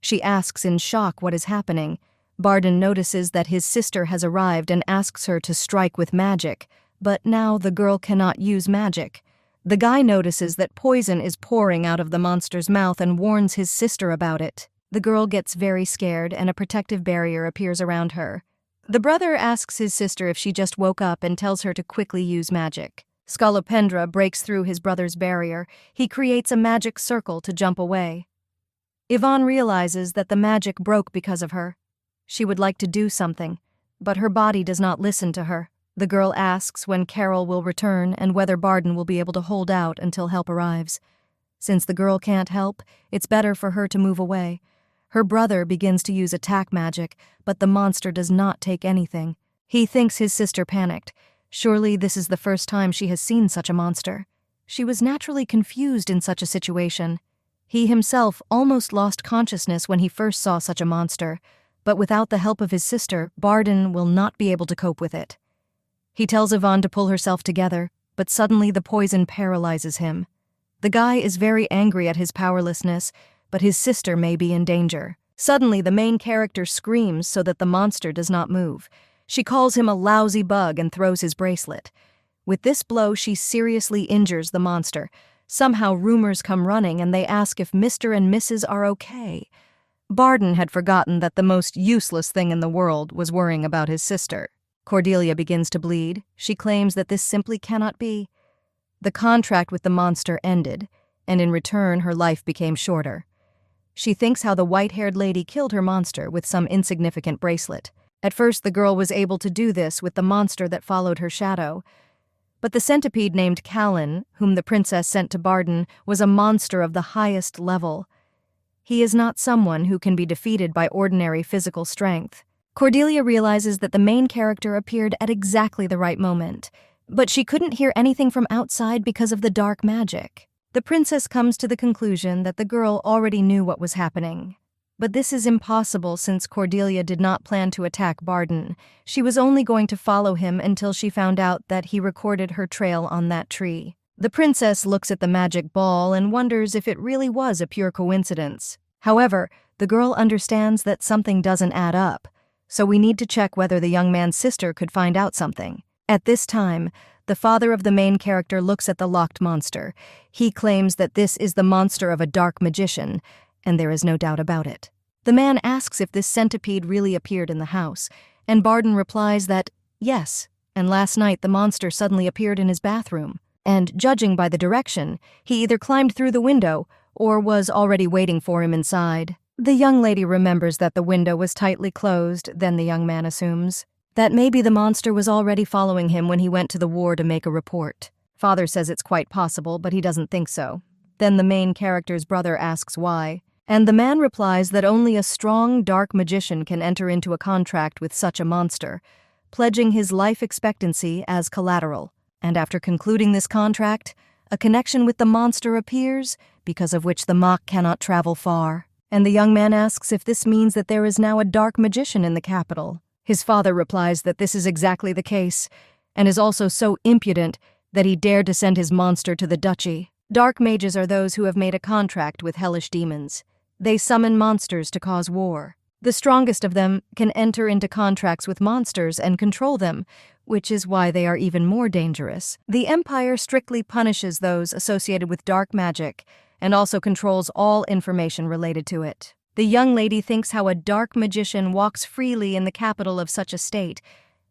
She asks in shock what is happening. Barden notices that his sister has arrived and asks her to strike with magic, but now the girl cannot use magic. The guy notices that poison is pouring out of the monster's mouth and warns his sister about it. The girl gets very scared and a protective barrier appears around her. The brother asks his sister if she just woke up and tells her to quickly use magic. Scolopendra breaks through his brother's barrier. He creates a magic circle to jump away. Yvonne realizes that the magic broke because of her. She would like to do something, but her body does not listen to her. The girl asks when Carol will return and whether Barden will be able to hold out until help arrives. Since the girl can't help, it's better for her to move away. Her brother begins to use attack magic, but the monster does not take anything. He thinks his sister panicked. Surely this is the first time she has seen such a monster. She was naturally confused in such a situation. He himself almost lost consciousness when he first saw such a monster, but without the help of his sister, Barden will not be able to cope with it. He tells Yvonne to pull herself together, but suddenly the poison paralyzes him. The guy is very angry at his powerlessness, but his sister may be in danger. Suddenly, the main character screams so that the monster does not move. She calls him a lousy bug and throws his bracelet. With this blow, she seriously injures the monster. Somehow, rumors come running and they ask if Mr. and Mrs. are okay. Barden had forgotten that the most useless thing in the world was worrying about his sister. Cordelia begins to bleed. She claims that this simply cannot be. The contract with the monster ended, and in return, her life became shorter. She thinks how the white-haired lady killed her monster with some insignificant bracelet. At first, the girl was able to do this with the monster that followed her shadow. But the centipede named Callan, whom the princess sent to Barden, was a monster of the highest level. He is not someone who can be defeated by ordinary physical strength. Cordelia realizes that the main character appeared at exactly the right moment, but she couldn't hear anything from outside because of the dark magic. The princess comes to the conclusion that the girl already knew what was happening. But this is impossible since Cordelia did not plan to attack Barden. She was only going to follow him until she found out that he recorded her trail on that tree. The princess looks at the magic ball and wonders if it really was a pure coincidence. However, the girl understands that something doesn't add up, so we need to check whether the young man's sister could find out something. At this time, the father of the main character looks at the locked monster. He claims that this is the monster of a dark magician, and there is no doubt about it. The man asks if this centipede really appeared in the house, and Barden replies that, yes, and last night the monster suddenly appeared in his bathroom. And, judging by the direction, he either climbed through the window or was already waiting for him inside. The young lady remembers that the window was tightly closed, then the young man assumes that maybe the monster was already following him when he went to the war to make a report. Father says it's quite possible, but he doesn't think so. Then the main character's brother asks why, and the man replies that only a strong, dark magician can enter into a contract with such a monster, pledging his life expectancy as collateral. And after concluding this contract, a connection with the monster appears, because of which the mock cannot travel far. And the young man asks if this means that there is now a dark magician in the capital. His father replies that this is exactly the case, and is also so impudent that he dared to send his monster to the duchy. Dark mages are those who have made a contract with hellish demons. They summon monsters to cause war. The strongest of them can enter into contracts with monsters and control them, which is why they are even more dangerous. The Empire strictly punishes those associated with dark magic, and also controls all information related to it. The young lady thinks how a dark magician walks freely in the capital of such a state,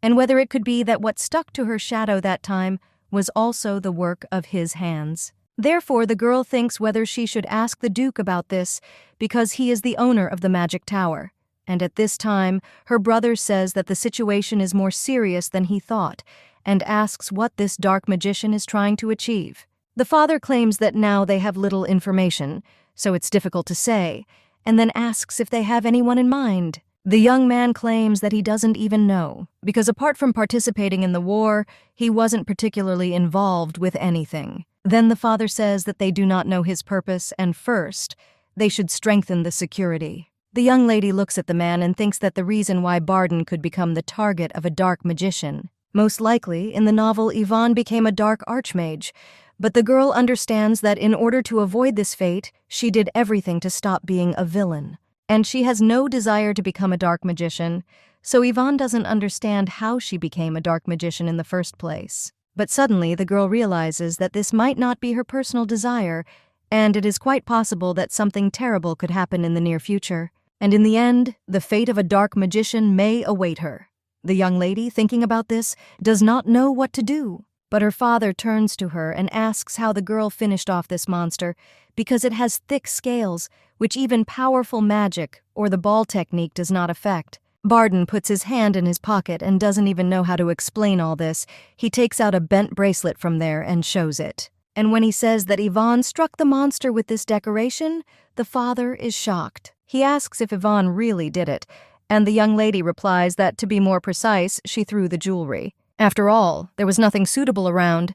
and whether it could be that what stuck to her shadow that time was also the work of his hands. Therefore, the girl thinks whether she should ask the Duke about this, because he is the owner of the magic tower. And at this time, her brother says that the situation is more serious than he thought, and asks what this dark magician is trying to achieve. The father claims that now they have little information, so it's difficult to say, and then asks if they have anyone in mind. The young man claims that he doesn't even know, because apart from participating in the war, he wasn't particularly involved with anything. Then the father says that they do not know his purpose, and first, they should strengthen the security. The young lady looks at the man and thinks that the reason why Barden could become the target of a dark magician. Most likely, in the novel, Yvonne became a dark archmage, but the girl understands that in order to avoid this fate, she did everything to stop being a villain. And she has no desire to become a dark magician, so Yvonne doesn't understand how she became a dark magician in the first place. But suddenly, the girl realizes that this might not be her personal desire, and it is quite possible that something terrible could happen in the near future. And in the end, the fate of a dark magician may await her. The young lady, thinking about this, does not know what to do. But her father turns to her and asks how the girl finished off this monster, because it has thick scales, which even powerful magic or the ball technique does not affect. Barden puts his hand in his pocket and doesn't even know how to explain all this. He takes out a bent bracelet from there and shows it. And when he says that Yvonne struck the monster with this decoration, the father is shocked. He asks if Yvonne really did it, and the young lady replies that, to be more precise, she threw the jewelry. After all, there was nothing suitable around.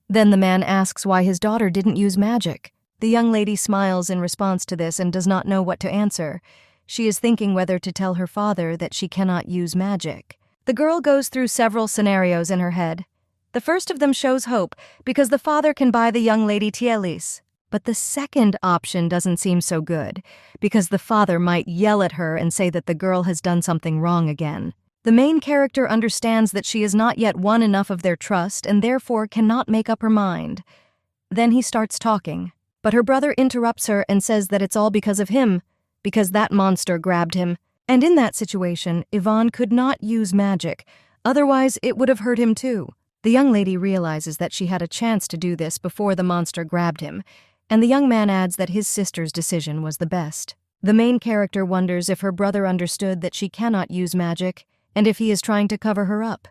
Then the man asks why his daughter didn't use magic. The young lady smiles in response to this and does not know what to answer. She is thinking whether to tell her father that she cannot use magic. The girl goes through several scenarios in her head. The first of them shows hope because the father can buy the young lady Tielis. But the second option doesn't seem so good because the father might yell at her and say that the girl has done something wrong again. The main character understands that she has not yet won enough of their trust and therefore cannot make up her mind. Then he starts talking, but her brother interrupts her and says that it's all because of him, because that monster grabbed him. And in that situation, Yvonne could not use magic, otherwise it would have hurt him too. The young lady realizes that she had a chance to do this before the monster grabbed him, and the young man adds that his sister's decision was the best. The main character wonders if her brother understood that she cannot use magic, and if he is trying to cover her up.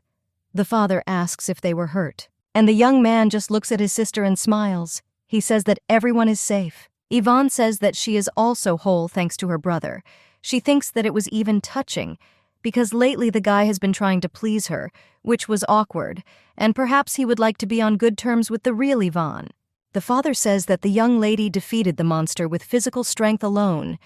The father asks if they were hurt, and the young man just looks at his sister and smiles. He says that everyone is safe. Yvonne says that she is also whole thanks to her brother. She thinks that it was even touching, because lately the guy has been trying to please her, which was awkward, and perhaps he would like to be on good terms with the real Yvonne. The father says that the young lady defeated the monster with physical strength alone,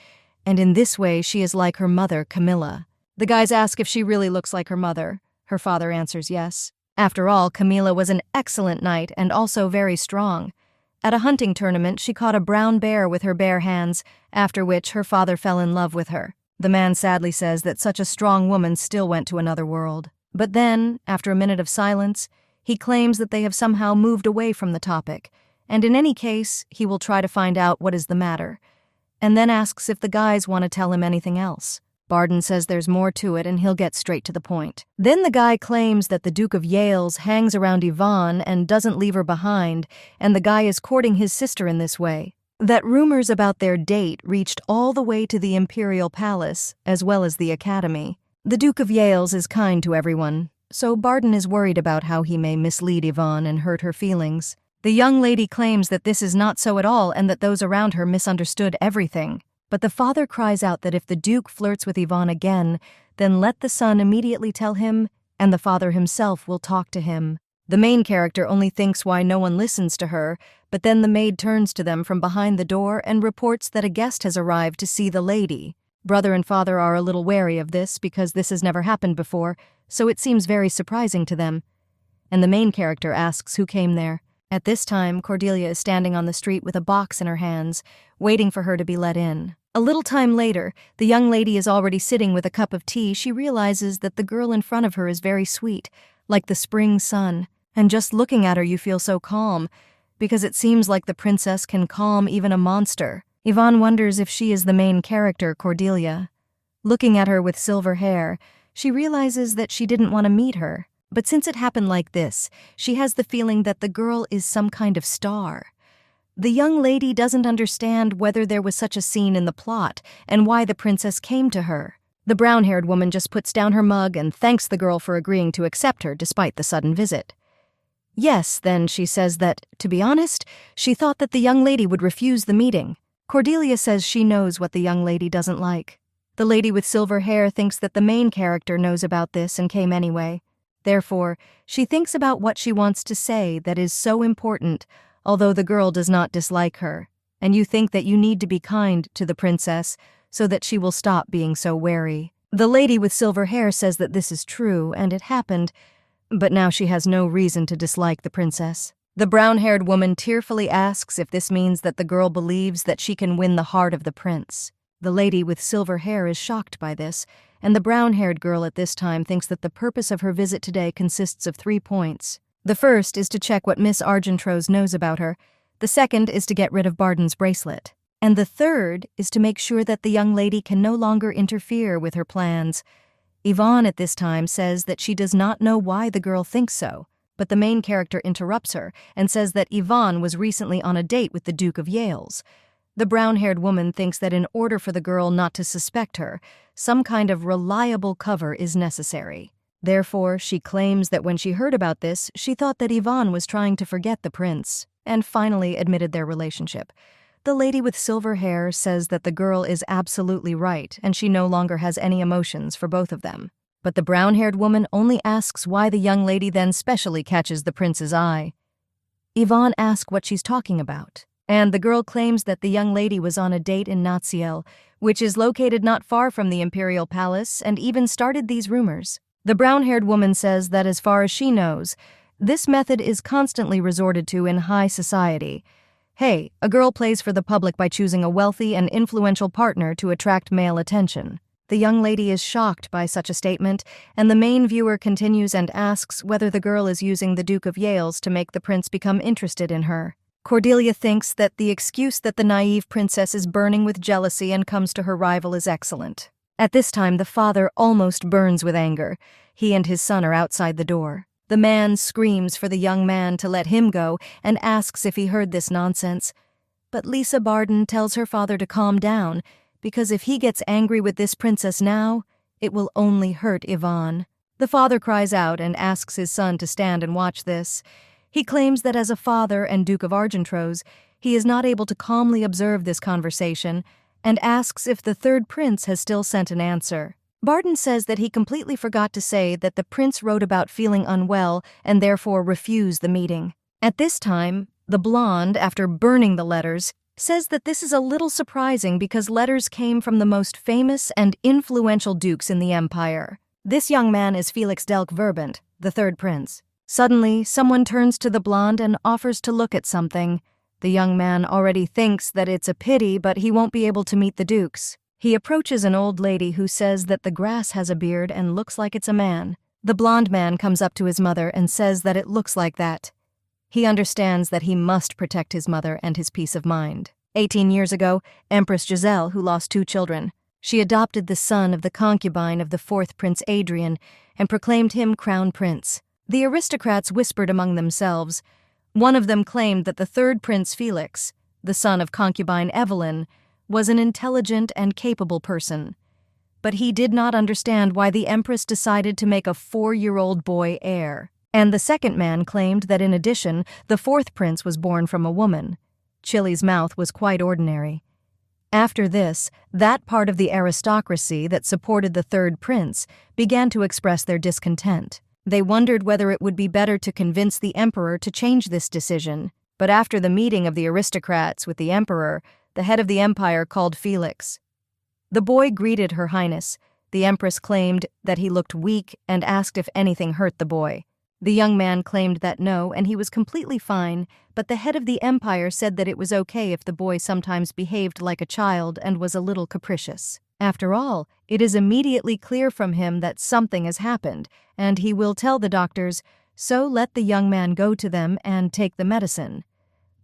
and in this way she is like her mother, Camilla. The guys ask if she really looks like her mother. Her father answers yes. After all, Camilla was an excellent knight and also very strong. At a hunting tournament, she caught a brown bear with her bare hands, after which her father fell in love with her. The man sadly says that such a strong woman still went to another world. But then, after a minute of silence, he claims that they have somehow moved away from the topic, and in any case, he will try to find out what is the matter, and then asks if the guys want to tell him anything else. Barden says there's more to it and he'll get straight to the point. Then the guy claims that the Duke of Yales hangs around Yvonne and doesn't leave her behind, and the guy is courting his sister in this way. That rumors about their date reached all the way to the Imperial Palace, as well as the Academy. The Duke of Yales is kind to everyone, so Barden is worried about how he may mislead Yvonne and hurt her feelings. The young lady claims that this is not so at all and that those around her misunderstood everything. But the father cries out that if the Duke flirts with Yvonne again, then let the son immediately tell him, and the father himself will talk to him. The main character only thinks why no one listens to her, but then the maid turns to them from behind the door and reports that a guest has arrived to see the lady. Brother and father are a little wary of this because this has never happened before, so it seems very surprising to them. And the main character asks who came there. At this time, Cordelia is standing on the street with a box in her hands, waiting for her to be let in. A little time later, the young lady is already sitting with a cup of tea. She realizes that the girl in front of her is very sweet, like the spring sun, and just looking at her you feel so calm, because it seems like the princess can calm even a monster. Yvonne wonders if she is the main character, Cordelia. Looking at her with silver hair, she realizes that she didn't want to meet her. But since it happened like this, she has the feeling that the girl is some kind of star. The young lady doesn't understand whether there was such a scene in the plot and why the princess came to her. The brown-haired woman just puts down her mug and thanks the girl for agreeing to accept her despite the sudden visit. Yes, then she says that, to be honest, she thought that the young lady would refuse the meeting. Cordelia says she knows what the young lady doesn't like. The lady with silver hair thinks that the main character knows about this and came anyway. Therefore, she thinks about what she wants to say that is so important, although the girl does not dislike her, and you think that you need to be kind to the princess so that she will stop being so wary. The lady with silver hair says that this is true, and it happened, but now she has no reason to dislike the princess. The brown-haired woman tearfully asks if this means that the girl believes that she can win the heart of the prince. The lady with silver hair is shocked by this, and the brown-haired girl at this time thinks that the purpose of her visit today consists of 3 points. The first is to check what Miss Argentrose knows about her, the second is to get rid of Barden's bracelet, and the third is to make sure that the young lady can no longer interfere with her plans. Yvonne at this time says that she does not know why the girl thinks so, but the main character interrupts her and says that Yvonne was recently on a date with the Duke of Yales. The brown-haired woman thinks that in order for the girl not to suspect her, some kind of reliable cover is necessary. Therefore, she claims that when she heard about this, she thought that Yvonne was trying to forget the prince, and finally admitted their relationship. The lady with silver hair says that the girl is absolutely right, and she no longer has any emotions for both of them. But the brown-haired woman only asks why the young lady then specially catches the prince's eye. Yvonne asks what she's talking about, and the girl claims that the young lady was on a date in Natsiel, which is located not far from the Imperial Palace, and even started these rumors. The brown-haired woman says that as far as she knows, this method is constantly resorted to in high society. Hey, a girl plays for the public by choosing a wealthy and influential partner to attract male attention. The young lady is shocked by such a statement, and the main viewer continues and asks whether the girl is using the Duke of Yale's to make the prince become interested in her. Cordelia thinks that the excuse that the naive princess is burning with jealousy and comes to her rival is excellent. At this time, the father almost burns with anger. He and his son are outside the door. The man screams for the young man to let him go and asks if he heard this nonsense. But Lisa Barden tells her father to calm down, because if he gets angry with this princess now, it will only hurt Yvonne. The father cries out and asks his son to stand and watch this. He claims that as a father and Duke of Argentrose, he is not able to calmly observe this conversation and asks if the third prince has still sent an answer. Barden says that he completely forgot to say that the prince wrote about feeling unwell and therefore refused the meeting. At this time, the blonde, after burning the letters, says that this is a little surprising because letters came from the most famous and influential dukes in the empire. This young man is Felix Delk Verbant, the third prince. Suddenly, someone turns to the blonde and offers to look at something. The young man already thinks that it's a pity, but he won't be able to meet the dukes. He approaches an old lady who says that the grass has a beard and looks like it's a man. The blonde man comes up to his mother and says that it looks like that. He understands that he must protect his mother and his peace of mind. 18 years ago, Empress Giselle, who lost 2 children, she adopted the son of the concubine of the 4th Prince Adrian and proclaimed him crown prince. The aristocrats whispered among themselves. One of them claimed that the 3rd Prince Felix, the son of concubine Evelyn, was an intelligent and capable person. But he did not understand why the Empress decided to make a 4-year-old boy heir. And the second man claimed that in addition, the 4th prince was born from a woman. Chili's mouth was quite ordinary. After this, that part of the aristocracy that supported the 3rd prince began to express their discontent. They wondered whether it would be better to convince the emperor to change this decision. But after the meeting of the aristocrats with the emperor, the head of the empire called Felix. The boy greeted Her Highness. The empress claimed that he looked weak and asked if anything hurt the boy. The young man claimed that no, and he was completely fine, but the head of the empire said that it was okay if the boy sometimes behaved like a child and was a little capricious. After all, it is immediately clear from him that something has happened, and he will tell the doctors, so let the young man go to them and take the medicine.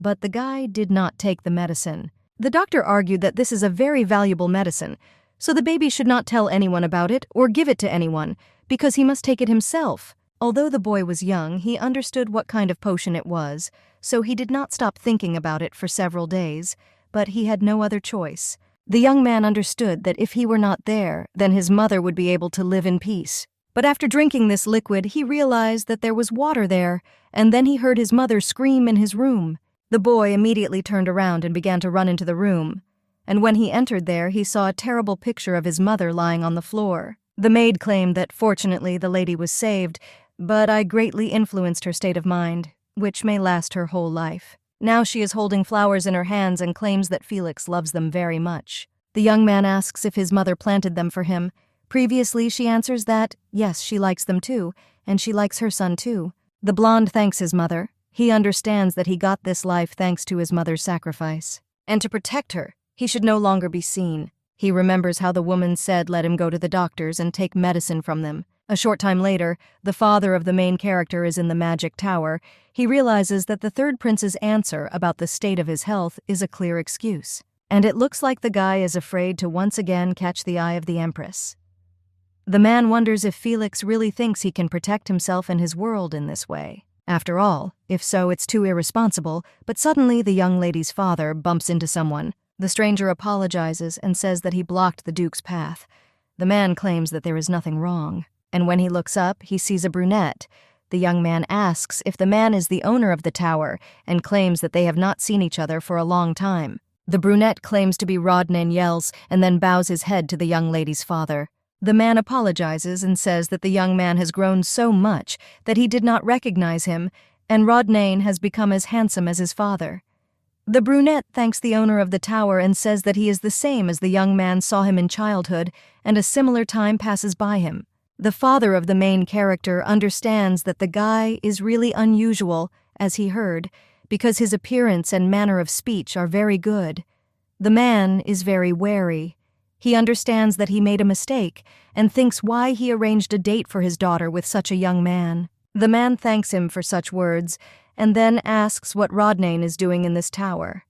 But the guy did not take the medicine. The doctor argued that this is a very valuable medicine, so the baby should not tell anyone about it or give it to anyone, because he must take it himself. Although the boy was young, he understood what kind of potion it was, so he did not stop thinking about it for several days, but he had no other choice. The young man understood that if he were not there, then his mother would be able to live in peace. But after drinking this liquid, he realized that there was water there, and then he heard his mother scream in his room. The boy immediately turned around and began to run into the room, and when he entered there, he saw a terrible picture of his mother lying on the floor. The maid claimed that fortunately the lady was saved, but I greatly influenced her state of mind, which may last her whole life. Now she is holding flowers in her hands and claims that Felix loves them very much. The young man asks if his mother planted them for him. Previously, she answers that, yes, she likes them too, and she likes her son too. The blonde thanks his mother. He understands that he got this life thanks to his mother's sacrifice. And to protect her, he should no longer be seen. He remembers how the woman said let him go to the doctors and take medicine from them. A short time later, the father of the main character is in the magic tower. He realizes that the 3rd prince's answer about the state of his health is a clear excuse. And it looks like the guy is afraid to once again catch the eye of the empress. The man wonders if Felix really thinks he can protect himself and his world in this way. After all, if so, it's too irresponsible, but suddenly the young lady's father bumps into someone. The stranger apologizes and says that he blocked the Duke's path. The man claims that there is nothing wrong. And when he looks up, he sees a brunette. The young man asks if the man is the owner of the tower and claims that they have not seen each other for a long time. The brunette claims to be Rodnan Yells and then bows his head to the young lady's father. The man apologizes and says that the young man has grown so much that he did not recognize him, and Rodnan has become as handsome as his father. The brunette thanks the owner of the tower and says that he is the same as the young man saw him in childhood, and a similar time passes by him. The father of the main character understands that the guy is really unusual, as he heard, because his appearance and manner of speech are very good. The man is very wary. He understands that he made a mistake and thinks why he arranged a date for his daughter with such a young man. The man thanks him for such words and then asks what Rodnan is doing in this tower.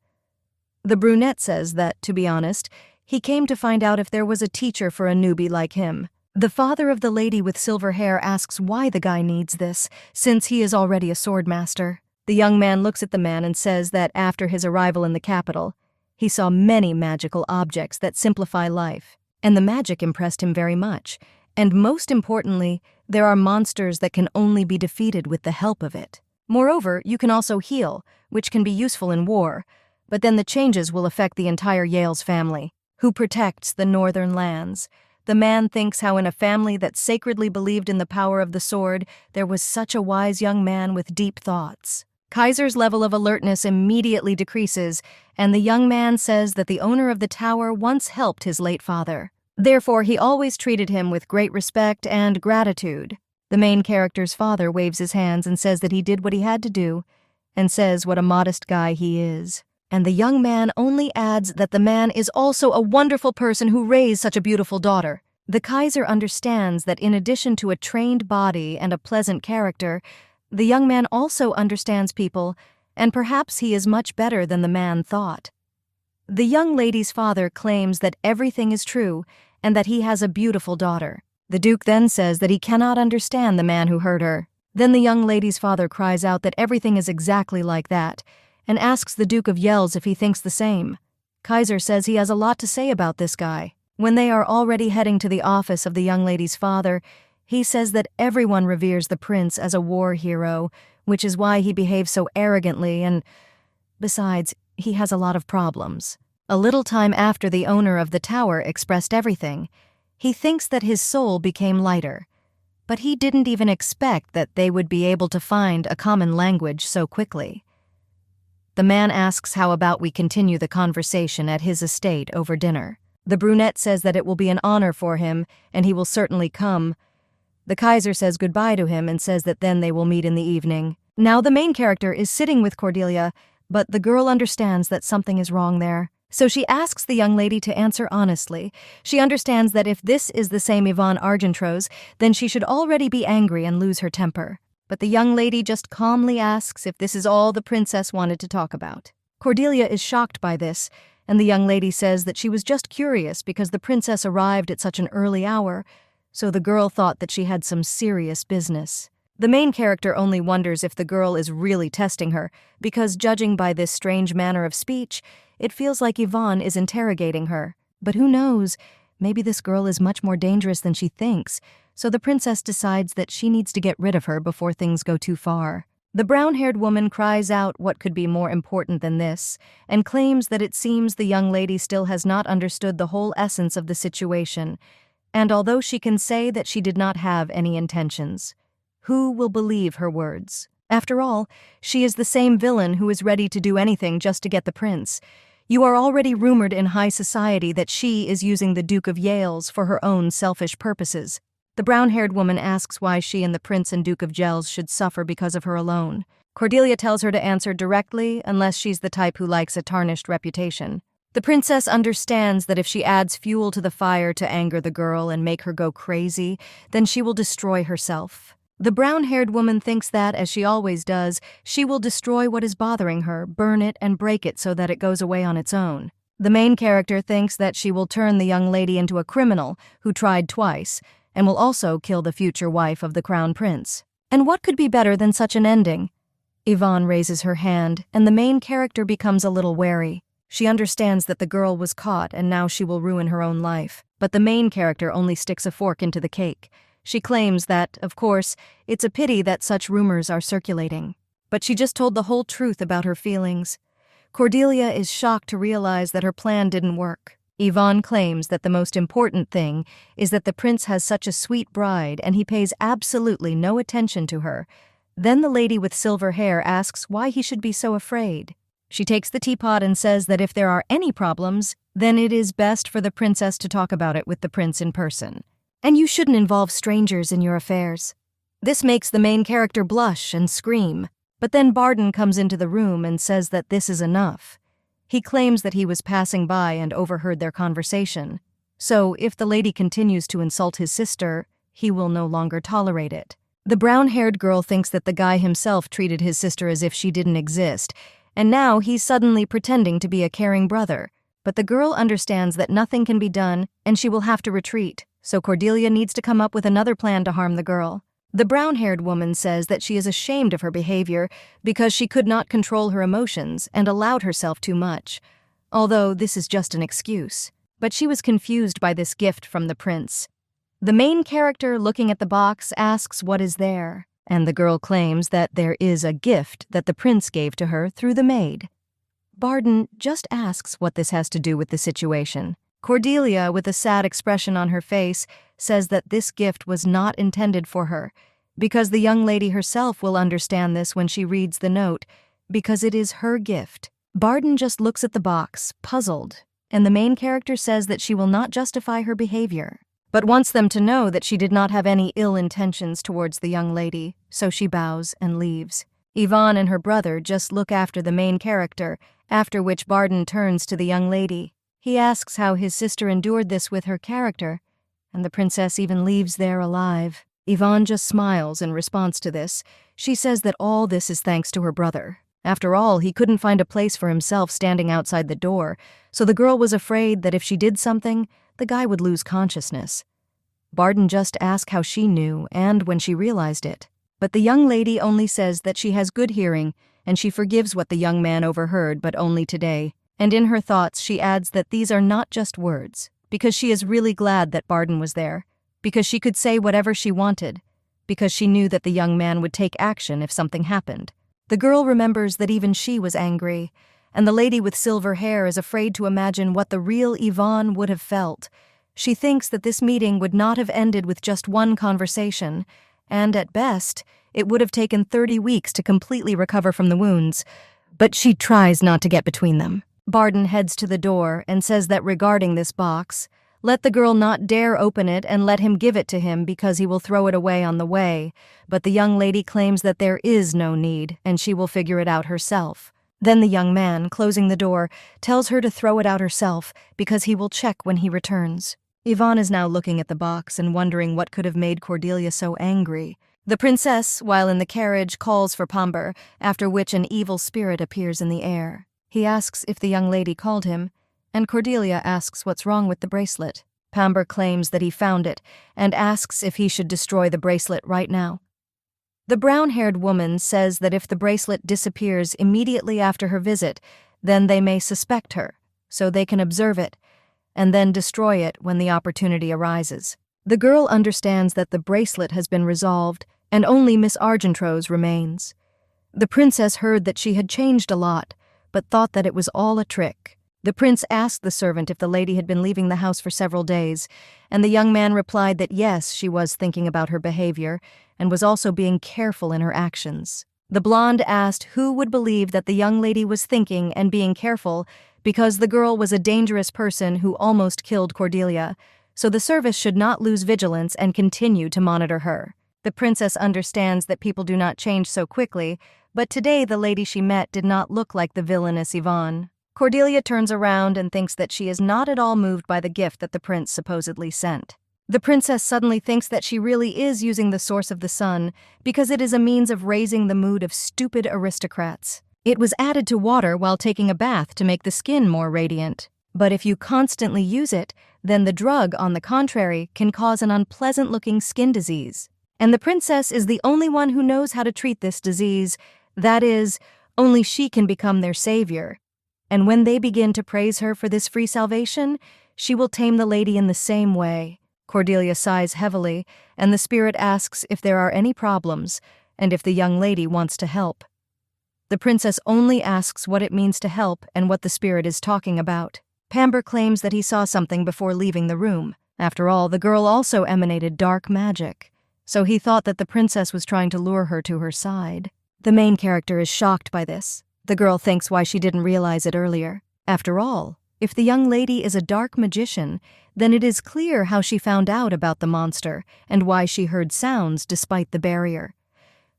The brunette says that, to be honest, he came to find out if there was a teacher for a newbie like him. The father of the lady with silver hair asks why the guy needs this, since he is already a sword master. The young man looks at the man and says that after his arrival in the capital, he saw many magical objects that simplify life, and the magic impressed him very much. And most importantly, there are monsters that can only be defeated with the help of it. Moreover, you can also heal, which can be useful in war, but then the changes will affect the entire Yale's family, who protects the northern lands. The man thinks how in a family that sacredly believed in the power of the sword, there was such a wise young man with deep thoughts. Kaiser's level of alertness immediately decreases, and the young man says that the owner of the tower once helped his late father. Therefore, he always treated him with great respect and gratitude. The main character's father waves his hands and says that he did what he had to do, and says what a modest guy he is. And the young man only adds that the man is also a wonderful person who raised such a beautiful daughter. The Kaiser understands that in addition to a trained body and a pleasant character, the young man also understands people, and perhaps he is much better than the man thought. The young lady's father claims that everything is true and that he has a beautiful daughter. The Duke then says that he cannot understand the man who hurt her. Then the young lady's father cries out that everything is exactly like that, and asks the Duke of Yells if he thinks the same. Kaiser says he has a lot to say about this guy. When they are already heading to the office of the young lady's father, he says that everyone reveres the prince as a war hero, which is why he behaves so arrogantly and, besides, he has a lot of problems. A little time after the owner of the tower expressed everything, he thinks that his soul became lighter. But he didn't even expect that they would be able to find a common language so quickly. The man asks how about we continue the conversation at his estate over dinner. The brunette says that it will be an honor for him, and he will certainly come. The Kaiser says goodbye to him and says that then they will meet in the evening. Now the main character is sitting with Cordelia, but the girl understands that something is wrong there. So she asks the young lady to answer honestly. She understands that if this is the same Yvonne Argentrose, then she should already be angry and lose her temper. But the young lady just calmly asks if this is all the princess wanted to talk about. Cordelia is shocked by this, and the young lady says that she was just curious because the princess arrived at such an early hour, so the girl thought that she had some serious business. The main character only wonders if the girl is really testing her, because judging by this strange manner of speech, it feels like Yvonne is interrogating her. But who knows? Maybe this girl is much more dangerous than she thinks, so the princess decides that she needs to get rid of her before things go too far. The brown-haired woman cries out what could be more important than this, and claims that it seems the young lady still has not understood the whole essence of the situation, and although she can say that she did not have any intentions, who will believe her words? After all, she is the same villain who is ready to do anything just to get the prince. You are already rumored in high society that she is using the Duke of Yales for her own selfish purposes. The brown-haired woman asks why she and the Prince and Duke of Gels should suffer because of her alone. Cordelia tells her to answer directly unless she's the type who likes a tarnished reputation. The princess understands that if she adds fuel to the fire to anger the girl and make her go crazy, then she will destroy herself. The brown-haired woman thinks that, as she always does, she will destroy what is bothering her, burn it, and break it so that it goes away on its own. The main character thinks that she will turn the young lady into a criminal who tried twice, and will also kill the future wife of the crown prince. And what could be better than such an ending? Yvonne raises her hand, and the main character becomes a little wary. She understands that the girl was caught and now she will ruin her own life. But the main character only sticks a fork into the cake. She claims that, of course, it's a pity that such rumors are circulating. But she just told the whole truth about her feelings. Cordelia is shocked to realize that her plan didn't work. Yvonne claims that the most important thing is that the prince has such a sweet bride and he pays absolutely no attention to her. Then the lady with silver hair asks why he should be so afraid. She takes the teapot and says that if there are any problems, then it is best for the princess to talk about it with the prince in person. and you shouldn't involve strangers in your affairs." This makes the main character blush and scream, but then Barden comes into the room and says that this is enough. He claims that he was passing by and overheard their conversation, so if the lady continues to insult his sister, he will no longer tolerate it. The brown-haired girl thinks that the guy himself treated his sister as if she didn't exist, and now he's suddenly pretending to be a caring brother. But the girl understands that nothing can be done and she will have to retreat, so Cordelia needs to come up with another plan to harm the girl. The brown-haired woman says that she is ashamed of her behavior because she could not control her emotions and allowed herself too much, although this is just an excuse. But she was confused by this gift from the prince. The main character, looking at the box, asks what is there, and the girl claims that there is a gift that the prince gave to her through the maid. Barden just asks what this has to do with the situation. Cordelia, with a sad expression on her face, says that this gift was not intended for her, because the young lady herself will understand this when she reads the note, because it is her gift. Barden just looks at the box, puzzled, and the main character says that she will not justify her behavior, but wants them to know that she did not have any ill intentions towards the young lady, so she bows and leaves. Yvonne and her brother just look after the main character, after which Barden turns to the young lady. He asks how his sister endured this with her character, and the princess even leaves there alive. Yvonne just smiles in response to this. She says that all this is thanks to her brother. After all, he couldn't find a place for himself standing outside the door, so the girl was afraid that if she did something, the guy would lose consciousness. Barden just asks how she knew and when she realized it. But the young lady only says that she has good hearing and she forgives what the young man overheard, but only today. And in her thoughts she adds that these are not just words, because she is really glad that Barden was there, because she could say whatever she wanted, because she knew that the young man would take action if something happened. The girl remembers that even she was angry, and the lady with silver hair is afraid to imagine what the real Yvonne would have felt. She thinks that this meeting would not have ended with just one conversation, and at best, it would have taken 30 weeks to completely recover from the wounds, but she tries not to get between them. Barden heads to the door and says that regarding this box, let the girl not dare open it and let him give it to him because he will throw it away on the way, but the young lady claims that there is no need and she will figure it out herself. Then the young man, closing the door, tells her to throw it out herself because he will check when he returns. Yvonne is now looking at the box and wondering what could have made Cordelia so angry. The princess, while in the carriage, calls for Pamber, after which an evil spirit appears in the air. He asks if the young lady called him, and Cordelia asks what's wrong with the bracelet. Pamber claims that he found it, and asks if he should destroy the bracelet right now. The brown-haired woman says that if the bracelet disappears immediately after her visit, then they may suspect her, so they can observe it, and then destroy it when the opportunity arises. The girl understands that the bracelet has been resolved, and only Miss Argentrose remains. The princess heard that she had changed a lot, but thought that it was all a trick. The prince asked the servant if the lady had been leaving the house for several days, and the young man replied that yes, she was thinking about her behavior, and was also being careful in her actions. The blonde asked who would believe that the young lady was thinking and being careful because the girl was a dangerous person who almost killed Cordelia, so the service should not lose vigilance and continue to monitor her. The princess understands that people do not change so quickly, but today the lady she met did not look like the villainous Yvonne. Cordelia turns around and thinks that she is not at all moved by the gift that the prince supposedly sent. The princess suddenly thinks that she really is using the source of the sun because it is a means of raising the mood of stupid aristocrats. It was added to water while taking a bath to make the skin more radiant. But if you constantly use it, then the drug, on the contrary, can cause an unpleasant-looking skin disease. And the princess is the only one who knows how to treat this disease. That is, only she can become their savior. And when they begin to praise her for this free salvation, she will tame the lady in the same way. Cordelia sighs heavily, and the spirit asks if there are any problems, and if the young lady wants to help. The princess only asks what it means to help and what the spirit is talking about. Pamber claims that he saw something before leaving the room. After all, the girl also emanated dark magic, so he thought that the princess was trying to lure her to her side. The main character is shocked by this. The girl thinks why she didn't realize it earlier. After all, If the young lady is a dark magician, then it is clear how she found out about the monster and why she heard sounds despite the barrier.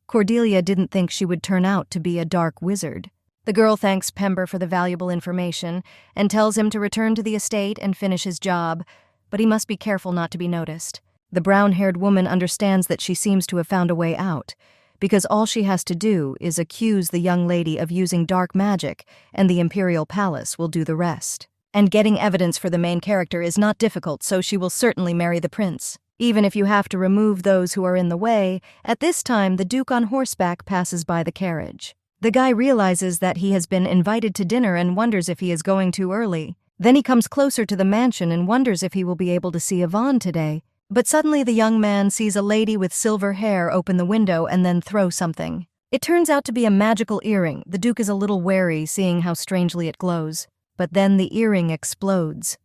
Cordelia didn't think she would turn out to be a dark wizard. The girl thanks Pember for the valuable information and tells him to return to the estate and finish his job, but he must be careful not to be noticed. The brown-haired woman understands that she seems to have found a way out, because all she has to do is accuse the young lady of using dark magic, and the Imperial Palace will do the rest. And getting evidence for the main character is not difficult, so she will certainly marry the prince. Even if you have to remove those who are in the way, at this time the Duke on horseback passes by the carriage. The guy realizes that he has been invited to dinner and wonders if he is going too early. Then he comes closer to the mansion and wonders if he will be able to see Yvonne today. But suddenly the young man sees a lady with silver hair open the window and then throw something. It turns out to be a magical earring. The Duke is a little wary, seeing how strangely it glows. But then the earring explodes.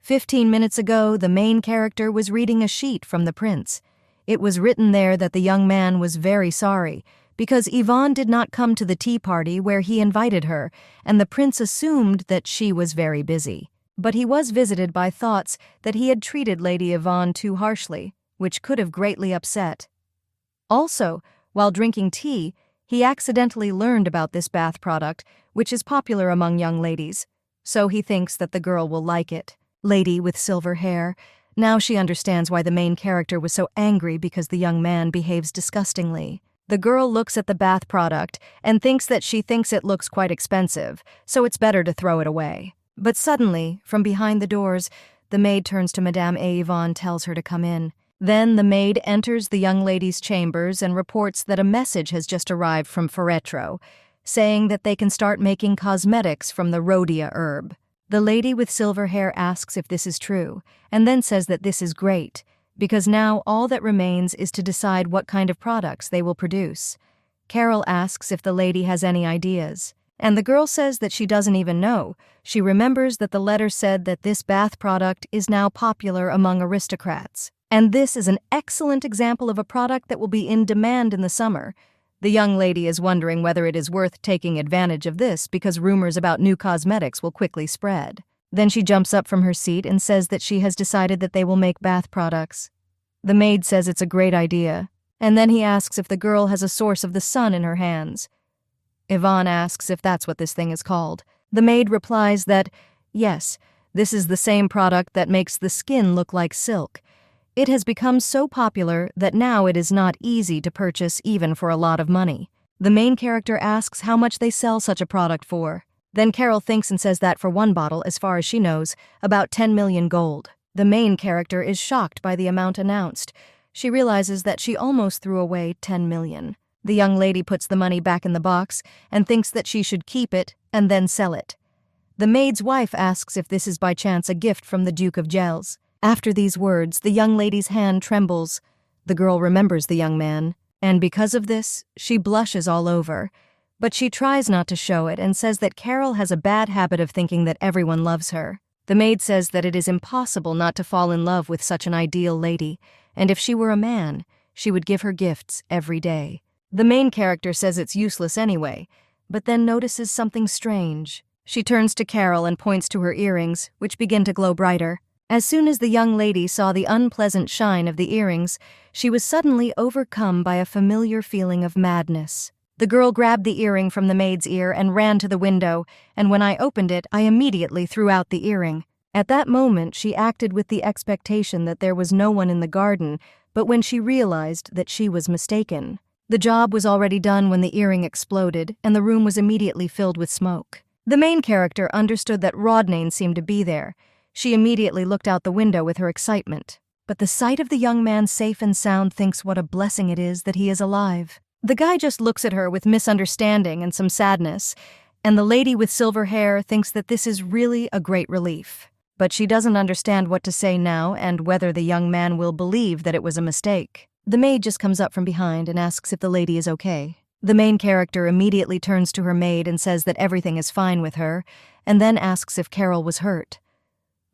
15 minutes ago, the main character was reading a sheet from the prince. It was written there that the young man was very sorry, because Yvonne did not come to the tea party where he invited her, and the prince assumed that she was very busy. But he was visited by thoughts that he had treated Lady Yvonne too harshly, which could have greatly upset. Also, while drinking tea, he accidentally learned about this bath product, which is popular among young ladies, so he thinks that the girl will like it. Lady with silver hair. Now she understands why the main character was so angry because the young man behaves disgustingly. The girl looks at the bath product and thinks that she thinks it looks quite expensive, so it's better to throw it away. But suddenly, from behind the doors, the maid turns to Madame Yvonne, tells her to come in. Then the maid enters the young lady's chambers and reports that a message has just arrived from Ferretro, saying that they can start making cosmetics from the rhodia herb. The lady with silver hair asks if this is true, and then says that this is great, because now all that remains is to decide what kind of products they will produce. Carol asks if the lady has any ideas, and the girl says that she doesn't even know. She remembers that the letter said that this bath product is now popular among aristocrats, and this is an excellent example of a product that will be in demand in the summer. The young lady is wondering whether it is worth taking advantage of this because rumors about new cosmetics will quickly spread. Then she jumps up from her seat and says that she has decided that they will make bath products. The maid says it's a great idea, and then he asks if the girl has a source of the sun in her hands. Yvonne asks if that's what this thing is called. The maid replies that, yes, this is the same product that makes the skin look like silk. It has become so popular that now it is not easy to purchase even for a lot of money. The main character asks how much they sell such a product for. Then Carol thinks and says that for one bottle, as far as she knows, about 10 million gold. The main character is shocked by the amount announced. She realizes that she almost threw away 10 million. The young lady puts the money back in the box and thinks that she should keep it and then sell it. The maid's wife asks if this is by chance a gift from the Duke of Gels. After these words, the young lady's hand trembles. The girl remembers the young man, and because of this, she blushes all over. But she tries not to show it and says that Carol has a bad habit of thinking that everyone loves her. The maid says that it is impossible not to fall in love with such an ideal lady, and if she were a man, she would give her gifts every day. The main character says it's useless anyway, but then notices something strange. She turns to Carol and points to her earrings, which begin to glow brighter. As soon as the young lady saw the unpleasant shine of the earrings, she was suddenly overcome by a familiar feeling of madness. The girl grabbed the earring from the maid's ear and ran to the window, and when I opened it, I immediately threw out the earring. At that moment, she acted with the expectation that there was no one in the garden, but when she realized that she was mistaken. The job was already done when the earring exploded, and the room was immediately filled with smoke. The main character understood that Rodnan seemed to be there. She immediately looked out the window with her excitement. But the sight of the young man safe and sound thinks what a blessing it is that he is alive. The guy just looks at her with misunderstanding and some sadness, and the lady with silver hair thinks that this is really a great relief. But she doesn't understand what to say now and whether the young man will believe that it was a mistake. The maid just comes up from behind and asks if the lady is okay. The main character immediately turns to her maid and says that everything is fine with her, and then asks if Carol was hurt.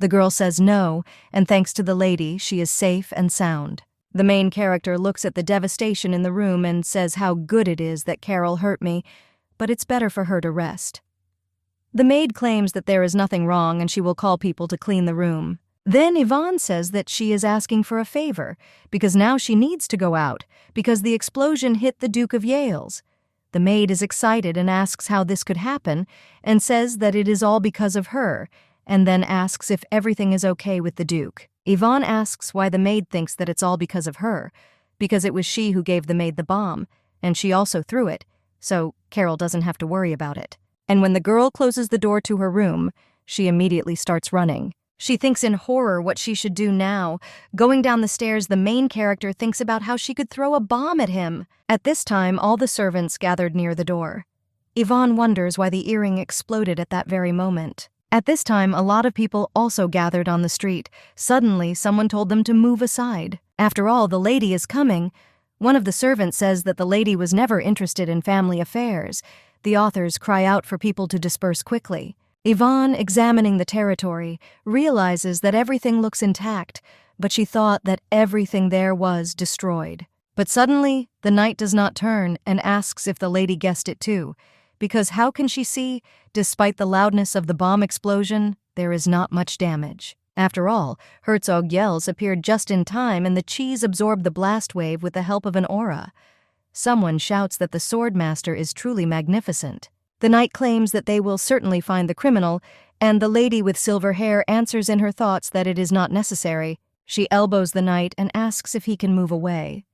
The girl says no, and thanks to the lady, she is safe and sound. The main character looks at the devastation in the room and says how good it is that Carol hurt me, but it's better for her to rest. The maid claims that there is nothing wrong and she will call people to clean the room. Then Yvonne says that she is asking for a favor, because now she needs to go out, because the explosion hit the Duke of Yale's. The maid is excited and asks how this could happen, and says that it is all because of her, and then asks if everything is okay with the Duke. Yvonne asks why the maid thinks that it's all because of her, because it was she who gave the maid the bomb, and she also threw it, so Carol doesn't have to worry about it. And when the girl closes the door to her room, she immediately starts running. She thinks in horror what she should do now. Going down the stairs, the main character thinks about how she could throw a bomb at him. At this time, all the servants gathered near the door. Yvonne wonders why the earring exploded at that very moment. At this time, a lot of people also gathered on the street. Suddenly, someone told them to move aside. After all, the lady is coming. One of the servants says that the lady was never interested in family affairs. The authors cry out for people to disperse quickly. Yvonne, examining the territory, realizes that everything looks intact, but she thought that everything there was destroyed. But suddenly, the knight does not turn and asks if the lady guessed it too, because how can she see, despite the loudness of the bomb explosion, there is not much damage. After all, Herzog Yells appeared just in time and the cheese absorbed the blast wave with the help of an aura. Someone shouts that the swordmaster is truly magnificent. The knight claims that they will certainly find the criminal, and the lady with silver hair answers in her thoughts that it is not necessary. She elbows the knight and asks if he can move away.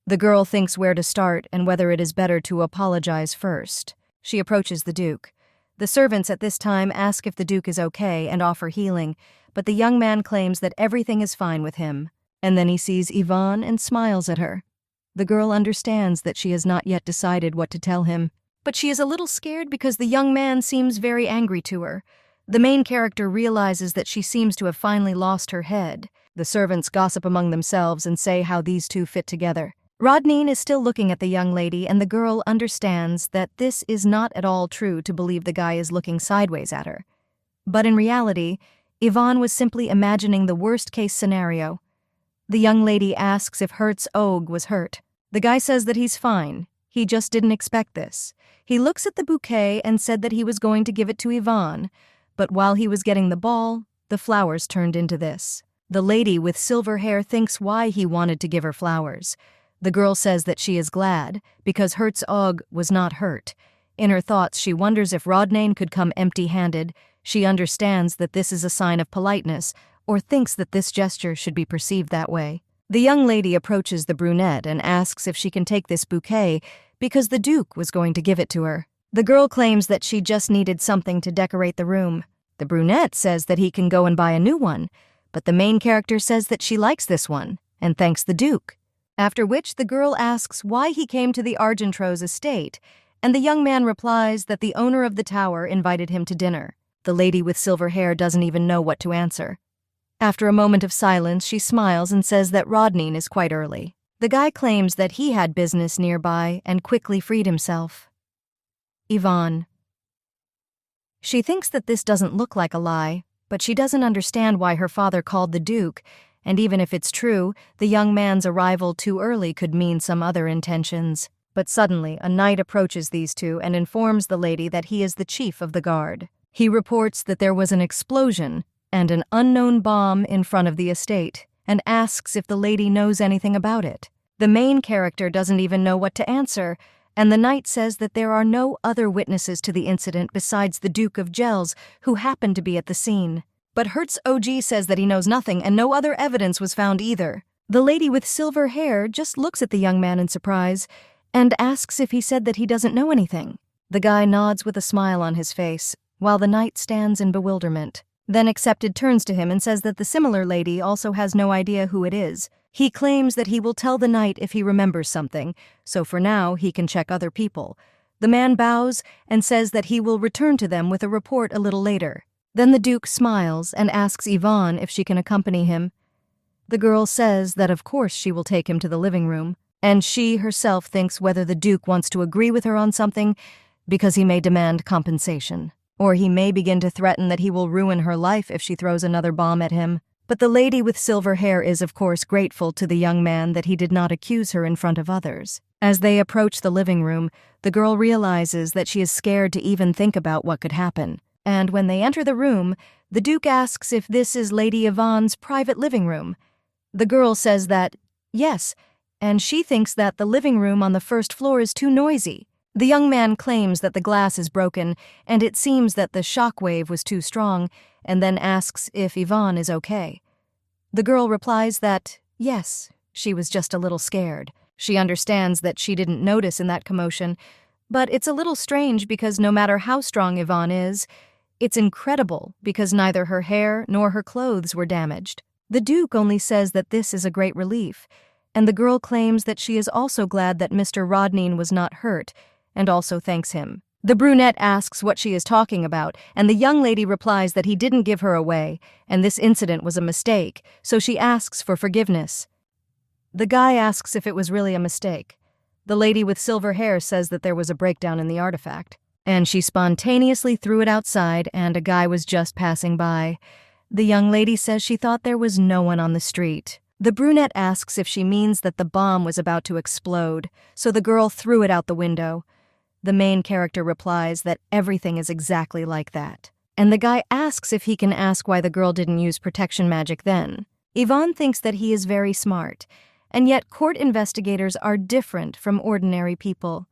The girl thinks where to start and whether it is better to apologize first. She approaches the Duke. The servants at this time ask if the Duke is okay and offer healing, but the young man claims that everything is fine with him. And then he sees Yvonne and smiles at her. The girl understands that she has not yet decided what to tell him, but she is a little scared because the young man seems very angry to her. The main character realizes that she seems to have finally lost her head. The servants gossip among themselves and say how these two fit together. Rodnan is still looking at the young lady, and the girl understands that this is not at all true to believe the guy is looking sideways at her. But in reality, Yvonne was simply imagining the worst-case scenario. The young lady asks if Herzog was hurt. The guy says that he's fine. He just didn't expect this. He looks at the bouquet and said that he was going to give it to Yvonne, but while he was getting the ball, the flowers turned into this. The lady with silver hair thinks why he wanted to give her flowers. The girl says that she is glad, because Herzog was not hurt. In her thoughts, she wonders if Rodnan could come empty-handed. She understands that this is a sign of politeness, or thinks that this gesture should be perceived that way. The young lady approaches the brunette and asks if she can take this bouquet because the Duke was going to give it to her. The girl claims that she just needed something to decorate the room. The brunette says that he can go and buy a new one, but the main character says that she likes this one and thanks the Duke. After which the girl asks why he came to the Argentro's estate, and the young man replies that the owner of the tower invited him to dinner. The lady with silver hair doesn't even know what to answer. After a moment of silence, she smiles and says that Rodnan is quite early. The guy claims that he had business nearby and quickly freed himself. Yvonne. She thinks that this doesn't look like a lie, but she doesn't understand why her father called the Duke, and even if it's true, the young man's arrival too early could mean some other intentions. But suddenly, a knight approaches these two and informs the lady that he is the chief of the guard. He reports that there was an explosion and an unknown bomb in front of the estate, and asks if the lady knows anything about it. The main character doesn't even know what to answer, and the knight says that there are no other witnesses to the incident besides the Duke of Yells, who happened to be at the scene. But Herzog says that he knows nothing and no other evidence was found either. The lady with silver hair just looks at the young man in surprise and asks if he said that he doesn't know anything. The guy nods with a smile on his face, while the knight stands in bewilderment. Then Accepted turns to him and says that the similar lady also has no idea who it is. He claims that he will tell the knight if he remembers something, so for now he can check other people. The man bows and says that he will return to them with a report a little later. Then the Duke smiles and asks Yvonne if she can accompany him. The girl says that of course she will take him to the living room, and she herself thinks whether the Duke wants to agree with her on something because he may demand compensation. Or he may begin to threaten that he will ruin her life if she throws another bomb at him. But the lady with silver hair is, of course, grateful to the young man that he did not accuse her in front of others. As they approach the living room, the girl realizes that she is scared to even think about what could happen. And when they enter the room, the Duke asks if this is Lady Yvonne's private living room. The girl says that, yes, and she thinks that the living room on the first floor is too noisy. The young man claims that the glass is broken, and it seems that the shock wave was too strong, and then asks if Yvonne is okay. The girl replies that, yes, she was just a little scared. She understands that she didn't notice in that commotion, but it's a little strange because no matter how strong Yvonne is, it's incredible because neither her hair nor her clothes were damaged. The Duke only says that this is a great relief, and the girl claims that she is also glad that Mr. Rodnan was not hurt, and also thanks him. The brunette asks what she is talking about, and the young lady replies that he didn't give her away, and this incident was a mistake, so she asks for forgiveness. The guy asks if it was really a mistake. The lady with silver hair says that there was a breakdown in the artifact, and she spontaneously threw it outside, and a guy was just passing by. The young lady says she thought there was no one on the street. The brunette asks if she means that the bomb was about to explode, so the girl threw it out the window. The main character replies that everything is exactly like that. And the guy asks if he can ask why the girl didn't use protection magic then. Yvonne thinks that he is very smart, and yet court investigators are different from ordinary people.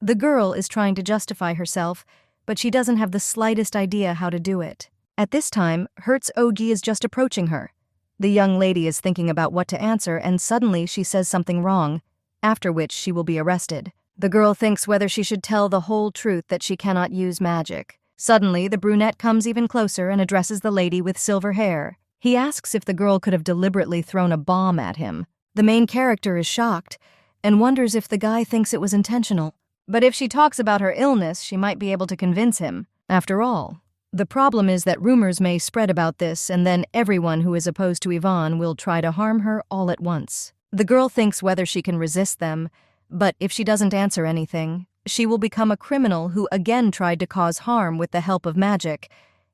The girl is trying to justify herself, but she doesn't have the slightest idea how to do it. At this time, Hertz Ogi is just approaching her. The young lady is thinking about what to answer, and suddenly she says something wrong, after which she will be arrested. The girl thinks whether she should tell the whole truth that she cannot use magic. Suddenly, the brunette comes even closer and addresses the lady with silver hair. He asks if the girl could have deliberately thrown a bomb at him. The main character is shocked and wonders if the guy thinks it was intentional. But if she talks about her illness, she might be able to convince him. After all, the problem is that rumors may spread about this, and then everyone who is opposed to Yvonne will try to harm her all at once. The girl thinks whether she can resist them, but if she doesn't answer anything, she will become a criminal who again tried to cause harm with the help of magic,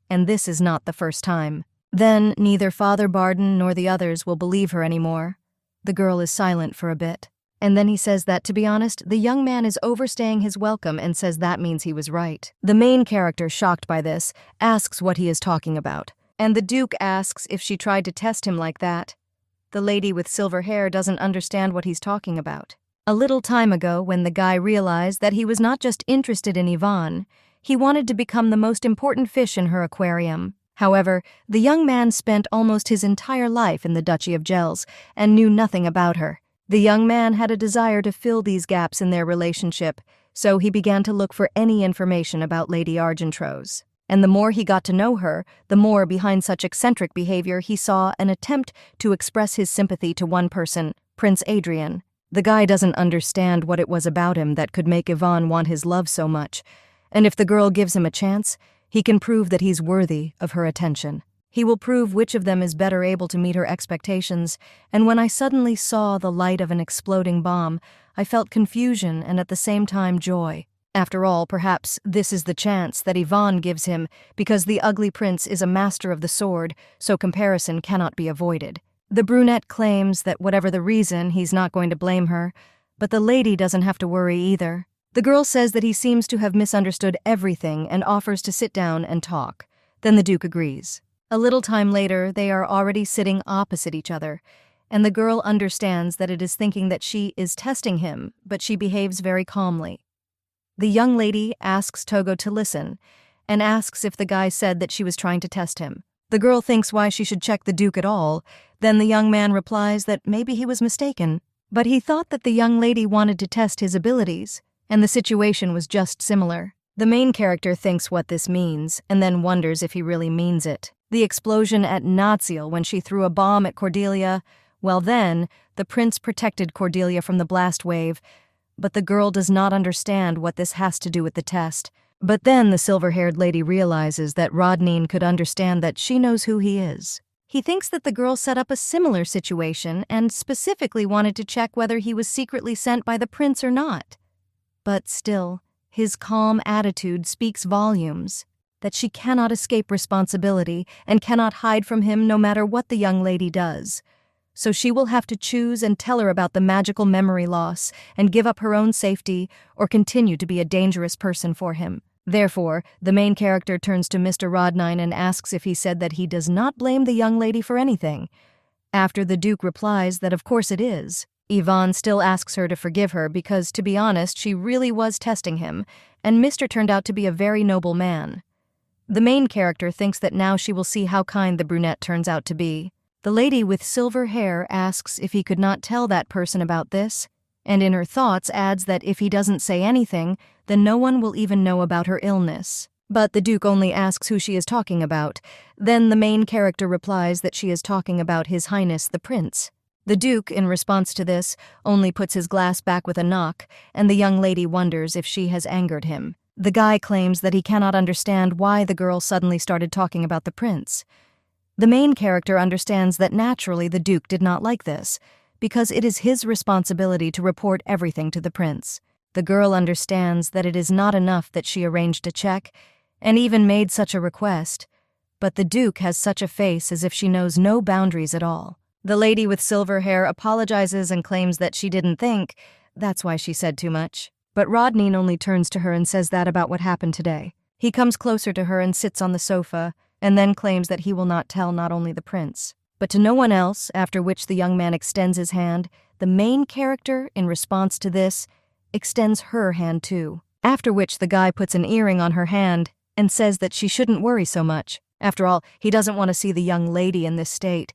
and this is not the first time. Then neither Father Barden nor the others will believe her anymore. The girl is silent for a bit, and then he says that, to be honest, the young man is overstaying his welcome and says that means he was right. The main character, shocked by this, asks what he is talking about, and the Duke asks if she tried to test him like that. The lady with silver hair doesn't understand what he's talking about. A little time ago, when the guy realized that he was not just interested in Yvonne, he wanted to become the most important fish in her aquarium. However, the young man spent almost his entire life in the Duchy of Gels and knew nothing about her. The young man had a desire to fill these gaps in their relationship, so he began to look for any information about Lady Argentrose. And the more he got to know her, the more behind such eccentric behavior he saw an attempt to express his sympathy to one person, Prince Adrian. The guy doesn't understand what it was about him that could make Yvonne want his love so much, and if the girl gives him a chance, he can prove that he's worthy of her attention. He will prove which of them is better able to meet her expectations, and when I suddenly saw the light of an exploding bomb, I felt confusion and at the same time joy. After all, perhaps this is the chance that Yvonne gives him, because the ugly prince is a master of the sword, so comparison cannot be avoided. The brunette claims that whatever the reason, he's not going to blame her, but the lady doesn't have to worry either. The girl says that he seems to have misunderstood everything and offers to sit down and talk. Then the Duke agrees. A little time later, they are already sitting opposite each other, and the girl understands that it is thinking that she is testing him, but she behaves very calmly. The young lady asks Togo to listen, and asks if the guy said that she was trying to test him. The girl thinks why she should check the Duke at all. Then the young man replies that maybe he was mistaken, but he thought that the young lady wanted to test his abilities, and the situation was just similar. The main character thinks what this means, and then wonders if he really means it. The explosion at Naziel when she threw a bomb at Cordelia, well then, the prince protected Cordelia from the blast wave, but the girl does not understand what this has to do with the test. But then the silver-haired lady realizes that Rodnan could understand that she knows who he is. He thinks that the girl set up a similar situation and specifically wanted to check whether he was secretly sent by the prince or not. But still, his calm attitude speaks volumes, that she cannot escape responsibility and cannot hide from him no matter what the young lady does. So she will have to choose and tell her about the magical memory loss and give up her own safety or continue to be a dangerous person for him. Therefore, the main character turns to Mr. Rodnan and asks if he said that he does not blame the young lady for anything. After the Duke replies that of course it is, Yvonne still asks her to forgive her because, to be honest, she really was testing him, and Mr. turned out to be a very noble man. The main character thinks that now she will see how kind the brunette turns out to be. The lady with silver hair asks if he could not tell that person about this, and in her thoughts adds that if he doesn't say anything, then no one will even know about her illness. But the Duke only asks who she is talking about. Then the main character replies that she is talking about His Highness the Prince. The Duke, in response to this, only puts his glass back with a knock, and the young lady wonders if she has angered him. The guy claims that he cannot understand why the girl suddenly started talking about the prince. The main character understands that naturally the Duke did not like this, because it is his responsibility to report everything to the prince. The girl understands that it is not enough that she arranged a check, and even made such a request, but the Duke has such a face as if she knows no boundaries at all. The lady with silver hair apologizes and claims that she didn't think, that's why she said too much. But Rodnan only turns to her and says that about what happened today. He comes closer to her and sits on the sofa, and then claims that he will not tell not only the prince, but to no one else, after which the young man extends his hand. The main character, in response to this, extends her hand too. After which the guy puts an earring on her hand and says that she shouldn't worry so much. After all, he doesn't want to see the young lady in this state.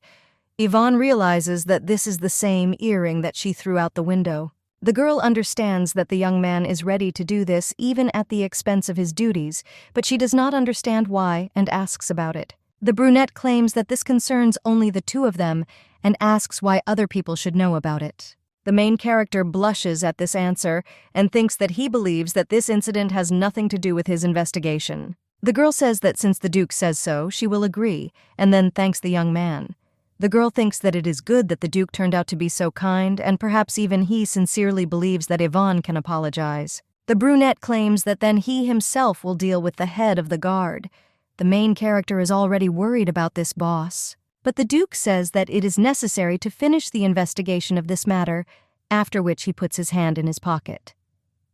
Yvonne realizes that this is the same earring that she threw out the window. The girl understands that the young man is ready to do this even at the expense of his duties, but she does not understand why and asks about it. The brunette claims that this concerns only the two of them and asks why other people should know about it. The main character blushes at this answer and thinks that he believes that this incident has nothing to do with his investigation. The girl says that since the Duke says so, she will agree, and then thanks the young man. The girl thinks that it is good that the Duke turned out to be so kind, and perhaps even he sincerely believes that Yvonne can apologize. The brunette claims that then he himself will deal with the head of the guard. The main character is already worried about this boss. But the Duke says that it is necessary to finish the investigation of this matter, after which he puts his hand in his pocket.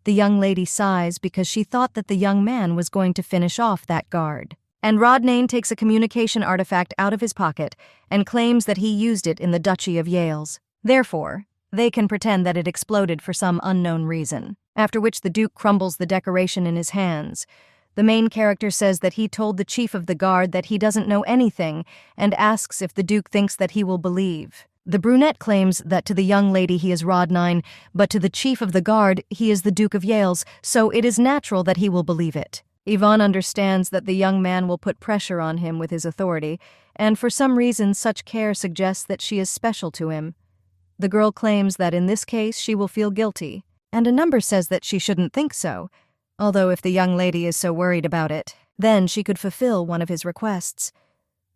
The young lady sighs because she thought that the young man was going to finish off that guard. And Rodnan takes a communication artifact out of his pocket and claims that he used it in the Duchy of Yales. Therefore, they can pretend that it exploded for some unknown reason, after which the Duke crumbles the decoration in his hands. The main character says that he told the chief of the guard that he doesn't know anything and asks if the Duke thinks that he will believe. The brunette claims that to the young lady he is Rodnan, but to the chief of the guard he is the Duke of Yales, so it is natural that he will believe it. Yvonne understands that the young man will put pressure on him with his authority, and for some reason such care suggests that she is special to him. The girl claims that in this case she will feel guilty, and a number says that she shouldn't think so, although if the young lady is so worried about it, then she could fulfill one of his requests.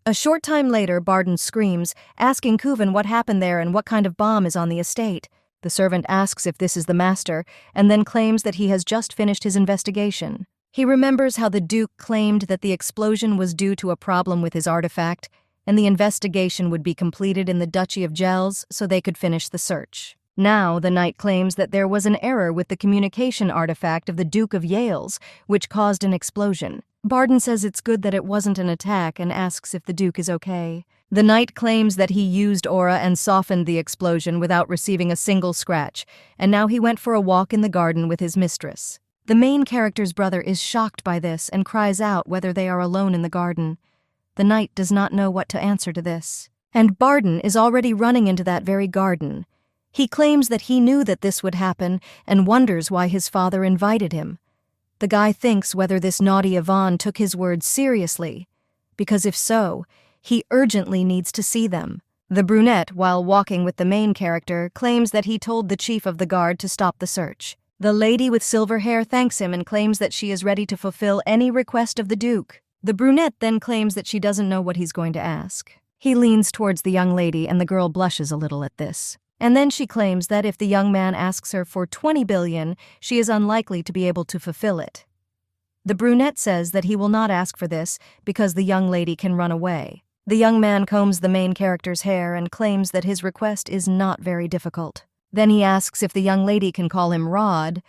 A short time later, Barden screams, asking Kuvan what happened there and what kind of bomb is on the estate. The servant asks if this is the master, and then claims that he has just finished his investigation. He remembers how the Duke claimed that the explosion was due to a problem with his artifact, and the investigation would be completed in the Duchy of Yales so they could finish the search. Now, the knight claims that there was an error with the communication artifact of the Duke of Yales, which caused an explosion. Barden says it's good that it wasn't an attack and asks if the Duke is okay. The knight claims that he used aura and softened the explosion without receiving a single scratch, and now he went for a walk in the garden with his mistress. The main character's brother is shocked by this and cries out whether they are alone in the garden. The knight does not know what to answer to this. And Barden is already running into that very garden. He claims that he knew that this would happen and wonders why his father invited him. The guy thinks whether this naughty Yvonne took his words seriously, because if so, he urgently needs to see them. The brunette, while walking with the main character, claims that he told the chief of the guard to stop the search. The lady with silver hair thanks him and claims that she is ready to fulfill any request of the Duke. The brunette then claims that she doesn't know what he's going to ask. He leans towards the young lady and the girl blushes a little at this. And then she claims that if the young man asks her for 20 billion, she is unlikely to be able to fulfill it. The brunette says that he will not ask for this because the young lady can run away. The young man combs the main character's hair and claims that his request is not very difficult. Then he asks if the young lady can call him Rod.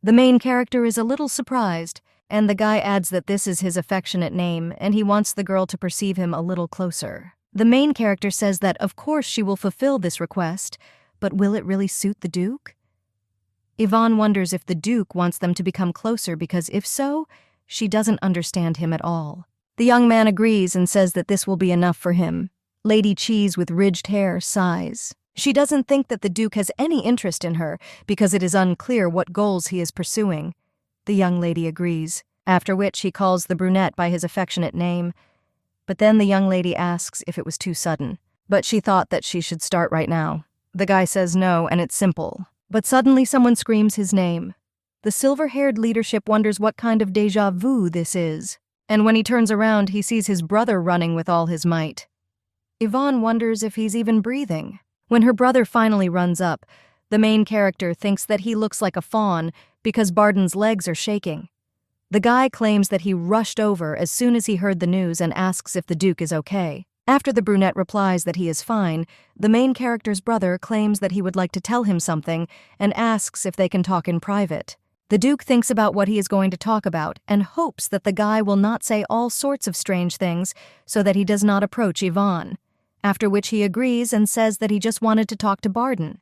The main character is a little surprised, And the guy adds that this is his affectionate name, and he wants the girl to perceive him a little closer. The main character says that of course she will fulfill this request, but will it really suit the Duke? Yvonne wonders if the Duke wants them to become closer because if so, she doesn't understand him at all. The young man agrees and says that this will be enough for him. Lady Cheese with ridged hair sighs. She doesn't think that the Duke has any interest in her because it is unclear what goals he is pursuing. The young lady agrees, after which he calls the brunette by his affectionate name. But then the young lady asks if it was too sudden. But she thought that she should start right now. The guy says no, and it's simple. But suddenly someone screams his name. The silver-haired leadership wonders what kind of déjà vu this is. And when he turns around, he sees his brother running with all his might. Yvonne wonders if he's even breathing. When her brother finally runs up, the main character thinks that he looks like a fawn because Barden's legs are shaking. The guy claims that he rushed over as soon as he heard the news and asks if the Duke is okay. After the brunette replies that he is fine, the main character's brother claims that he would like to tell him something and asks if they can talk in private. The Duke thinks about what he is going to talk about and hopes that the guy will not say all sorts of strange things so that he does not approach Yvonne, after which he agrees and says that he just wanted to talk to Barden.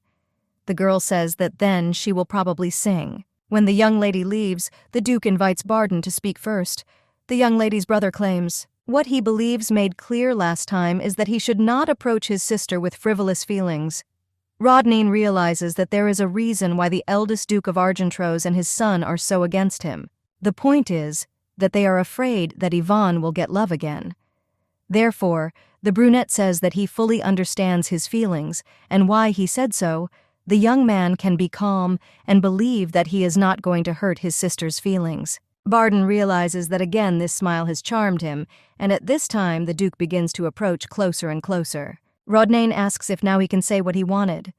The girl says that then she will probably sing. When the young lady leaves, the Duke invites Barden to speak first. The young lady's brother claims, what he believes made clear last time is that he should not approach his sister with frivolous feelings. Rodnan realizes that there is a reason why the eldest Duke of Argentrose and his son are so against him. The point is that they are afraid that Yvonne will get love again. Therefore, the brunette says that he fully understands his feelings, and why he said so, the young man can be calm and believe that he is not going to hurt his sister's feelings. Barden realizes that again this smile has charmed him, and at this time the Duke begins to approach closer and closer. Rodnan asks if now he can say what he wanted.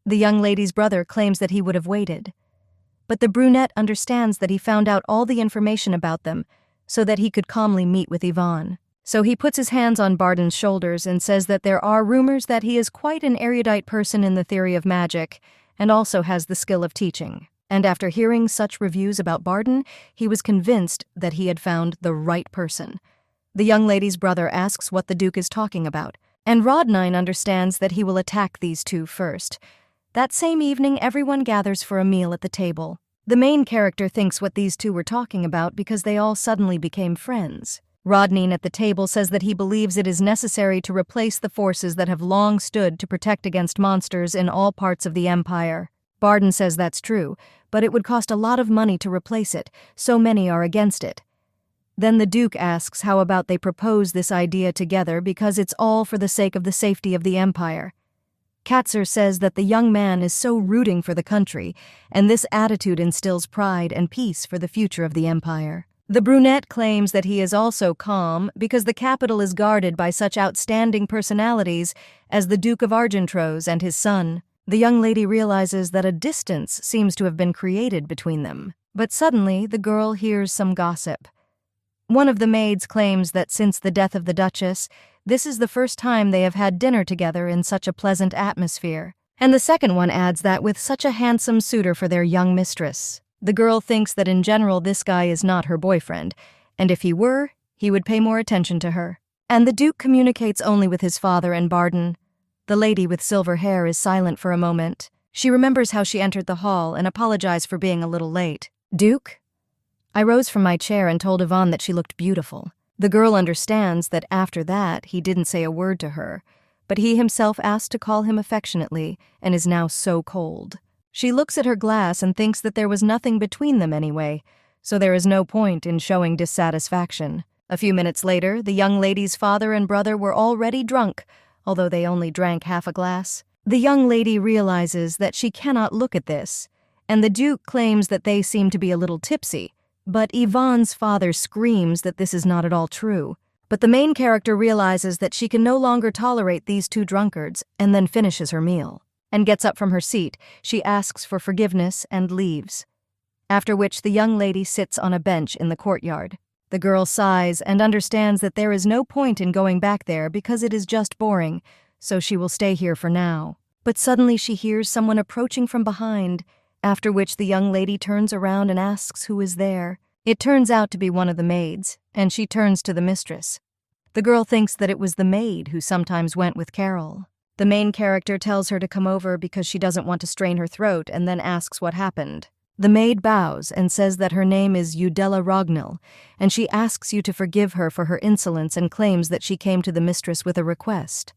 The young lady's brother claims that he would have waited. But the brunette understands that he found out all the information about them so that he could calmly meet with Yvonne. So he puts his hands on Barden's shoulders and says that there are rumors that he is quite an erudite person in the theory of magic and also has the skill of teaching. And after hearing such reviews about Barden, he was convinced that he had found the right person. The young lady's brother asks what the Duke is talking about, and Rodnan understands that he will attack these two first. That same evening, everyone gathers for a meal at the table. The main character thinks what these two were talking about because they all suddenly became friends. Rodnan at the table says that he believes it is necessary to replace the forces that have long stood to protect against monsters in all parts of the Empire. Barden says that's true, but it would cost a lot of money to replace it, so many are against it. Then the Duke asks how about they propose this idea together because it's all for the sake of the safety of the Empire. Katzer says that the young man is so rooting for the country, and this attitude instills pride and peace for the future of the Empire. The brunette claims that he is also calm because the capital is guarded by such outstanding personalities as the Duke of Argentrose and his son. The young lady realizes that a distance seems to have been created between them. But suddenly, the girl hears some gossip. One of the maids claims that since the death of the Duchess, this is the first time they have had dinner together in such a pleasant atmosphere. And the second one adds that with such a handsome suitor for their young mistress. The girl thinks that in general this guy is not her boyfriend, and if he were, he would pay more attention to her. And the Duke communicates only with his father and Barden. The lady with silver hair is silent for a moment. She remembers how she entered the hall and apologized for being a little late. Duke? I rose from my chair and told Yvonne that she looked beautiful. The girl understands that after that he didn't say a word to her, but he himself asked to call him affectionately and is now so cold. She looks at her glass and thinks that there was nothing between them anyway, so there is no point in showing dissatisfaction. A few minutes later, the young lady's father and brother were already drunk, although they only drank half a glass. The young lady realizes that she cannot look at this, and the Duke claims that they seem to be a little tipsy, but Yvonne's father screams that this is not at all true. But the main character realizes that she can no longer tolerate these two drunkards and then finishes her meal. And gets up from her seat, she asks for forgiveness and leaves. After which the young lady sits on a bench in the courtyard. The girl sighs and understands that there is no point in going back there because it is just boring, so she will stay here for now. But suddenly she hears someone approaching from behind, after which the young lady turns around and asks who is there. It turns out to be one of the maids, and she turns to the mistress. The girl thinks that it was the maid who sometimes went with Carol. The main character tells her to come over because she doesn't want to strain her throat and then asks what happened. The maid bows and says that her name is Udella Rognell, and she asks you to forgive her for her insolence and claims that she came to the mistress with a request.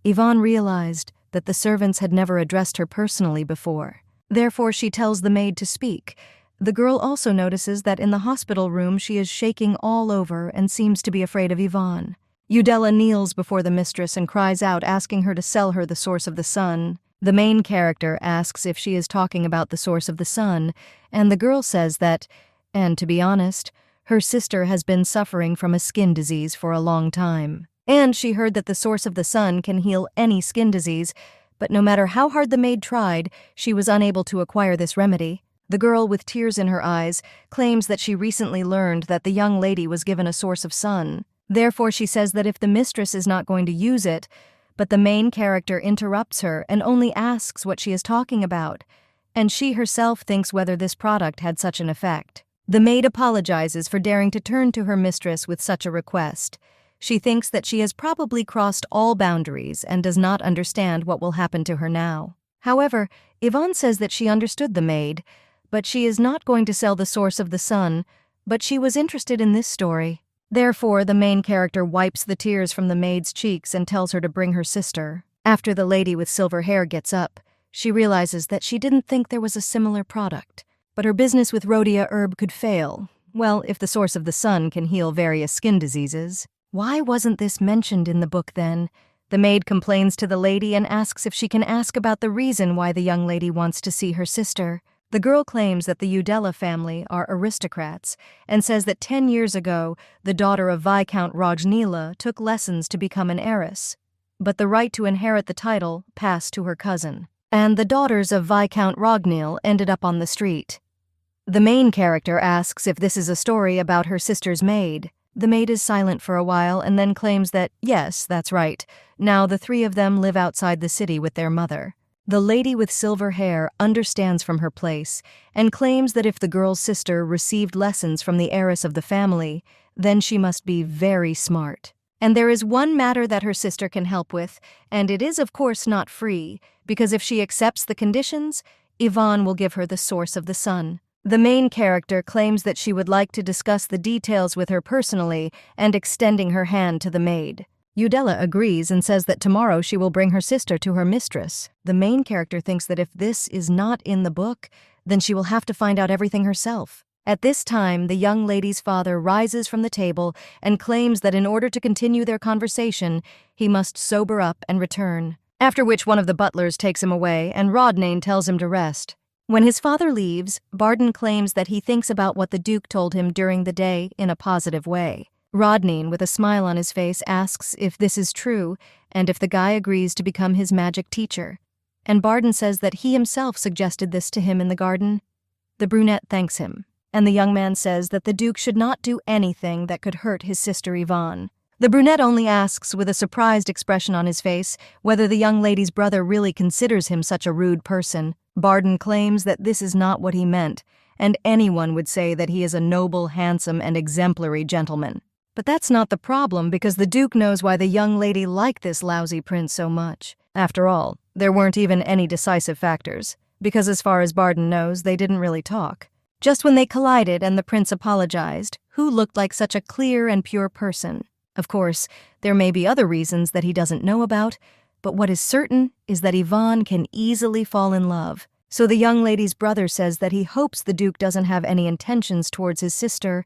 Yvonne realized that the servants had never addressed her personally before. Therefore, she tells the maid to speak. The girl also notices that in the hospital room she is shaking all over and seems to be afraid of Yvonne. Udella kneels before the mistress and cries out, asking her to sell her the source of the sun. The main character asks if she is talking about the source of the sun, and the girl says that, and to be honest, her sister has been suffering from a skin disease for a long time. And she heard that the source of the sun can heal any skin disease, but no matter how hard the maid tried, she was unable to acquire this remedy. The girl, with tears in her eyes, claims that she recently learned that the young lady was given a source of sun. Therefore, she says that if the mistress is not going to use it, but the main character interrupts her and only asks what she is talking about, and she herself thinks whether this product had such an effect. The maid apologizes for daring to turn to her mistress with such a request. She thinks that she has probably crossed all boundaries and does not understand what will happen to her now. However, Yvonne says that she understood the maid, but she is not going to sell the source of the sun, but she was interested in this story. Therefore, the main character wipes the tears from the maid's cheeks and tells her to bring her sister. After the lady with silver hair gets up, she realizes that she didn't think there was a similar product, but her business with rhodia herb could fail. Well, if the source of the sun can heal various skin diseases, why wasn't this mentioned in the book then? The maid complains to the lady and asks if she can ask about the reason why the young lady wants to see her sister. The girl claims that the Udella family are aristocrats and says that 10 years ago, the daughter of Viscount Rognila took lessons to become an heiress. But the right to inherit the title passed to her cousin, and the daughters of Viscount Rognil ended up on the street. The main character asks if this is a story about her sister's maid. The maid is silent for a while and then claims that, yes, that's right. Now the three of them live outside the city with their mother. The lady with silver hair understands from her place and claims that if the girl's sister received lessons from the heiress of the family, then she must be very smart. And there is one matter that her sister can help with, and it is of course not free, because if she accepts the conditions, Yvonne will give her the source of the sun. The main character claims that she would like to discuss the details with her personally and extending her hand to the maid. Udella agrees and says that tomorrow she will bring her sister to her mistress. The main character thinks that if this is not in the book, then she will have to find out everything herself. At this time, the young lady's father rises from the table and claims that in order to continue their conversation, he must sober up and return. After which one of the butlers takes him away and Rodnan tells him to rest. When his father leaves, Barden claims that he thinks about what the Duke told him during the day in a positive way. Rodnan, with a smile on his face, asks if this is true and if the guy agrees to become his magic teacher. And Barden says that he himself suggested this to him in the garden. The brunette thanks him, and the young man says that the Duke should not do anything that could hurt his sister Yvonne. The brunette only asks, with a surprised expression on his face, whether the young lady's brother really considers him such a rude person. Barden claims that this is not what he meant, and anyone would say that he is a noble, handsome, and exemplary gentleman. But that's not the problem, because the Duke knows why the young lady liked this lousy prince so much. After all, there weren't even any decisive factors, because as far as Barden knows, they didn't really talk. Just when they collided and the prince apologized, who looked like such a clear and pure person. Of course, there may be other reasons that he doesn't know about, but what is certain is that Yvonne can easily fall in love. So the young lady's brother says that he hopes the Duke doesn't have any intentions towards his sister,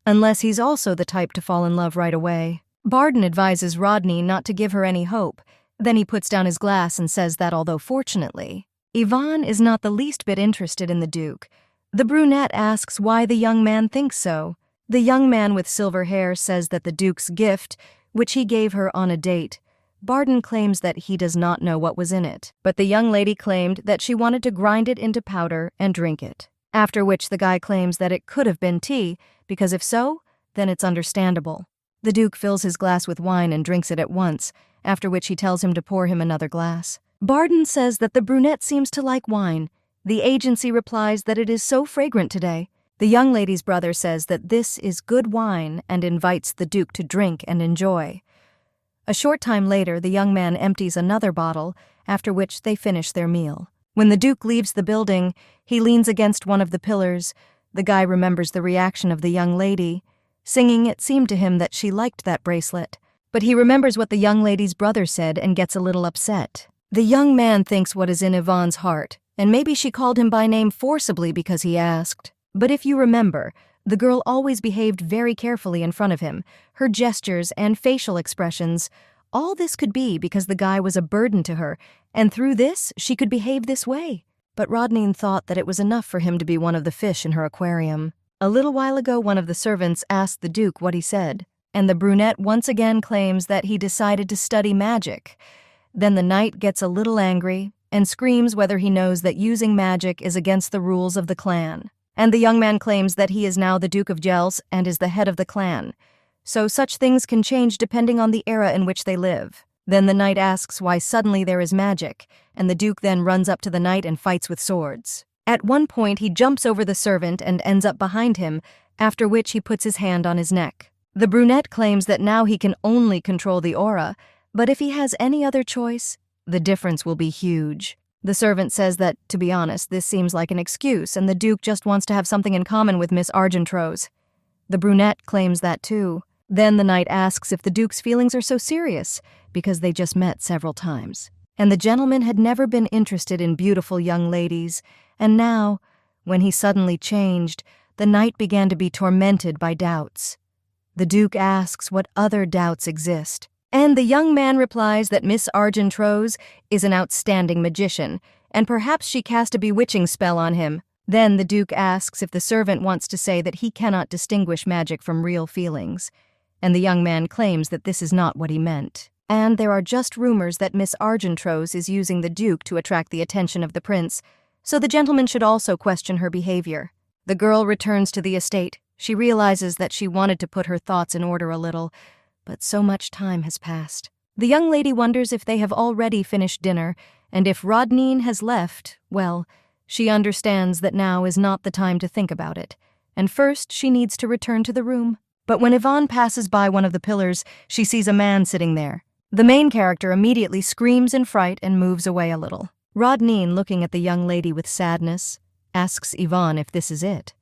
unless he's also the type to fall in love right away. Barden advises Rodney not to give her any hope. Then he puts down his glass and says that although fortunately, Yvonne is not the least bit interested in the Duke. The brunette asks why the young man thinks so. The young man with silver hair says that the Duke's gift, which he gave her on a date, Barden claims that he does not know what was in it, but the young lady claimed that she wanted to grind it into powder and drink it. After which the guy claims that it could have been tea, because if so, then it's understandable. The Duke fills his glass with wine and drinks it at once, after which he tells him to pour him another glass. Barden says that the brunette seems to like wine. The agency replies that it is so fragrant today. The young lady's brother says that this is good wine and invites the Duke to drink and enjoy. A short time later, the young man empties another bottle, after which they finish their meal. When the Duke leaves the building, he leans against one of the pillars. The guy remembers the reaction of the young lady. Singing, it seemed to him that she liked that bracelet. But he remembers what the young lady's brother said and gets a little upset. The young man thinks what is in Yvonne's heart, and maybe she called him by name forcibly because he asked. But if you remember, the girl always behaved very carefully in front of him. Her gestures and facial expressions, all this could be because the guy was a burden to her, and through this, she could behave this way. But Rodnan thought that it was enough for him to be one of the fish in her aquarium. A little while ago, one of the servants asked the Duke what he said, and the brunette once again claims that he decided to study magic. Then the knight gets a little angry and screams whether he knows that using magic is against the rules of the clan. And the young man claims that he is now the Duke of Gels and is the head of the clan. So such things can change depending on the era in which they live. Then the knight asks why suddenly there is magic, and the Duke then runs up to the knight and fights with swords. At one point, he jumps over the servant and ends up behind him, after which he puts his hand on his neck. The brunette claims that now he can only control the aura, but if he has any other choice, the difference will be huge. The servant says that, to be honest, this seems like an excuse, and the Duke just wants to have something in common with Miss Argentrose. The brunette claims that too. Then the knight asks if the Duke's feelings are so serious, because they just met several times. And the gentleman had never been interested in beautiful young ladies, and now, when he suddenly changed, the knight began to be tormented by doubts. The Duke asks what other doubts exist, and the young man replies that Miss Argentrose is an outstanding magician, and perhaps she cast a bewitching spell on him. Then the Duke asks if the servant wants to say that he cannot distinguish magic from real feelings, and the young man claims that this is not what he meant. And there are just rumors that Miss Argentrose is using the Duke to attract the attention of the prince, so the gentleman should also question her behavior. The girl returns to the estate. She realizes that she wanted to put her thoughts in order a little, but so much time has passed. The young lady wonders if they have already finished dinner, and if Rodnan has left, well, she understands that now is not the time to think about it, and first she needs to return to the room. But when Yvonne passes by one of the pillars, she sees a man sitting there. The main character immediately screams in fright and moves away a little. Rodnan, looking at the young lady with sadness, asks Yvonne if this is it.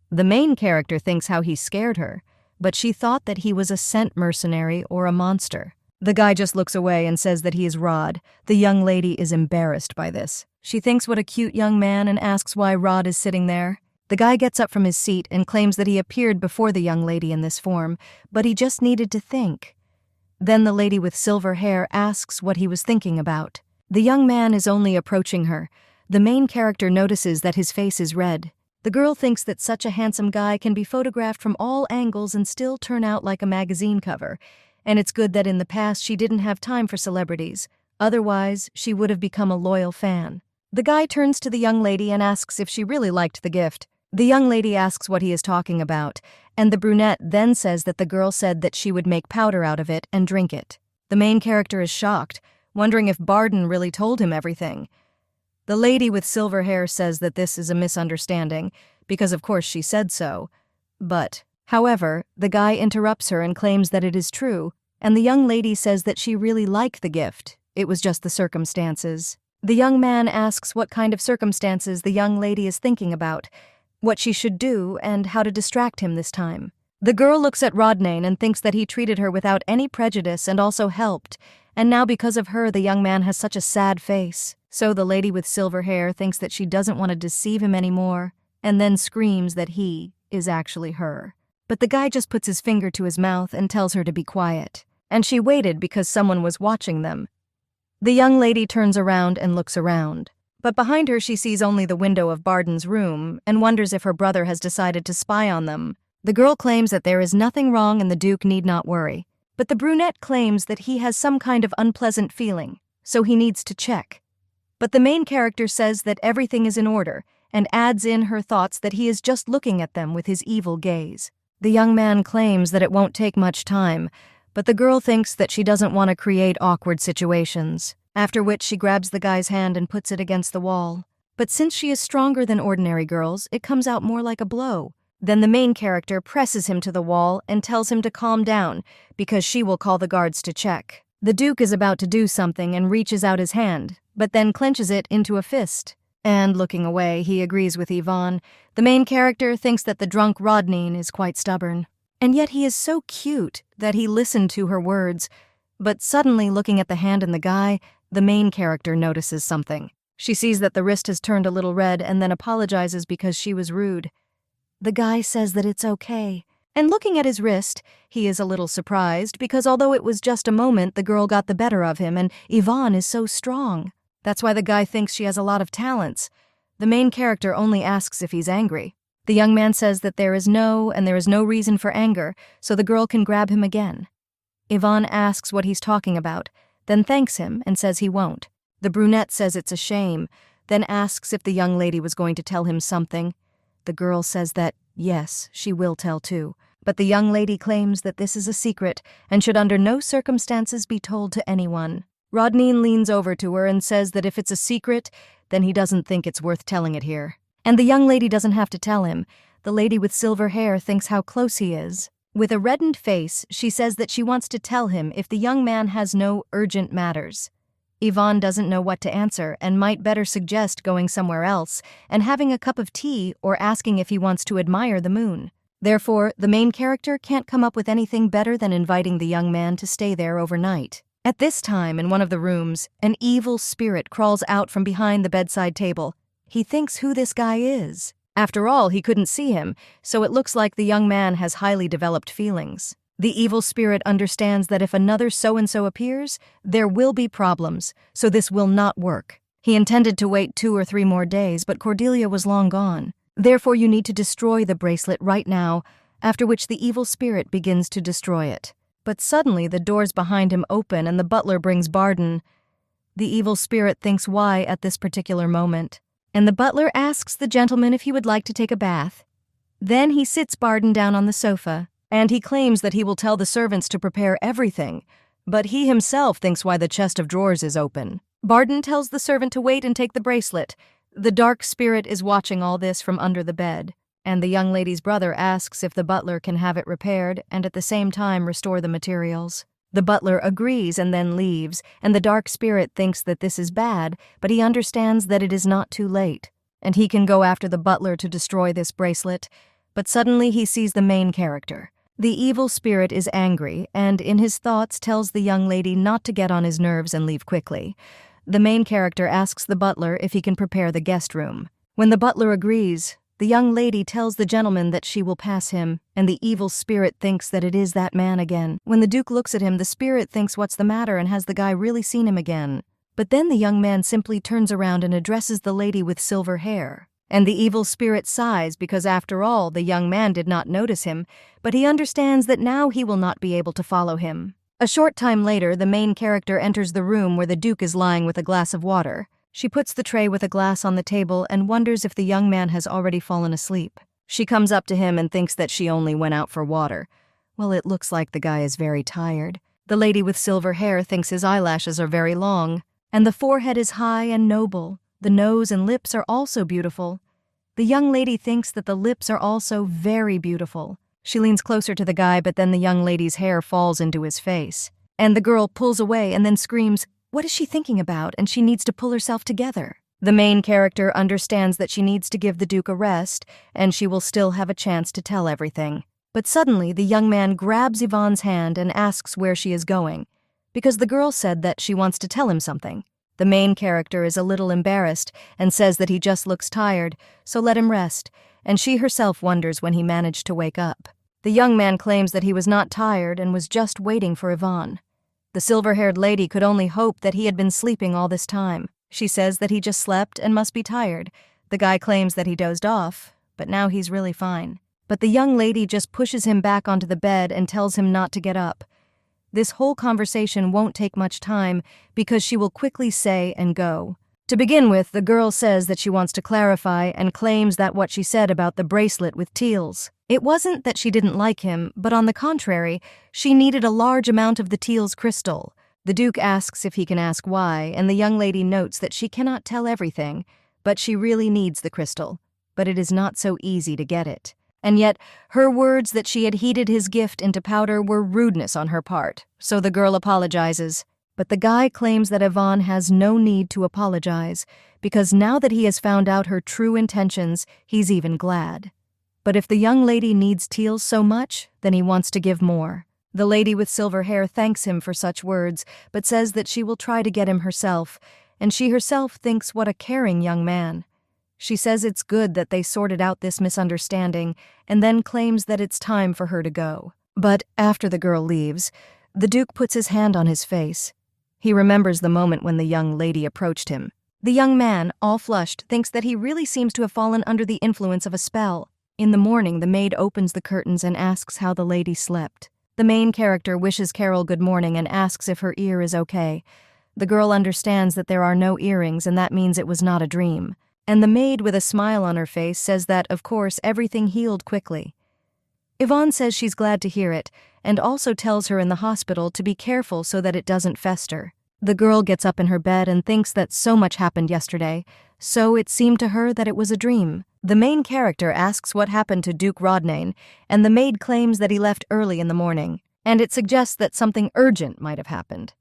The main character thinks how he scared her, but she thought that he was a scent mercenary or a monster. The guy just looks away and says that he is Rod. The young lady is embarrassed by this. She thinks what a cute young man and asks why Rod is sitting there. The guy gets up from his seat and claims that he appeared before the young lady in this form, but he just needed to think. Then the lady with silver hair asks what he was thinking about. The young man is only approaching her. The main character notices that his face is red. The girl thinks that such a handsome guy can be photographed from all angles and still turn out like a magazine cover, and it's good that in the past she didn't have time for celebrities. Otherwise, she would have become a loyal fan. The guy turns to the young lady and asks if she really liked the gift. The young lady asks what he is talking about, and the brunette then says that the girl said that she would make powder out of it and drink it. The main character is shocked, wondering if Barden really told him everything. The lady with silver hair says that this is a misunderstanding, because of course she said so. But, however, the guy interrupts her and claims that it is true, and the young lady says that she really liked the gift. It was just the circumstances. The young man asks what kind of circumstances the young lady is thinking about, what she should do, and how to distract him this time. The girl looks at Rodnan and thinks that he treated her without any prejudice and also helped, and now because of her the young man has such a sad face. So the lady with silver hair thinks that she doesn't want to deceive him anymore, and then screams that he is actually her. But the guy just puts his finger to his mouth and tells her to be quiet, and she waited because someone was watching them. The young lady turns around and looks around, but behind her she sees only the window of Barden's room and wonders if her brother has decided to spy on them. The girl claims that there is nothing wrong and the Duke need not worry, but the brunette claims that he has some kind of unpleasant feeling, so he needs to check. But the main character says that everything is in order and adds in her thoughts that he is just looking at them with his evil gaze. The young man claims that it won't take much time, but the girl thinks that she doesn't want to create awkward situations, after which she grabs the guy's hand and puts it against the wall. But since she is stronger than ordinary girls, it comes out more like a blow. Then the main character presses him to the wall and tells him to calm down, because she will call the guards to check. The Duke is about to do something and reaches out his hand, but then clenches it into a fist. And looking away, he agrees with Yvonne. The main character thinks that the drunk Rodnan is quite stubborn. And yet he is so cute that he listened to her words. But suddenly, looking at the hand and the guy, the main character notices something. She sees that the wrist has turned a little red and then apologizes because she was rude. The guy says that it's okay. And looking at his wrist, he is a little surprised because although it was just a moment, the girl got the better of him and Yvonne is so strong. That's why the guy thinks she has a lot of talents. The main character only asks if he's angry. The young man says that there is no reason for anger, so the girl can grab him again. Yvonne asks what he's talking about, then thanks him and says he won't. The brunette says it's a shame, then asks if the young lady was going to tell him something. The girl says that, yes, she will tell too, but the young lady claims that this is a secret and should under no circumstances be told to anyone. Rodnan leans over to her and says that if it's a secret, then he doesn't think it's worth telling it here. And the young lady doesn't have to tell him. The lady with silver hair thinks how close he is. With a reddened face, she says that she wants to tell him if the young man has no urgent matters. Yvonne doesn't know what to answer and might better suggest going somewhere else and having a cup of tea or asking if he wants to admire the moon. Therefore, the main character can't come up with anything better than inviting the young man to stay there overnight. At this time, in one of the rooms, an evil spirit crawls out from behind the bedside table. He thinks who this guy is. After all, he couldn't see him, so it looks like the young man has highly developed feelings. The evil spirit understands that if another so-and-so appears, there will be problems, so this will not work. He intended to wait 2 or 3 more days, but Cordelia was long gone. Therefore, you need to destroy the bracelet right now, after which the evil spirit begins to destroy it. But suddenly, the doors behind him open and the butler brings Barden. The evil spirit thinks why at this particular moment, and the butler asks the gentleman if he would like to take a bath. Then he sits Barden down on the sofa, and he claims that he will tell the servants to prepare everything, but he himself thinks why the chest of drawers is open. Barden tells the servant to wait and take the bracelet. The dark spirit is watching all this from under the bed, and the young lady's brother asks if the butler can have it repaired and at the same time restore the materials. The butler agrees and then leaves, and the dark spirit thinks that this is bad, but he understands that it is not too late, and he can go after the butler to destroy this bracelet, but suddenly he sees the main character. The evil spirit is angry, and in his thoughts tells the young lady not to get on his nerves and leave quickly. The main character asks the butler if he can prepare the guest room. When the butler agrees, the young lady tells the gentleman that she will pass him, and the evil spirit thinks that it is that man again. When the Duke looks at him, the spirit thinks what's the matter and has the guy really seen him again. But then the young man simply turns around and addresses the lady with silver hair. And the evil spirit sighs because after all, the young man did not notice him, but he understands that now he will not be able to follow him. A short time later, the main character enters the room where the Duke is lying with a glass of water. She puts the tray with a glass on the table and wonders if the young man has already fallen asleep. She comes up to him and thinks that she only went out for water. Well, it looks like the guy is very tired. The lady with silver hair thinks his eyelashes are very long, and the forehead is high and noble. The nose and lips are also beautiful. The young lady thinks that the lips are also very beautiful. She leans closer to the guy, but then the young lady's hair falls into his face. And the girl pulls away and then screams, "What is she thinking about?" And she needs to pull herself together. The main character understands that she needs to give the Duke a rest, and she will still have a chance to tell everything. But suddenly, the young man grabs Yvonne's hand and asks where she is going, because the girl said that she wants to tell him something. The main character is a little embarrassed and says that he just looks tired, so let him rest, and she herself wonders when he managed to wake up. The young man claims that he was not tired and was just waiting for Yvonne. The silver-haired lady could only hope that he had been sleeping all this time. She says that he just slept and must be tired. The guy claims that he dozed off, but now he's really fine. But the young lady just pushes him back onto the bed and tells him not to get up. This whole conversation won't take much time because she will quickly say and go. To begin with, the girl says that she wants to clarify and claims that what she said about the bracelet with Teals. It wasn't that she didn't like him, but on the contrary, she needed a large amount of the Teals crystal. The Duke asks if he can ask why, and the young lady notes that she cannot tell everything, but she really needs the crystal. But it is not so easy to get it. And yet, her words that she had heated his gift into powder were rudeness on her part, so the girl apologizes. But the guy claims that Yvonne has no need to apologize, because now that he has found out her true intentions, he's even glad. But if the young lady needs Teal so much, then he wants to give more. The lady with silver hair thanks him for such words, but says that she will try to get him herself, and she herself thinks what a caring young man. She says it's good that they sorted out this misunderstanding, and then claims that it's time for her to go. But after the girl leaves, the Duke puts his hand on his face. He remembers the moment when the young lady approached him. The young man, all flushed, thinks that he really seems to have fallen under the influence of a spell. In the morning, the maid opens the curtains and asks how the lady slept. The main character wishes Carol good morning and asks if her ear is okay. The girl understands that there are no earrings, and that means it was not a dream. And the maid, with a smile on her face, says that, of course, everything healed quickly. Yvonne says she's glad to hear it, and also tells her in the hospital to be careful so that it doesn't fester. The girl gets up in her bed and thinks that so much happened yesterday, so it seemed to her that it was a dream. The main character asks what happened to Duke Rodnan, and the maid claims that he left early in the morning, and it suggests that something urgent might have happened.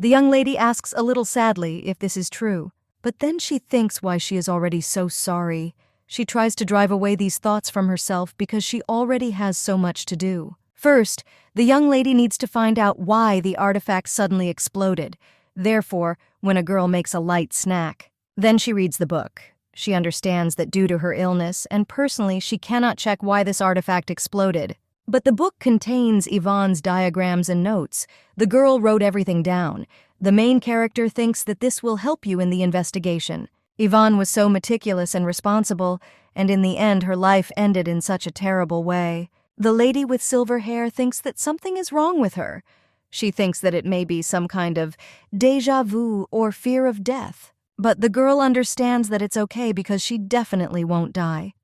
The young lady asks a little sadly if this is true, but then she thinks why she is already so sorry. She tries to drive away these thoughts from herself because she already has so much to do. First, the young lady needs to find out why the artifact suddenly exploded, therefore, when a girl makes a light snack. Then she reads the book. She understands that due to her illness, and personally she cannot check why this artifact exploded. But the book contains Yvonne's diagrams and notes. The girl wrote everything down. The main character thinks that this will help you in the investigation. Yvonne was so meticulous and responsible, and in the end her life ended in such a terrible way. The lady with silver hair thinks that something is wrong with her. She thinks that it may be some kind of déjà vu or fear of death. But the girl understands that it's okay because she definitely won't die.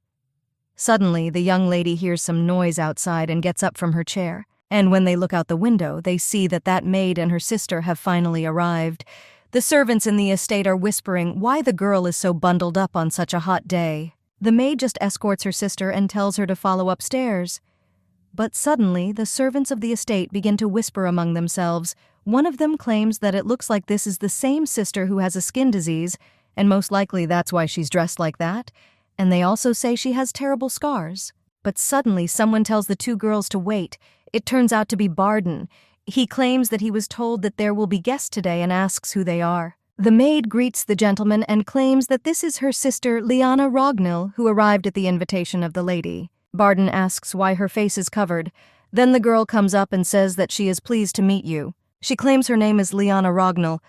Suddenly, the young lady hears some noise outside and gets up from her chair. And when they look out the window, they see that that maid and her sister have finally arrived. The servants in the estate are whispering why the girl is so bundled up on such a hot day. The maid just escorts her sister and tells her to follow upstairs. But suddenly, the servants of the estate begin to whisper among themselves. One of them claims that it looks like this is the same sister who has a skin disease, and most likely that's why she's dressed like that. And they also say she has terrible scars. But suddenly, someone tells the two girls to wait. It turns out to be Barden. He claims that he was told that there will be guests today and asks who they are. The maid greets the gentleman and claims that this is her sister, Liana Rognil, who arrived at the invitation of the lady. Barden asks why her face is covered. Then the girl comes up and says that she is pleased to meet you. She claims her name is Liana Rognil.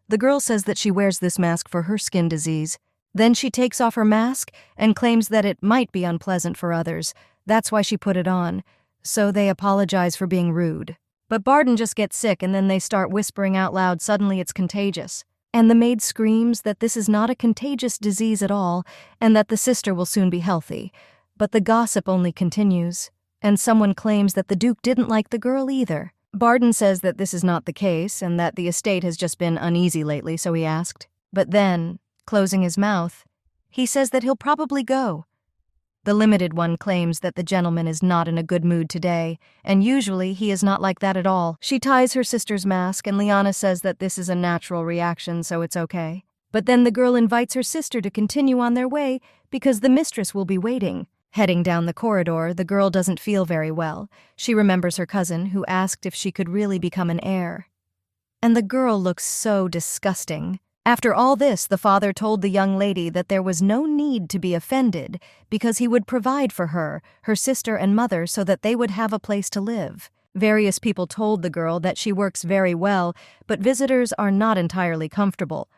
The girl says that she wears this mask for her skin disease. Then she takes off her mask and claims that it might be unpleasant for others. That's why she put it on. So they apologize for being rude. But Barden just gets sick, and then they start whispering out loud, suddenly it's contagious. And the maid screams that this is not a contagious disease at all, and that the sister will soon be healthy. But the gossip only continues, and someone claims that the Duke didn't like the girl either. Barden says that this is not the case, and that the estate has just been uneasy lately, so he asked. But then, closing his mouth, he says that he'll probably go. The limited one claims that the gentleman is not in a good mood today, and usually he is not like that at all. She ties her sister's mask, and Liana says that this is a natural reaction, so it's okay. But then the girl invites her sister to continue on their way because the mistress will be waiting. Heading down the corridor, the girl doesn't feel very well. She remembers her cousin, who asked if she could really become an heir. And the girl looks so disgusting. After all this, the father told the young lady that there was no need to be offended because he would provide for her, her sister and mother so that they would have a place to live. Various people told the girl that she works very well, but visitors are not entirely comfortable.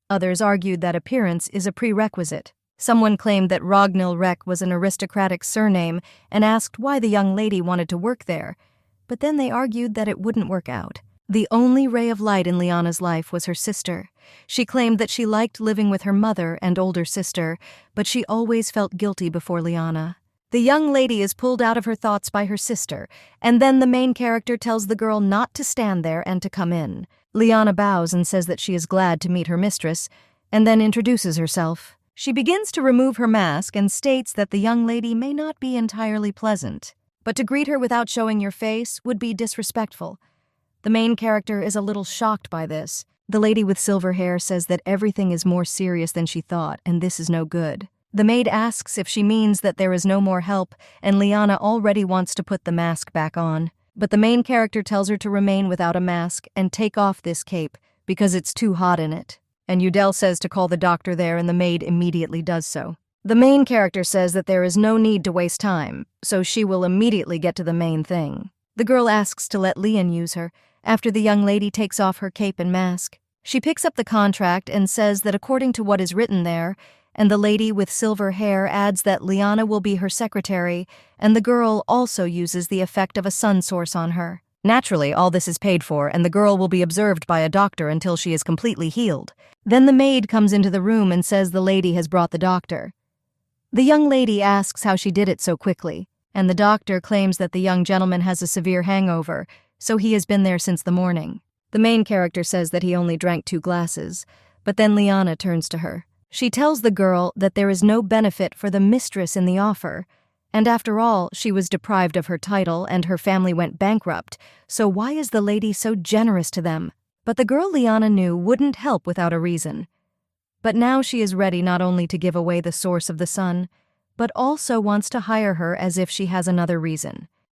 Others argued that appearance is a prerequisite. Someone claimed that Rognil Rek was an aristocratic surname and asked why the young lady wanted to work there, but then they argued that it wouldn't work out. The only ray of light in Liana's life was her sister. She claimed that she liked living with her mother and older sister, but she always felt guilty before Liana. The young lady is pulled out of her thoughts by her sister, and then the main character tells the girl not to stand there and to come in. Liana bows and says that she is glad to meet her mistress, and then introduces herself. She begins to remove her mask and states that the young lady may not be entirely pleasant, but to greet her without showing your face would be disrespectful. The main character is a little shocked by this. The lady with silver hair says that everything is more serious than she thought, and this is no good. The maid asks if she means that there is no more help, and Liana already wants to put the mask back on. But the main character tells her to remain without a mask and take off this cape because it's too hot in it. And Udell says to call the doctor there, and the maid immediately does so. The main character says that there is no need to waste time, so she will immediately get to the main thing. The girl asks to let Leon use her after the young lady takes off her cape and mask. She picks up the contract and says that according to what is written there, and the lady with silver hair adds that Liana will be her secretary, and the girl also uses the effect of a sun source on her. Naturally, all this is paid for, and the girl will be observed by a doctor until she is completely healed. Then the maid comes into the room and says the lady has brought the doctor. The young lady asks how she did it so quickly, and the doctor claims that the young gentleman has a severe hangover, so he has been there since the morning. The main character says that he only drank 2 glasses, but then Liana turns to her. She tells the girl that there is no benefit for the mistress in the offer, and after all, she was deprived of her title and her family went bankrupt, so why is the lady so generous to them? But the girl Liana knew wouldn't help without a reason. But now she is ready not only to give away the source of the sun, but also wants to hire her as if she has another reason.